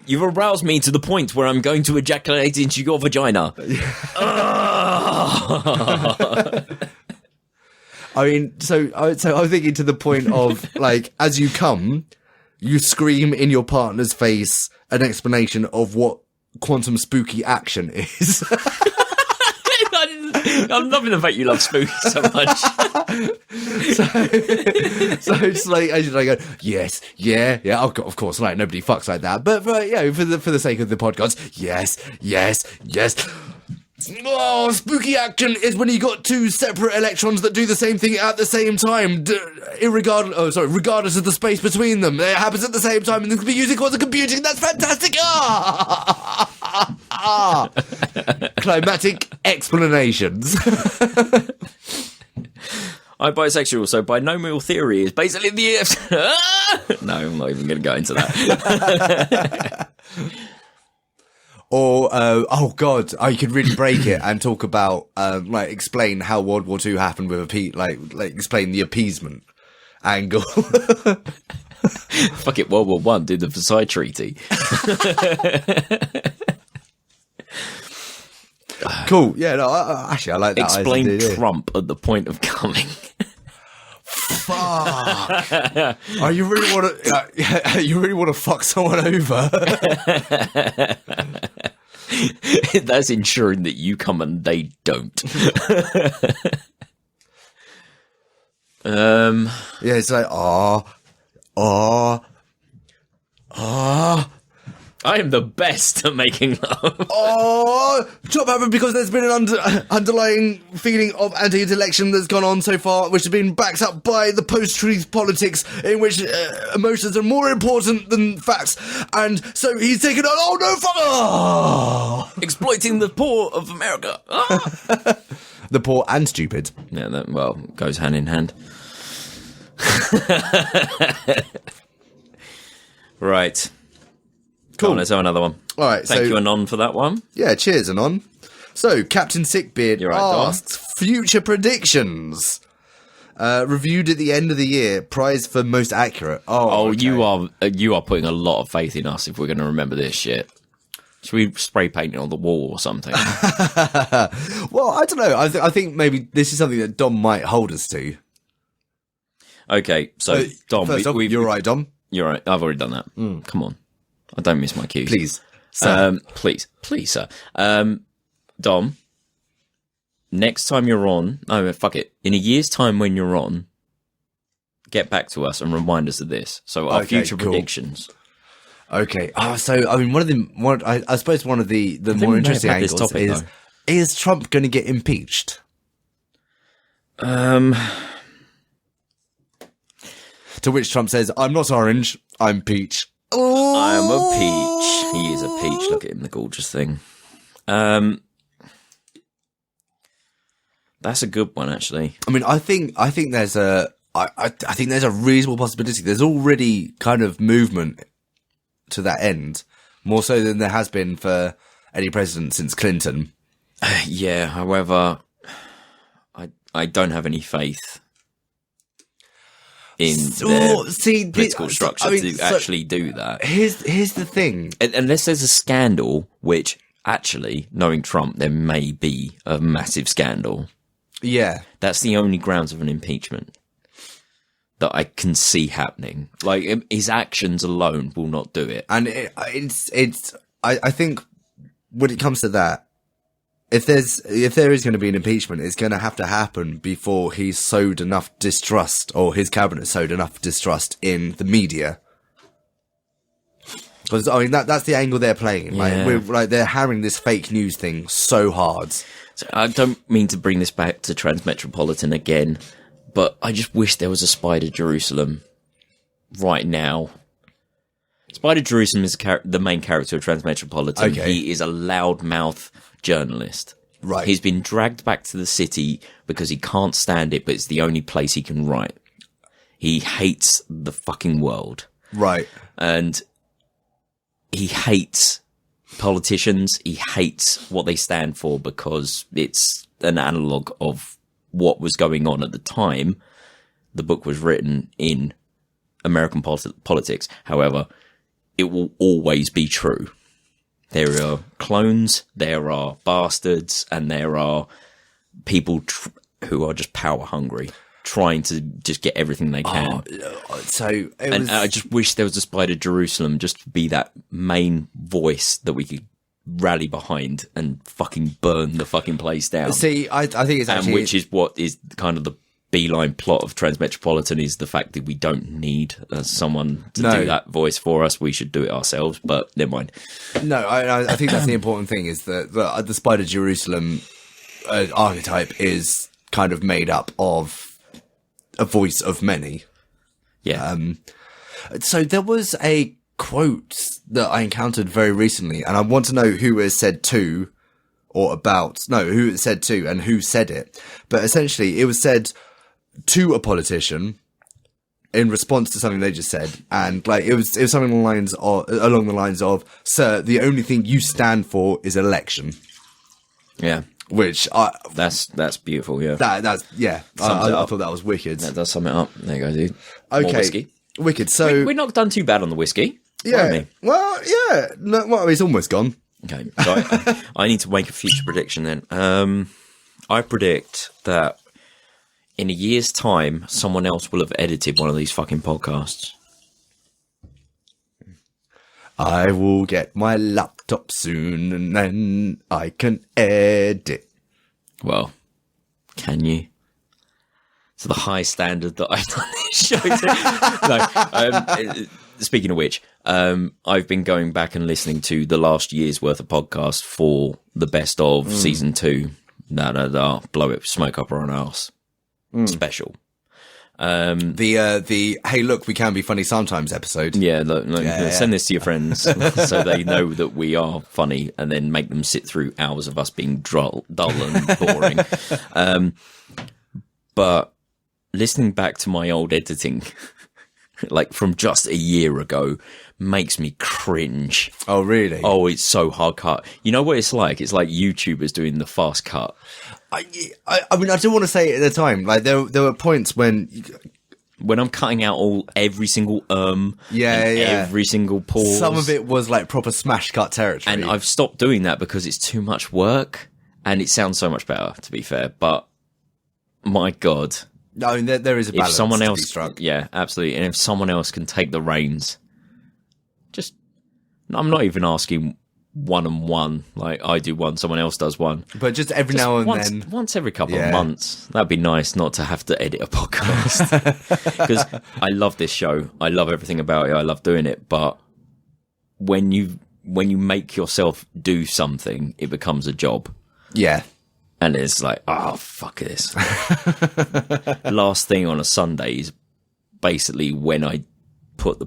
You've aroused me to the point where I'm going to ejaculate into your vagina. I mean, so I'm thinking to the point of, like, as you come, you scream in your partner's face an explanation of what quantum spooky action is. I'm loving the fact you love spooky so much. so it's like, as you go, yes, yeah, of course, like, nobody fucks like that. But for the sake of the podcast, yes. Oh, spooky action is when you got two separate electrons that do the same thing at the same time, regardless of the space between them. It happens at the same time, and this can be using quantum computing. That's fantastic! Climatic explanations. I'm bisexual, so binomial theory is basically the... No, I'm not even going to go into that. Or, oh god, you could really break it and talk about, like, explain how World War II happened with like explain the appeasement angle. Fuck it, World War I did the Versailles Treaty. Cool, yeah, no, actually, I like that. Explain Trump at the point of coming. Fuck. You really want to fuck someone over? That's ensuring that you come and they don't. Yeah, it's like, I am the best at making love. Chop happened because there's been an underlying feeling of anti-intellection that's gone on so far, which has been backed up by the post-truth politics in which emotions are more important than facts, and so he's taken on, exploiting the poor of America. The poor and stupid. Yeah, that, goes hand in hand. Right. Cool. Let's have another one. All right. Thank you, Anon, for that one. Yeah, cheers, Anon. So, Captain Sickbeard asks future predictions. Reviewed at the end of the year. Prize for most accurate. Okay. You are putting a lot of faith in us if we're going to remember this shit. Should we spray paint it on the wall or something? Well, I don't know. I think maybe this is something that Dom might hold us to. Okay, so Dom, you're right, Dom. You're right. I've already done that. Come on. I don't miss my cues. Please, sir. Please, sir. Dom, next time you're on... Oh, fuck it. In a year's time when you're on, get back to us and remind us of this. So our future predictions. Okay. So, I mean, I suppose one of the more interesting angles topic, is Trump going to get impeached? To which Trump says, I'm not orange, I'm peach. Oh. I'm a peach. He is a peach. Look at him, the gorgeous thing. That's a good one, actually. I mean, I think there's a reasonable possibility. There's already kind of movement to that end, more so than there has been for any president since Clinton. Yeah. However, I don't have any faith in their political structure to actually do that. Here's the thing. Unless there's a scandal, which actually, knowing Trump, there may be a massive scandal. Yeah. That's the only grounds of an impeachment that I can see happening. Like, his actions alone will not do it. And I think when it comes to that, if there is going to be an impeachment, it's going to have to happen before he's sowed enough distrust, or his cabinet sowed enough distrust in the media. Because I mean that's the angle they're playing. Like they're hammering this fake news thing so hard. So I don't mean to bring this back to Transmetropolitan again, but I just wish there was a Spider Jerusalem right now. Spider Jerusalem is the main character of Transmetropolitan. Okay. He is a loudmouth journalist. Right. He's been dragged back to the city because he can't stand it, but it's the only place he can write. He hates the fucking world. Right. And he hates politicians. He hates what they stand for because it's an analogue of what was going on at the time. The book was written in American politics. However, it will always be true. There are clones, there are bastards, and there are people who are just power hungry, trying to just get everything they can. I just wish there was a Spider Jerusalem just to be that main voice that we could rally behind and fucking burn the fucking place down. See, I think it's actually... And which is what is kind of the beeline plot of Transmetropolitan, is the fact that we don't need someone to do that voice for us. We should do it ourselves, but never mind. No, I think that's the important thing, is that the Spider Jerusalem archetype is kind of made up of a voice of many. Yeah. So there was a quote that I encountered very recently, and I want to know who it said to, or about. No, who it said to and who said it. But essentially, it was said to a politician in response to something they just said, and like it was something along the lines of, "Sir, the only thing you stand for is election." Yeah. Which that's beautiful. Yeah. That's I thought that was wicked. That does sum it up. There you go, dude. Okay. More whiskey. Wicked. So we're not done too bad on the whiskey. Yeah. Well, yeah. No, well, it's almost gone. Okay. So I need to make a future prediction then. I predict that in a year's time, someone else will have edited one of these fucking podcasts. I will get my laptop soon, and then I can edit. Well, can you? To the high standard that I've done this show to. No, speaking of which, I've been going back and listening to the last year's worth of podcasts for the best of season 2. Blow it, smoke up our own arse. Special. The hey, look, we can be funny sometimes episode. Yeah, send this to your friends so they know that we are funny, and then make them sit through hours of us being dull and boring. But listening back to my old editing, like from just a year ago, makes me cringe. Oh, really? Oh, it's so hard cut. You know what it's like? It's like YouTubers doing the fast cut. I mean, I didn't want to say it at the time. Like there were points when I'm cutting out every single every single pause. Some of it was like proper smash cut territory, and I've stopped doing that because it's too much work, and it sounds so much better, to be fair. But my God, I mean, there is a balance. If someone to else, be struck. Yeah, absolutely, and if someone else can take the reins, I'm not even asking 1 and 1, like I do one, someone else does one, but just every now and then, once every couple of months, that'd be nice, not to have to edit a podcast. Because I love this show, I love everything about it, I love doing it, but when you make yourself do something, it becomes a job. Yeah. And it's like, oh, fuck this. Last thing on a Sunday is basically when I put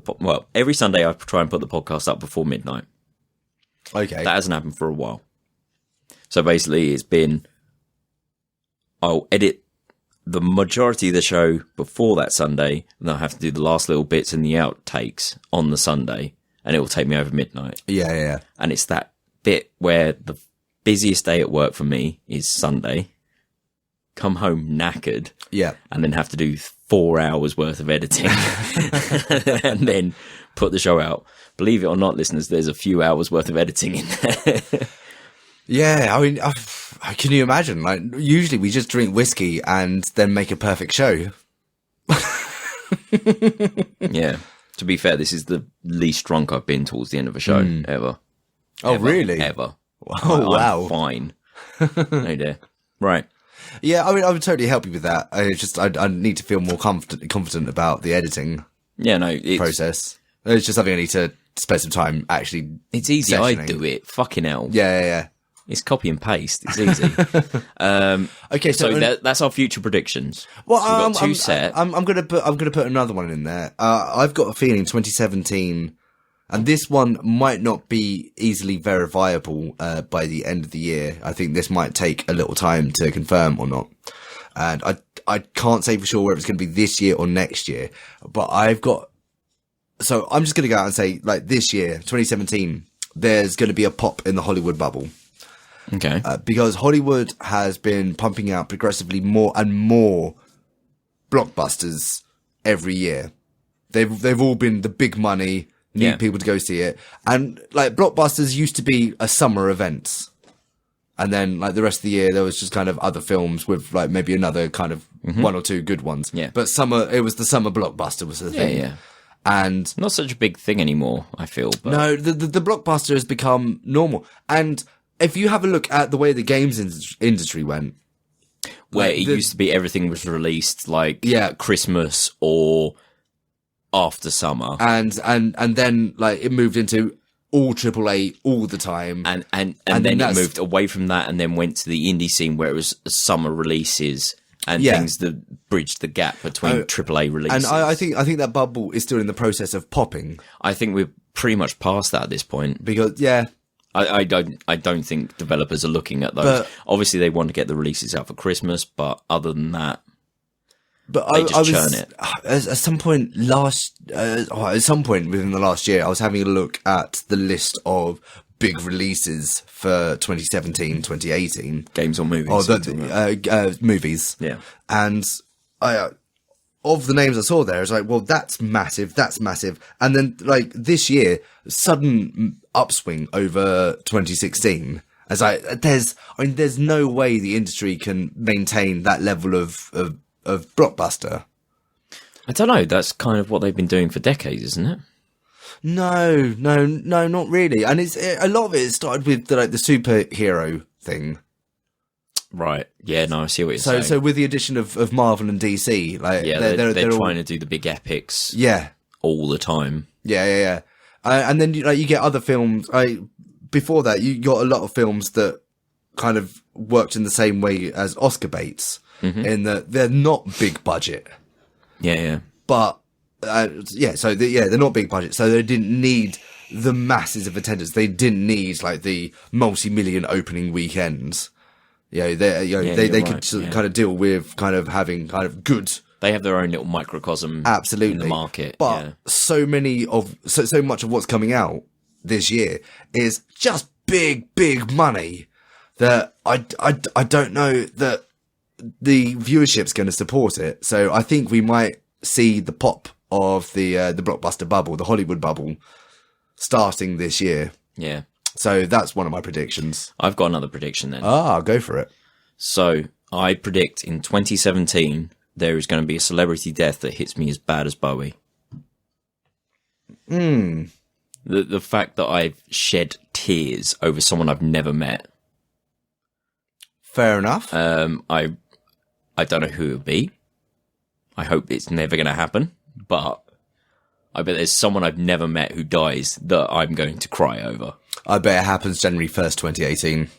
every Sunday I try and put the podcast up before midnight. Okay. That hasn't happened for a while. So basically it's been, I'll edit the majority of the show before that Sunday, and I'll have to do the last little bits and the outtakes on the Sunday, and it will take me over midnight. Yeah. And it's that bit where the busiest day at work for me is Sunday. Come home knackered. Yeah. and then have to do 4 hours worth of editing and then put the show out. Believe it or not, listeners, there's a few hours worth of editing in there. Yeah, I mean, can you imagine? Like, usually we just drink whiskey and then make a perfect show. Yeah. To be fair, this is the least drunk I've been towards the end of a show ever. Oh, Ever, really? Ever. Oh, wow. I'm fine. No dear. Right. Yeah, I mean, I would totally help you with that. I need to feel more confident about the editing Yeah, no, it's process. It's just something I need to spend some time actually. It's easy. I sessioning. do it. Fucking hell. Yeah. It's copy and paste. It's easy. Okay, So that's our future predictions. Well, So we've got two set. I'm gonna put another one in there. I've got a feeling 2017, and this one might not be easily verifiable by the end of the year. I think this might take a little time to confirm or not, and I can't say for sure whether it's going to be this year or next year. But so I'm just going to go out and say, like, this year, 2017, there's going to be a pop in the Hollywood bubble. Okay. Because Hollywood has been pumping out progressively more and more blockbusters every year. They've all been the big money, need people to go see it. And like blockbusters used to be a summer event. And then like the rest of the year, there was just kind of other films with like maybe another kind of one or two good ones. Yeah. But it was the summer blockbuster was the thing. Yeah. And Not such a big thing anymore, I feel. But no, the blockbuster has become normal. And if you have a look at the way the games industry went, where like, it used to be everything was released like Yeah. Christmas or after summer. and then like it moved into all AAA all the time, And then it that's- moved away from that and then went to the indie scene where it was summer releases and Yeah. things that bridged the gap between AAA releases. and I think that bubble is still in the process of popping I think we're pretty much past that at this point. because I don't think developers are looking at those. But- Obviously, they want to get the releases out for Christmas, but other than that, but They I just was churn it. at some point within the last year, I was having a look at the list of big releases for 2017, 2018. games or movies. Oh, movies. Yeah. And of the names I saw there, it's like, well, that's massive. And then like this year, sudden upswing over 2016. As there's no way the industry can maintain that level of blockbuster. I don't know. That's kind of what they've been doing for decades, isn't it? No, not really. And a lot of it started with the superhero thing. Right. Yeah. No, I see what you're saying. So with the addition of Marvel and DC, like yeah, they're trying to do the big epics. Yeah. All the time. Yeah. And then you get other films. Before that, you got a lot of films that kind of worked in the same way as Oscar baits, in that they're not big budget, Yeah. but they're not big budget, so they didn't need the masses of attendance. They didn't need like the multi-million opening weekends. They could kind of deal with kind of having kind of good. They have their own little microcosm Absolutely. in the market. But so much of what's coming out this year is just big money that I don't know that the viewership's going to support it. So I think we might see the pop of the blockbuster bubble, the Hollywood bubble, starting this year. Yeah. So that's one of my predictions. I've got another prediction then. Go for it. So I predict in 2017 there is going to be a celebrity death that hits me as bad as Bowie. The fact that I've shed tears over someone I've never met. Fair enough. I don't know who it would be. I hope it's never going to happen. But I bet there's someone I've never met who dies that I'm going to cry over. I bet it happens January 1st, 2018.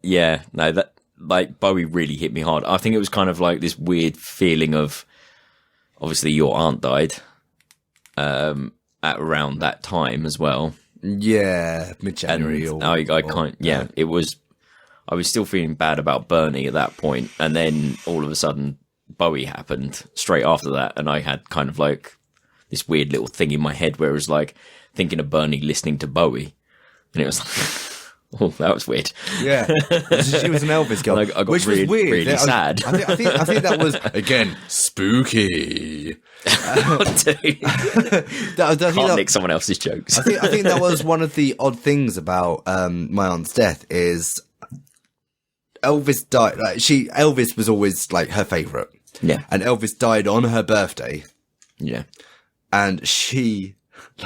That like Bowie really hit me hard. I think it was kind of like this weird feeling of, obviously your aunt died at around that time as well. Yeah, mid-January. It was. I was still feeling bad about Bernie at that point, and then all of a sudden Bowie happened straight after that, and I had kind of like this weird little thing in my head where it was like thinking of Bernie listening to Bowie, and it was like, Oh, that was weird. Yeah, she was an Elvis girl, And I got which was weird. really sad. I think that was again spooky. Dude. Can't nick someone else's jokes. I think that was one of the odd things about my aunt's death is Elvis died. Elvis was always like her favourite. Yeah. And Elvis died on her birthday. Yeah. And she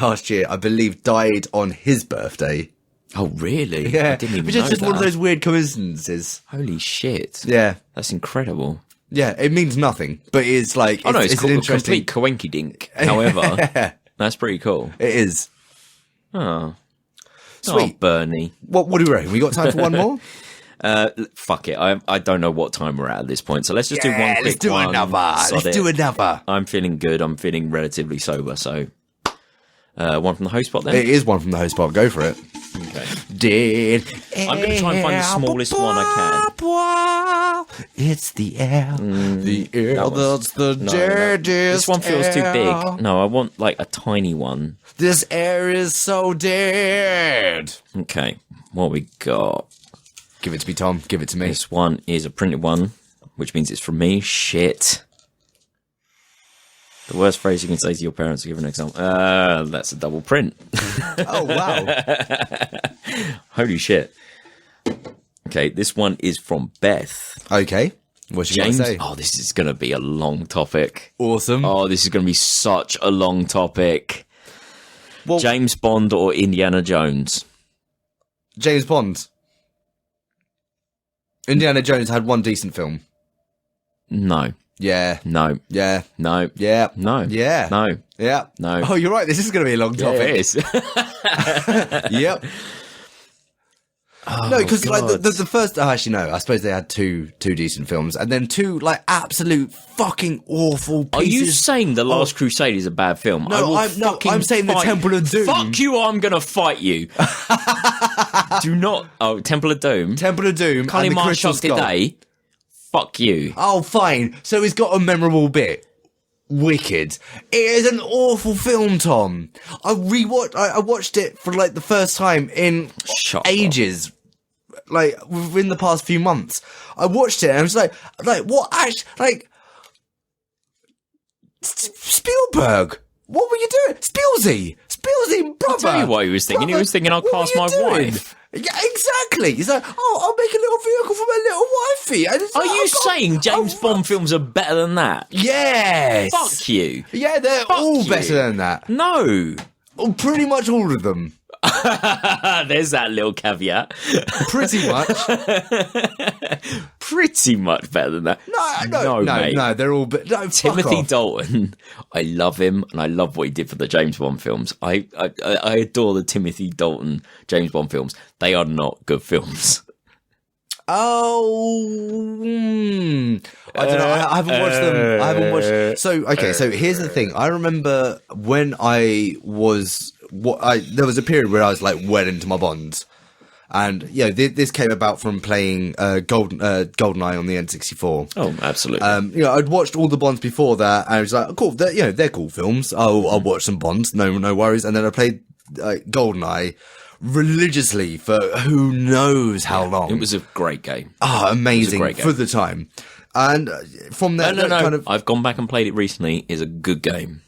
last year, I believe, died on his birthday. Oh, really? Yeah. I didn't even Which know is just that. one of those weird coincidences. Holy shit. Yeah. That's incredible. Yeah, it means nothing, but it's like Oh no, it's an interesting. complete coinky dink. However, that's pretty cool. It is. Oh, Sweet. Oh, Bernie. What do we reckon? We got time for one more? Fuck it. I don't know what time we're at this point, so let's just do one quick let's do one. another. Sod Let's it. do another. I'm feeling good. I'm feeling relatively sober, so one from the host spot then. It is one from the host spot. Go for it. Okay. I'm going to try and find the smallest one I can. It's the air. The air that's the deadest. This one feels too air. big. No, I want like a tiny one. This air is so dead. Okay, what we got? Give it to me, Tom. Give it to me. This one is a printed one, which means it's from me. Shit. The worst phrase you can say to your parents to give an example. That's a double print. Oh, wow. Holy shit. Okay, this one is from Beth. Okay. What's she James. going to say? Oh, this is going to be a long topic. Awesome. Oh, this is going to be such a long topic. Well, James Bond or Indiana Jones? James Bond. Indiana Jones had one decent film. No. Yeah. No. Yeah. No. Yeah. No. Yeah. No. Yeah. No. Oh, you're right. This is going to be a long Yeah, topic. it is. Yep. Oh, No, because like God. the first, actually no, I suppose they had two decent films, and then two like absolute fucking awful pieces. Are you saying The Last Crusade is a bad film? No, I will I'm saying The fight- Temple of Doom. Fuck you! I'm gonna fight you. Do not. Oh, Temple of Doom. Temple of Doom Kali and the Crystal Marshak Skull. today. Fuck you. Oh, fine. So it's got a memorable bit. Wicked. It is an awful film, Tom. I watched it for like the first time in Shut up. ages. Like within the past few months, I watched it and I was like what? Actually, like Spielberg. What were you doing, Spielsy, brother? I'll tell you what he was thinking. He was thinking, I'll what cast were my you doing? wife. Yeah, exactly. He's like, oh, I'll make a little vehicle for my little wifey. And it's Are like, you I've got- saying James Bond films are better than that? Yes. Fuck you. Yeah, they're all you. better than that. No. Oh, pretty much all of them. There's that little caveat. Pretty much. Pretty much better than that. No, mate. they're all. But no, fuck Timothy off. Dalton, I love him, and I love what he did for the James Bond films. I adore the Timothy Dalton James Bond films. They are not good films. Oh, I don't know. I haven't watched them. I haven't watched. So okay. So here's the thing. I remember when I was there was a period where I was like well into my Bonds, and this came about from playing GoldenEye on the N64. Oh, absolutely. I'd watched all the Bonds before that, and I was like, cool. They're cool films. I'll watch some Bonds. No worries. And then I played GoldenEye religiously for who knows how long. It was a great game. Oh, amazing great game. for the time. And from that, No. kind of I've gone back and played it recently. It's a good game.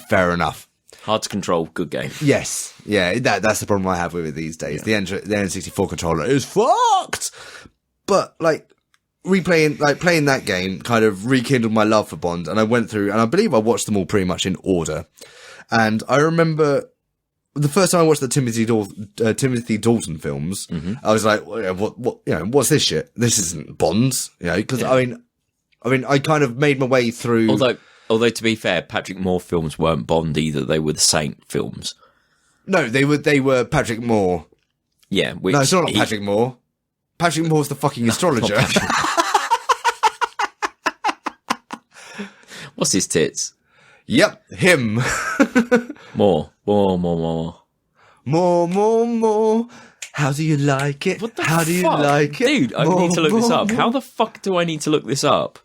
fair enough. Hard to control. Good game. Yes, yeah, that's the problem I have with it these days. The N64 controller is fucked. But like playing that game kind of rekindled my love for Bond, and I went through, and I believe I watched them all pretty much in order. And I remember the first time I watched the Timothy Dalton films, I was like, what, what's this shit? This isn't Bonds, because I mean, I kind of made my way through. Although to be fair, Patrick Moore films weren't Bond either. They were the Saint films. No, they were Patrick Moore. Yeah. No, it's not Patrick Moore. Patrick Moore's the fucking astrologer. What's his tits? Yep, him. More. More. How do you like it? What the How fuck? do you like it? Dude, I need to look this up. How the fuck do I need to look this up?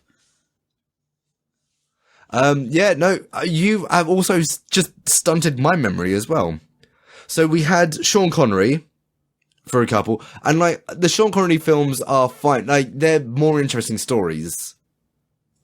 You have also just stunted my memory as well. So we had Sean Connery for a couple. And, like, the Sean Connery films are fine. Like, they're more interesting stories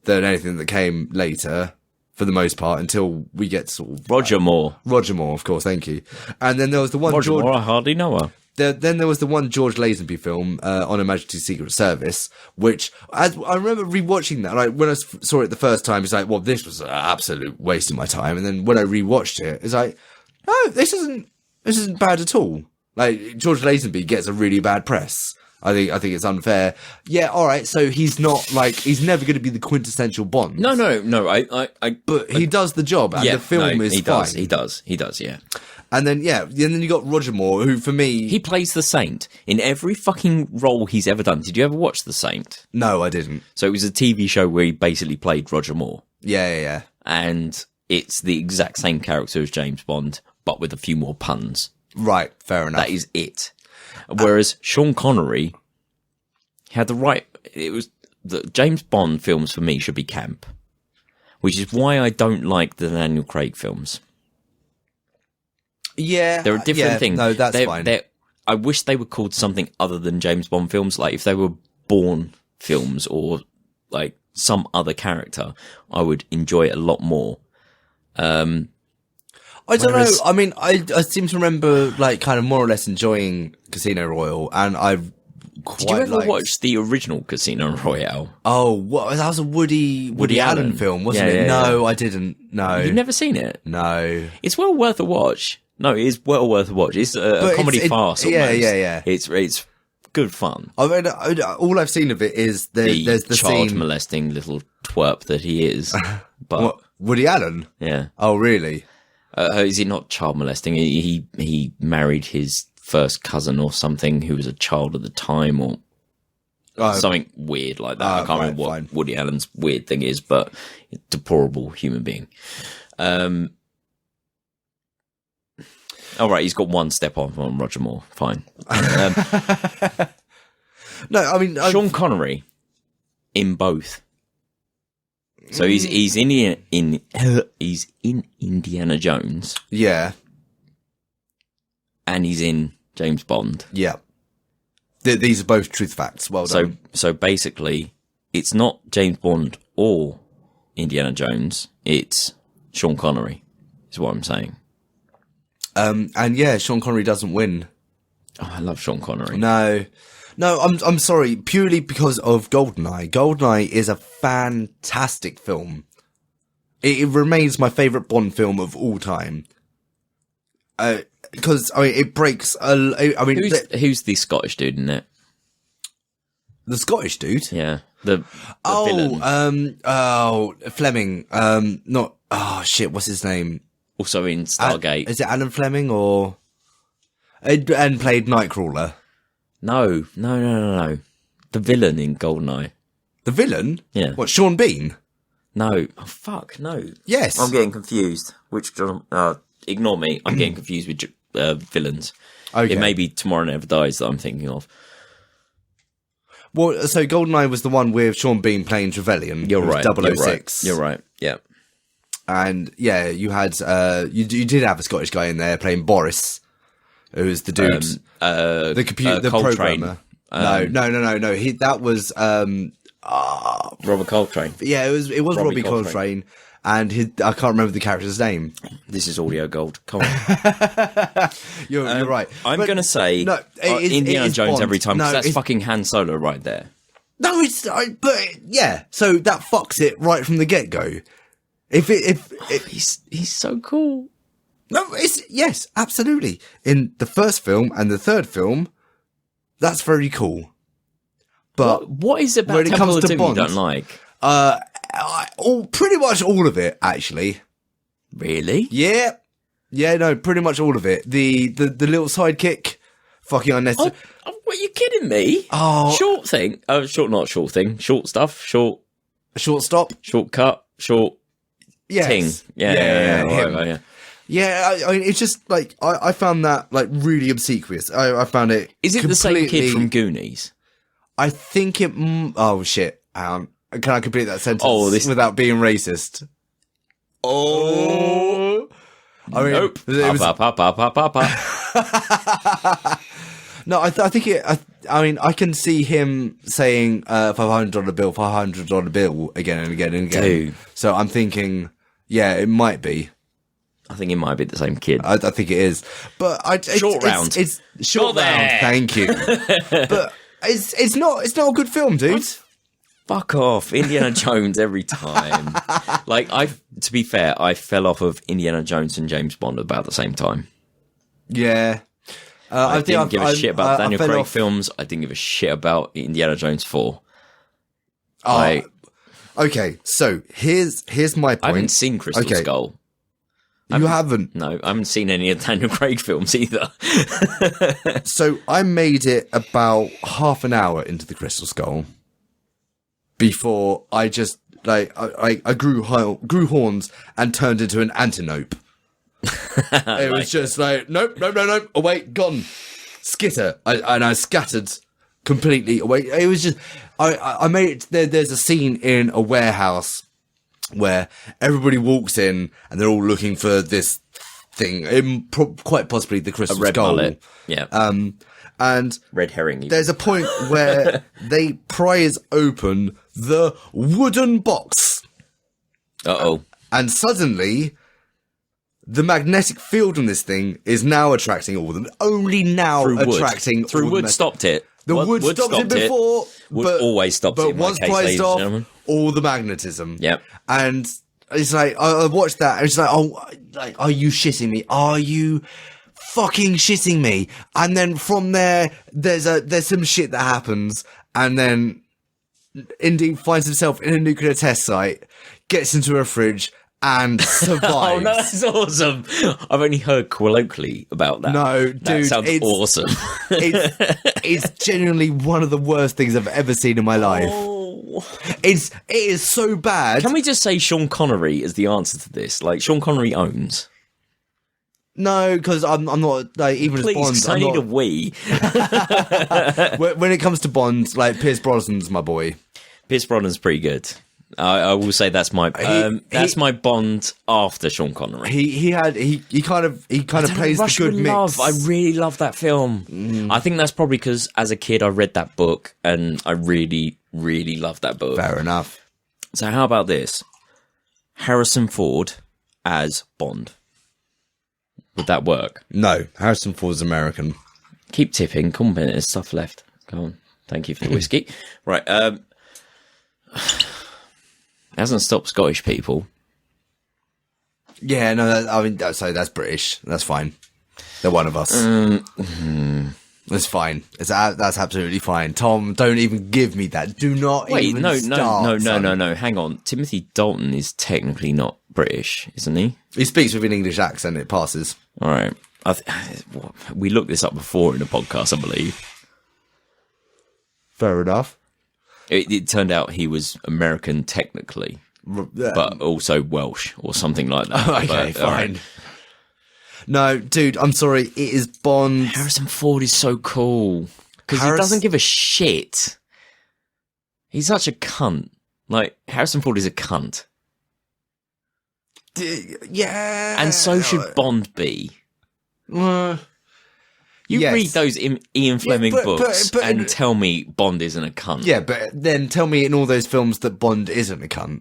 than anything that came later, for the most part, until we get sort of... Roger Moore. Roger Moore, of course, thank you. And then there was the one... Roger Moore, I hardly know her. Then there was the one George Lazenby film, On Her Majesty's Secret Service, which, as I remember rewatching that, like, when I saw it the first time, it's like, well, this was an absolute waste of my time. And then when I rewatched it, it's like, no, this isn't bad at all. Like, George Lazenby gets a really bad press. I think it's unfair. Yeah, all right. So he's not like, he's never going to be the quintessential Bond. No. But he does the job, and the film is fine. He does. Yeah. And then you got Roger Moore, who for me, he plays the Saint in every fucking role he's ever done. Did you ever watch The Saint? No, I didn't. So it was a TV show where he basically played Roger Moore. Yeah. And it's the exact same character as James Bond, but with a few more puns. Right, fair enough. That is it. Whereas Sean Connery had the right... It was the James Bond films for me should be camp, which is why I don't like the Daniel Craig films. Yeah. They're a different thing. No, that's fine. I wish they were called something other than James Bond films. Like, if they were Bourne films or, like, some other character, I would enjoy it a lot more. I don't know. I mean, I seem to remember, like, kind of more or less enjoying Casino Royale, and I've quite Did you ever watch the original Casino Royale? Oh, what? That was a Woody Allen film, wasn't it? No, I didn't. No. You've never seen it? No. It's well worth a watch. No, it is well worth a watch. It's a comedy farce almost. Yeah. It's good fun. I mean, all I've seen of it is there's the child scene... molesting little twerp that he is. But What, Woody Allen? Yeah. Oh, really? Is he not child molesting? He married his first cousin or something who was a child at the time, or something weird like that. I can't remember what Woody Allen's weird thing is, but deplorable human being. All right, he's got one step on Roger Moore. Fine. No, I mean... Sean Connery in both. So he's in Indiana Jones. Yeah. And he's in James Bond. Yeah. These are both truth facts. Well done. So basically, it's not James Bond or Indiana Jones. It's Sean Connery, is what I'm saying. And yeah, Sean Connery doesn't win. Oh, I love Sean Connery. No, I'm sorry. Purely because of GoldenEye. GoldenEye is a fantastic film. It remains my favourite Bond film of all time. Because I mean, it breaks. Who's the Scottish dude in it? The Scottish dude. Yeah, the villain. Fleming. What's his name? Also in Stargate. Is it Alan Fleming or? And played Nightcrawler. No. The villain in GoldenEye. The villain? Yeah. What, Sean Bean? No. Oh, fuck, no. Yes. I'm getting confused. Ignore me. I'm getting confused with villains. Okay. It may be Tomorrow Never Dies that I'm thinking of. Well, so GoldenEye was the one with Sean Bean playing Trevelyan. You're right. 006. You're right. Yeah. And yeah, you had, you did have a Scottish guy in there playing Boris, who was the dude, the programmer. No. That was, Robert Coltrane. Yeah, it was Robbie Coltrane. And I can't remember the character's name. This is audio gold. Come on. You're right. I'm going to say Indiana Jones Bond. every time, because No, that's fucking Han Solo right there. No, but yeah. So that fucks it right from the get go. He's so cool. No, yes, absolutely. In the first film and the third film, that's very cool. But what is it about when it Temple comes of to Doom Bond, you don't like? Pretty much all of it, actually. Really? Yeah, no, pretty much all of it. The little sidekick, fucking unnecessary. Oh, what, are you kidding me? Oh, short thing. Not short thing. Short stuff. Short stop. Shortcut. Short. Yes. Ting. Yeah. Right. Yeah, I mean, it's just like I found that like really obsequious. I found it. Is it the same kid from Goonies? I think it. Oh shit! Can I complete that sentence without being racist? Oh, I mean, nope. It was... No, I think it. I mean, I can see him saying $500 bill, $500 bill again and again and again. Dude. So I'm thinking, yeah, it might be. I think it might be the same kid. I think it is, but Short round. It's short Got round. there. Thank you. But it's not a good film, dude. Fuck off, Indiana Jones every time. Like, to be fair, I fell off of Indiana Jones and James Bond about the same time. Yeah. I didn't give a shit about Daniel fell Craig off. films. I didn't give a shit about Indiana Jones 4. Okay, so here's my point. I haven't seen Crystal Skull. You haven't. No, I haven't seen any of Daniel Craig films either. So I made it about half an hour into the Crystal Skull before I just I grew horns and turned into an antelope. It was just like nope, away, gone, skitter, and I scattered completely away. It was just I made it. There's a scene in a warehouse where everybody walks in and they're all looking for this thing, quite possibly the Crystal Red Skull. mullet. Yeah. And Red herring. Even. there's a point where they prise open the wooden box. Uh-oh. And suddenly, the magnetic field on this thing is now attracting all of them. Only now Through attracting wood. Through all wood them. stopped it. The wood stopped it before. Wood always stops it in my once case, prized ladies and off, gentlemen. all the magnetism. Yep. And it's like, I watched that, and it's like, oh, like, are you shitting me? Are you fucking shitting me? And then from there, there's some shit that happens, and then Indy finds himself in a nuclear test site, gets into a fridge, and survives. Oh, no, that's awesome. I've only heard colloquially about that. No, that dude, sounds awesome. It's genuinely one of the worst things I've ever seen in my life. Oh. It is so bad. Can we just say Sean Connery is the answer to this? Like, Sean Connery owns. No, because I'm not like even Please, as 'cause Bond. I need a wee. When it comes to Bond, like Pierce Brosnan's my boy. Pierce Brosnan's pretty good. I will say that's my my Bond after Sean Connery. He kind of plays the good mix. Love. I really love that film. I think that's probably because as a kid I read that book and I really, really loved that book. Fair enough. So how about this? Harrison Ford as Bond. Would that work? No, Harrison Ford's American. Keep tipping. Come on, there's stuff left. Go on. Thank you for the whiskey. Right. Hasn't stopped Scottish people. Yeah, no, that's British. That's fine. They're one of us. That's fine. That's absolutely fine. Tom, don't even give me that. Do not even start. No. Hang on. Timothy Dalton is technically not British, isn't he? He speaks with an English accent. It passes. All right. We looked this up before in the podcast, I believe. Fair enough. It turned out he was American technically, but also Welsh or something like that. Okay, but, all fine. right. No, dude, I'm sorry. It is Bond. Harrison Ford is so cool because he doesn't give a shit. He's such a cunt. Like, Harrison Ford is a cunt. Yeah. And so should Bond be. You yes. read those Ian Fleming books but and tell me Bond isn't a cunt. Yeah, but then tell me in all those films that Bond isn't a cunt.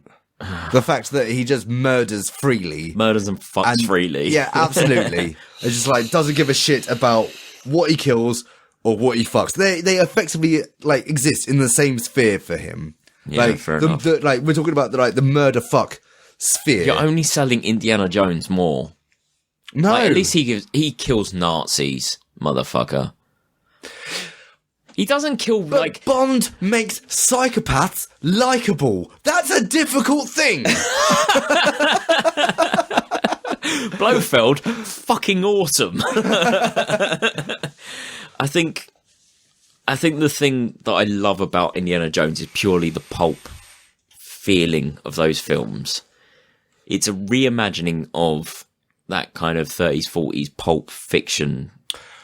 The fact that he just murders freely. Murders and fucks freely. Yeah, absolutely. It's just like, doesn't give a shit about what he kills or what he fucks. They effectively, like, exist in the same sphere for him. Yeah, like, fair enough. Like, we're talking about the murder fuck sphere. You're only selling Indiana Jones more. No. Like, at least he kills Nazis, motherfucker. He doesn't kill, But Bond makes psychopaths likable. That's a difficult thing. Blofeld, fucking awesome. I think the thing that I love about Indiana Jones is purely the pulp feeling of those films. It's a reimagining of that kind of 30s, 40s pulp fiction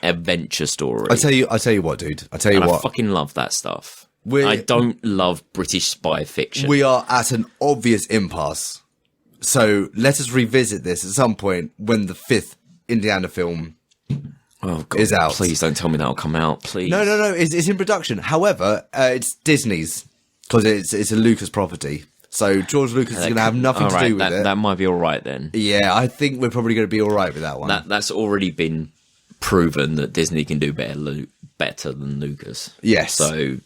adventure story. I tell you what, dude. I fucking love that stuff. I don't love British spy fiction. We are at an obvious impasse. So let us revisit this at some point when the 5th Indiana film Oh, God, is out. Please don't tell me that'll come out, please. No. It's in production. However, it's Disney's because it's a Lucas property. So George Lucas is going to have nothing to do with it. That might be all right then. Yeah, I think we're probably going to be all right with that one. That's already been proven that Disney can do better than Lucas. Yes. So,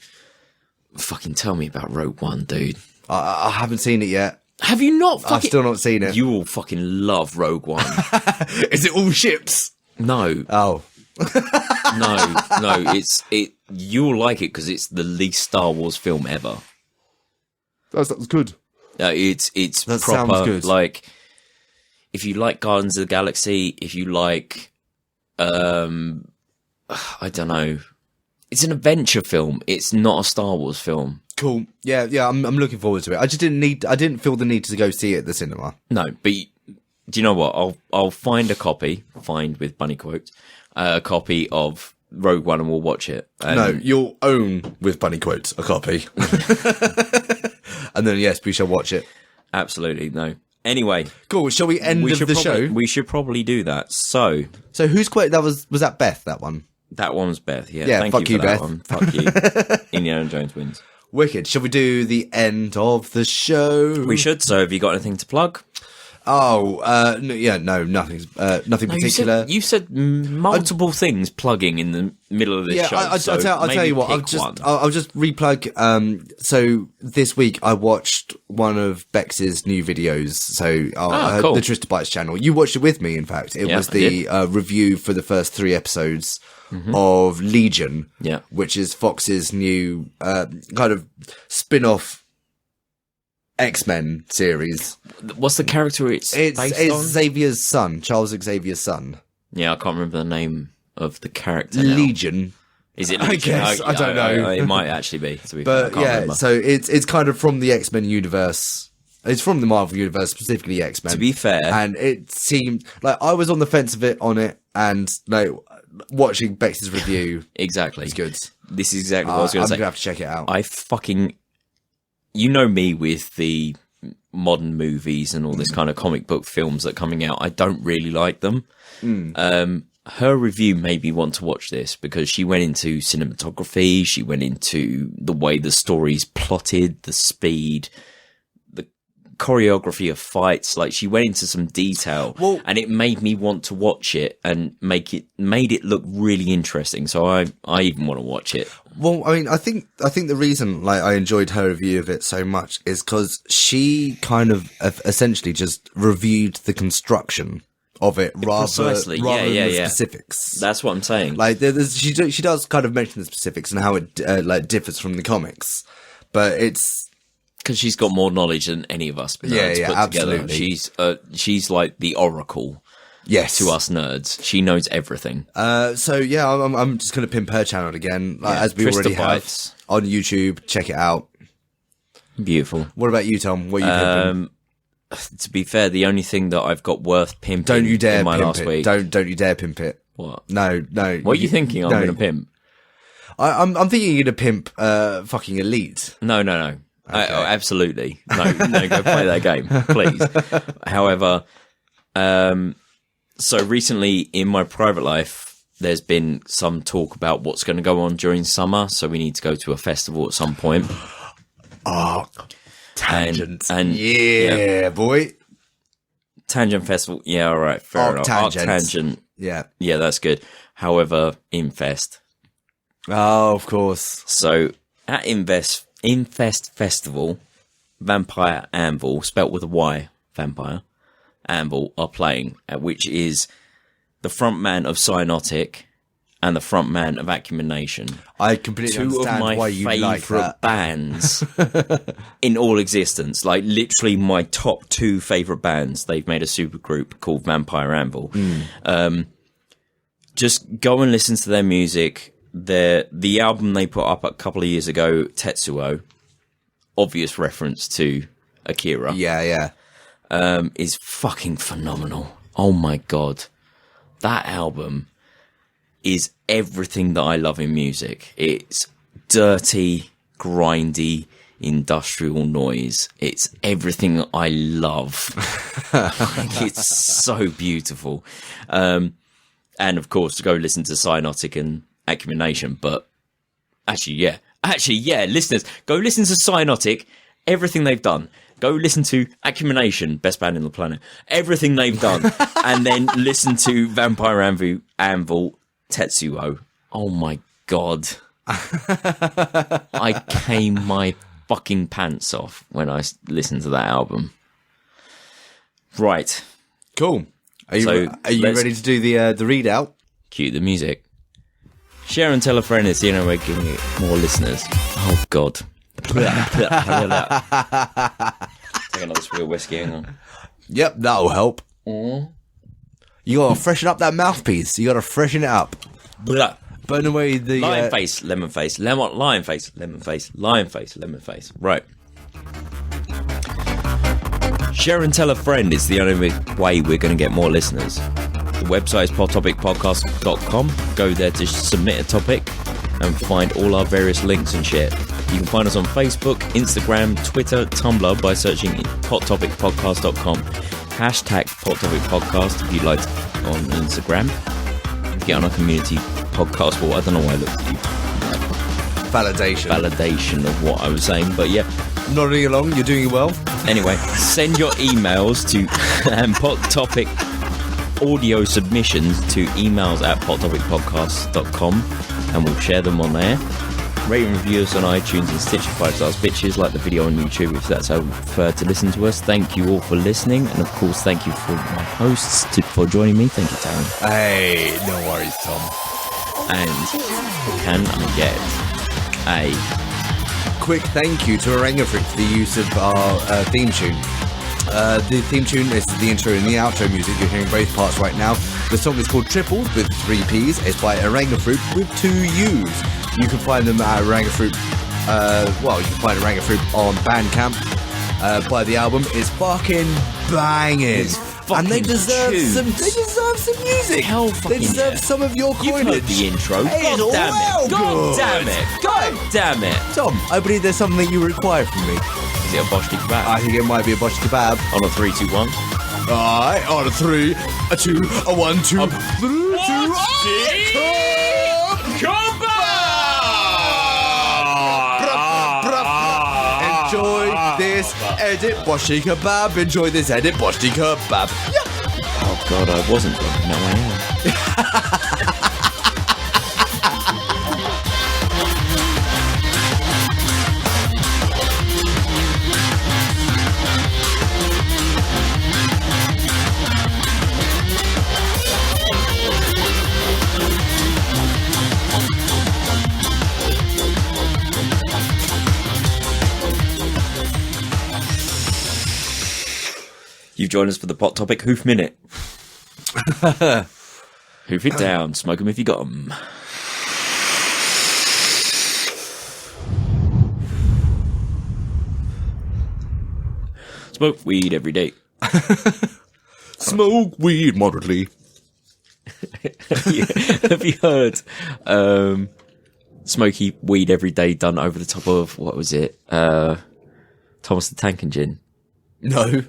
fucking tell me about Rogue One, dude. I haven't seen it yet. Have you not? I've still not seen it. You will fucking love Rogue One. Is it all ships? No. Oh. No. You'll like it because it's the least Star Wars film ever. That's good. It's that proper. Sounds good. Like, if you like Guardians of the Galaxy, if you like, I don't know, it's an adventure film. It's not a Star Wars film. Cool. Yeah. I'm looking forward to it. I didn't feel the need to go see it at the cinema. No, but do you know what? I'll find a copy. Find with bunny quotes. A copy of Rogue One, and we'll watch it. No, you'll own with bunny quotes a copy. And then, yes, we shall watch it. Absolutely, no. Anyway. Cool, shall we end the show? We should probably do that. So whose quote, was that Beth, that one? That one's Beth, yeah. Yeah, Thank fuck you for you, that Beth. one. Fuck you. Indiana Jones wins. Wicked. Shall we do the end of the show? We should. So have you got anything to plug? Oh, nothing particular. You said multiple things plugging in the middle of this show. I'll tell you what. I'll just replug. So this week I watched one of Bex's new videos. So cool. The Trista Bytes channel. You watched it with me. In fact, it was the review for the first 3 episodes of Legion. Yeah, which is Fox's new kind of spin-off X-Men series. What's the character it's based on? Xavier's son, Charles Xavier's son. Yeah, I can't remember the name of the character now. Legion. Is it I Legion? guess. I don't know. It might actually be. But so it's kind of from the X-Men universe. It's from the Marvel universe, specifically X-Men. To be fair. And it seemed like I was on the fence on it, and watching Bex's review. Exactly. It's good. This is exactly what I was going to say. I'm going to have to check it out. You know me with the modern movies and all this kind of comic book films that are coming out. I don't really like them. Her review made me want to watch this because she went into cinematography. She went into the way the story's plotted, the speed, the choreography of fights. Like, she went into some detail, and it made me want to watch it and made it look really interesting. So I even want to watch it. Well, I mean, I think the reason I enjoyed her review of it so much is because she kind of essentially just reviewed the construction of it rather than the specifics. That's what I'm saying. Like, she does kind of mention the specifics and how it differs from the comics, but it's because she's got more knowledge than any of us. Absolutely. She's like the oracle. Yes, to us nerds, she knows everything. I'm just going to pimp her channel again, as we Trista already Bytes. have on YouTube. Check it out. Beautiful. What about you, Tom? What are you pimping? To be fair, the only thing that I've got worth pimping. Don't you dare in my pimp last it. week. Don't you dare pimp it. What? No. What are you thinking? I'm going to pimp. I'm thinking you're going to pimp fucking Elite. No. Okay. Absolutely. No, go play that game, please. However, so recently in my private life, there's been some talk about what's going to go on during summer. So we need to go to a festival at some point. Oh, Tangent. And boy. Tangent Festival. Yeah, all right. Fair enough. Tangent. Yeah. Yeah, that's good. However, Infest. Oh, of course. So at Infest Festival, Vampyre Anvil, spelt with a Y, Vampyre Anvil, are playing, which is the frontman of Cyanotic and the frontman of Acumination. I completely understand why you like that. 2 of my favourite bands in all existence. Like, literally my top 2 favourite bands. They've made a super group called Vampyre Anvil. Just go and listen to their music. The album they put up a couple of years ago, Tetsuo, obvious reference to Akira. Yeah. Is fucking phenomenal. Oh my god. That album is everything that I love in music. It's dirty, grindy, industrial noise. It's everything I love. It's so beautiful. And of course, to go listen to Cyanotic and Acumination. But actually, yeah, listeners, go listen to Cyanotic, everything they've done. Go listen to Acumination, best band in the planet, everything they've done, and then listen to Vampyre Anvil, Tetsuo. Oh my god. I came my fucking pants off when I listened to that album. Right. Cool. Are you ready to do the readout? Cue the music. Share and tell a friend. It's the only way of giving it more listeners. Oh god. Take another swig of whiskey. Hang on. Yep, that'll help. You gotta freshen up that mouthpiece. You gotta freshen it up. Blah. Burn away the Lion face, lemon face, lion face, lemon face, lion face, lemon face. Right. Share and tell a friend is the only way we're going to get more listeners. The website is podtopicpodcast.com. Go there to submit a topic and find all our various links and shit. You can find us on Facebook, Instagram, Twitter, Tumblr by searching podtopicpodcast.com. Hashtag podtopicpodcast if you'd like on Instagram. Get on our community podcast wall. I don't know why I looked at you. Validation of what I was saying, but yeah. Nodding along, you're doing well. Anyway, send your emails to Pot Topic audio submissions to emails@pottopicpodcast.com and we'll share them on air. Rate and review us on iTunes and Stitcher 5-stars bitches, like the video on YouTube if that's how you prefer to listen to us. Thank you all for listening, and of course thank you for my hosts for joining me. Thank you, Taryn. Hey, no worries, Tom. And can I get a quick thank you to Orangafruüp for the use of our theme tune. The theme tune is the intro and the outro music. You're hearing both parts right now. The song is called Trippples with 3 P's. It's by Orangafruüp with 2 U's. You can find them at Orangafruüp. You can find Orangafruüp on Bandcamp. Buy the album. It's fucking banging. And they deserve some. They deserve some music. Hell fucking They deserve some of your You've coinage. heard the intro. Hey, God damn it. God damn it. God damn it. Tom, I believe there's something that you require from me. Is it a boshti kebab? I think it might be a bosh kebab. On a 3, 2, 1. Alright, on a 3, a 2, a 1, 2, 3, 2, Enjoy this edit boshti kebab. Enjoy this edit boshti kebab. Yeah. Oh god, I wasn't drunk. No, I am. You've joined us for the Pot Topic Hoof Minute. Hoof it down, smoke 'em if you got 'em. Smoke weed every day. Smoke weed moderately. Have you heard smoky weed every day done over the top of, what was it? Thomas the Tank Engine. No.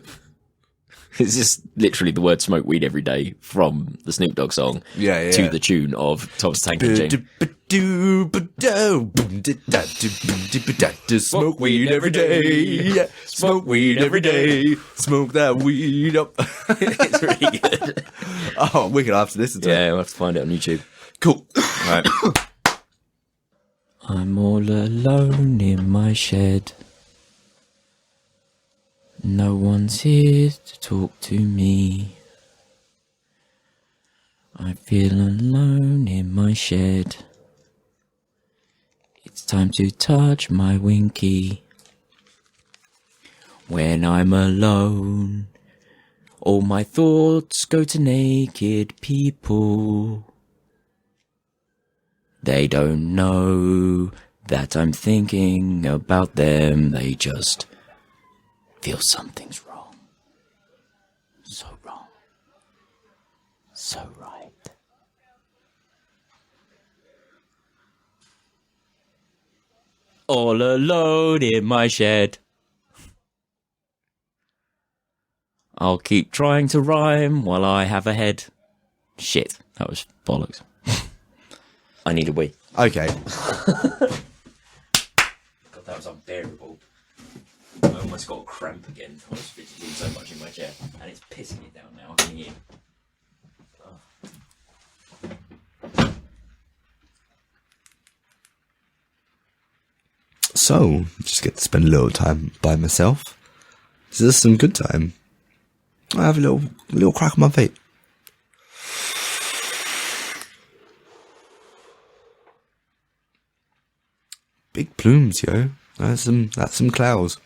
It's just literally the word smoke weed every day from the Snoop Dogg song to the tune of Thomas the Tank Engine. Smoke weed every day. Smoke weed every day. Smoke that weed up. It's really good. Oh, we can have to listen to it. Yeah, we'll have to find it on YouTube. Cool. Right. I'm all alone in my shed. No one's here to talk to me. I feel alone in my shed. It's time to touch my winky. When I'm alone, all my thoughts go to naked people. They don't know that I'm thinking about them. They just feel something's wrong. So wrong. So right. All alone in my shed. I'll keep trying to rhyme while I have a head. Shit. That was bollocks. I need a wee. Okay. God, that was unbearable. I almost got a cramp again. I was fidgeting so much in my chair, and it's pissing it down now. Can you? So, just get to spend a little time by myself. This is some good time. I have a little crack on my vape. Big plumes, yo. That's some clouds.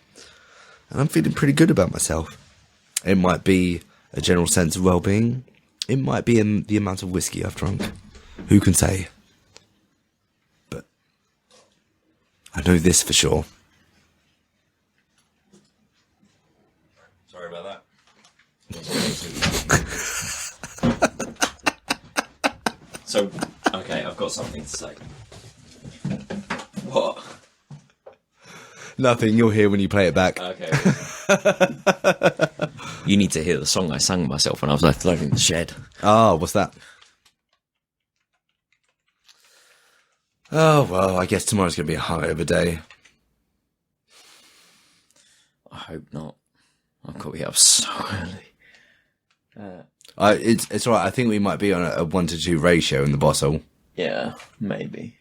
And I'm feeling pretty good about myself. It might be a general sense of well-being. It might be in the amount of whiskey I've drunk. Who can say? But I know this for sure. Sorry about that. So, okay, I've got something to say. What? Nothing, you'll hear when you play it back. Okay. You need to hear the song I sang myself when I was left alone in the shed. Oh, what's that? Oh, well, I guess tomorrow's going to be a hungover day. I hope not. I've got to be up so early. It's all right. I think we might be on a 1-to-2 ratio in the bottle. Yeah, maybe.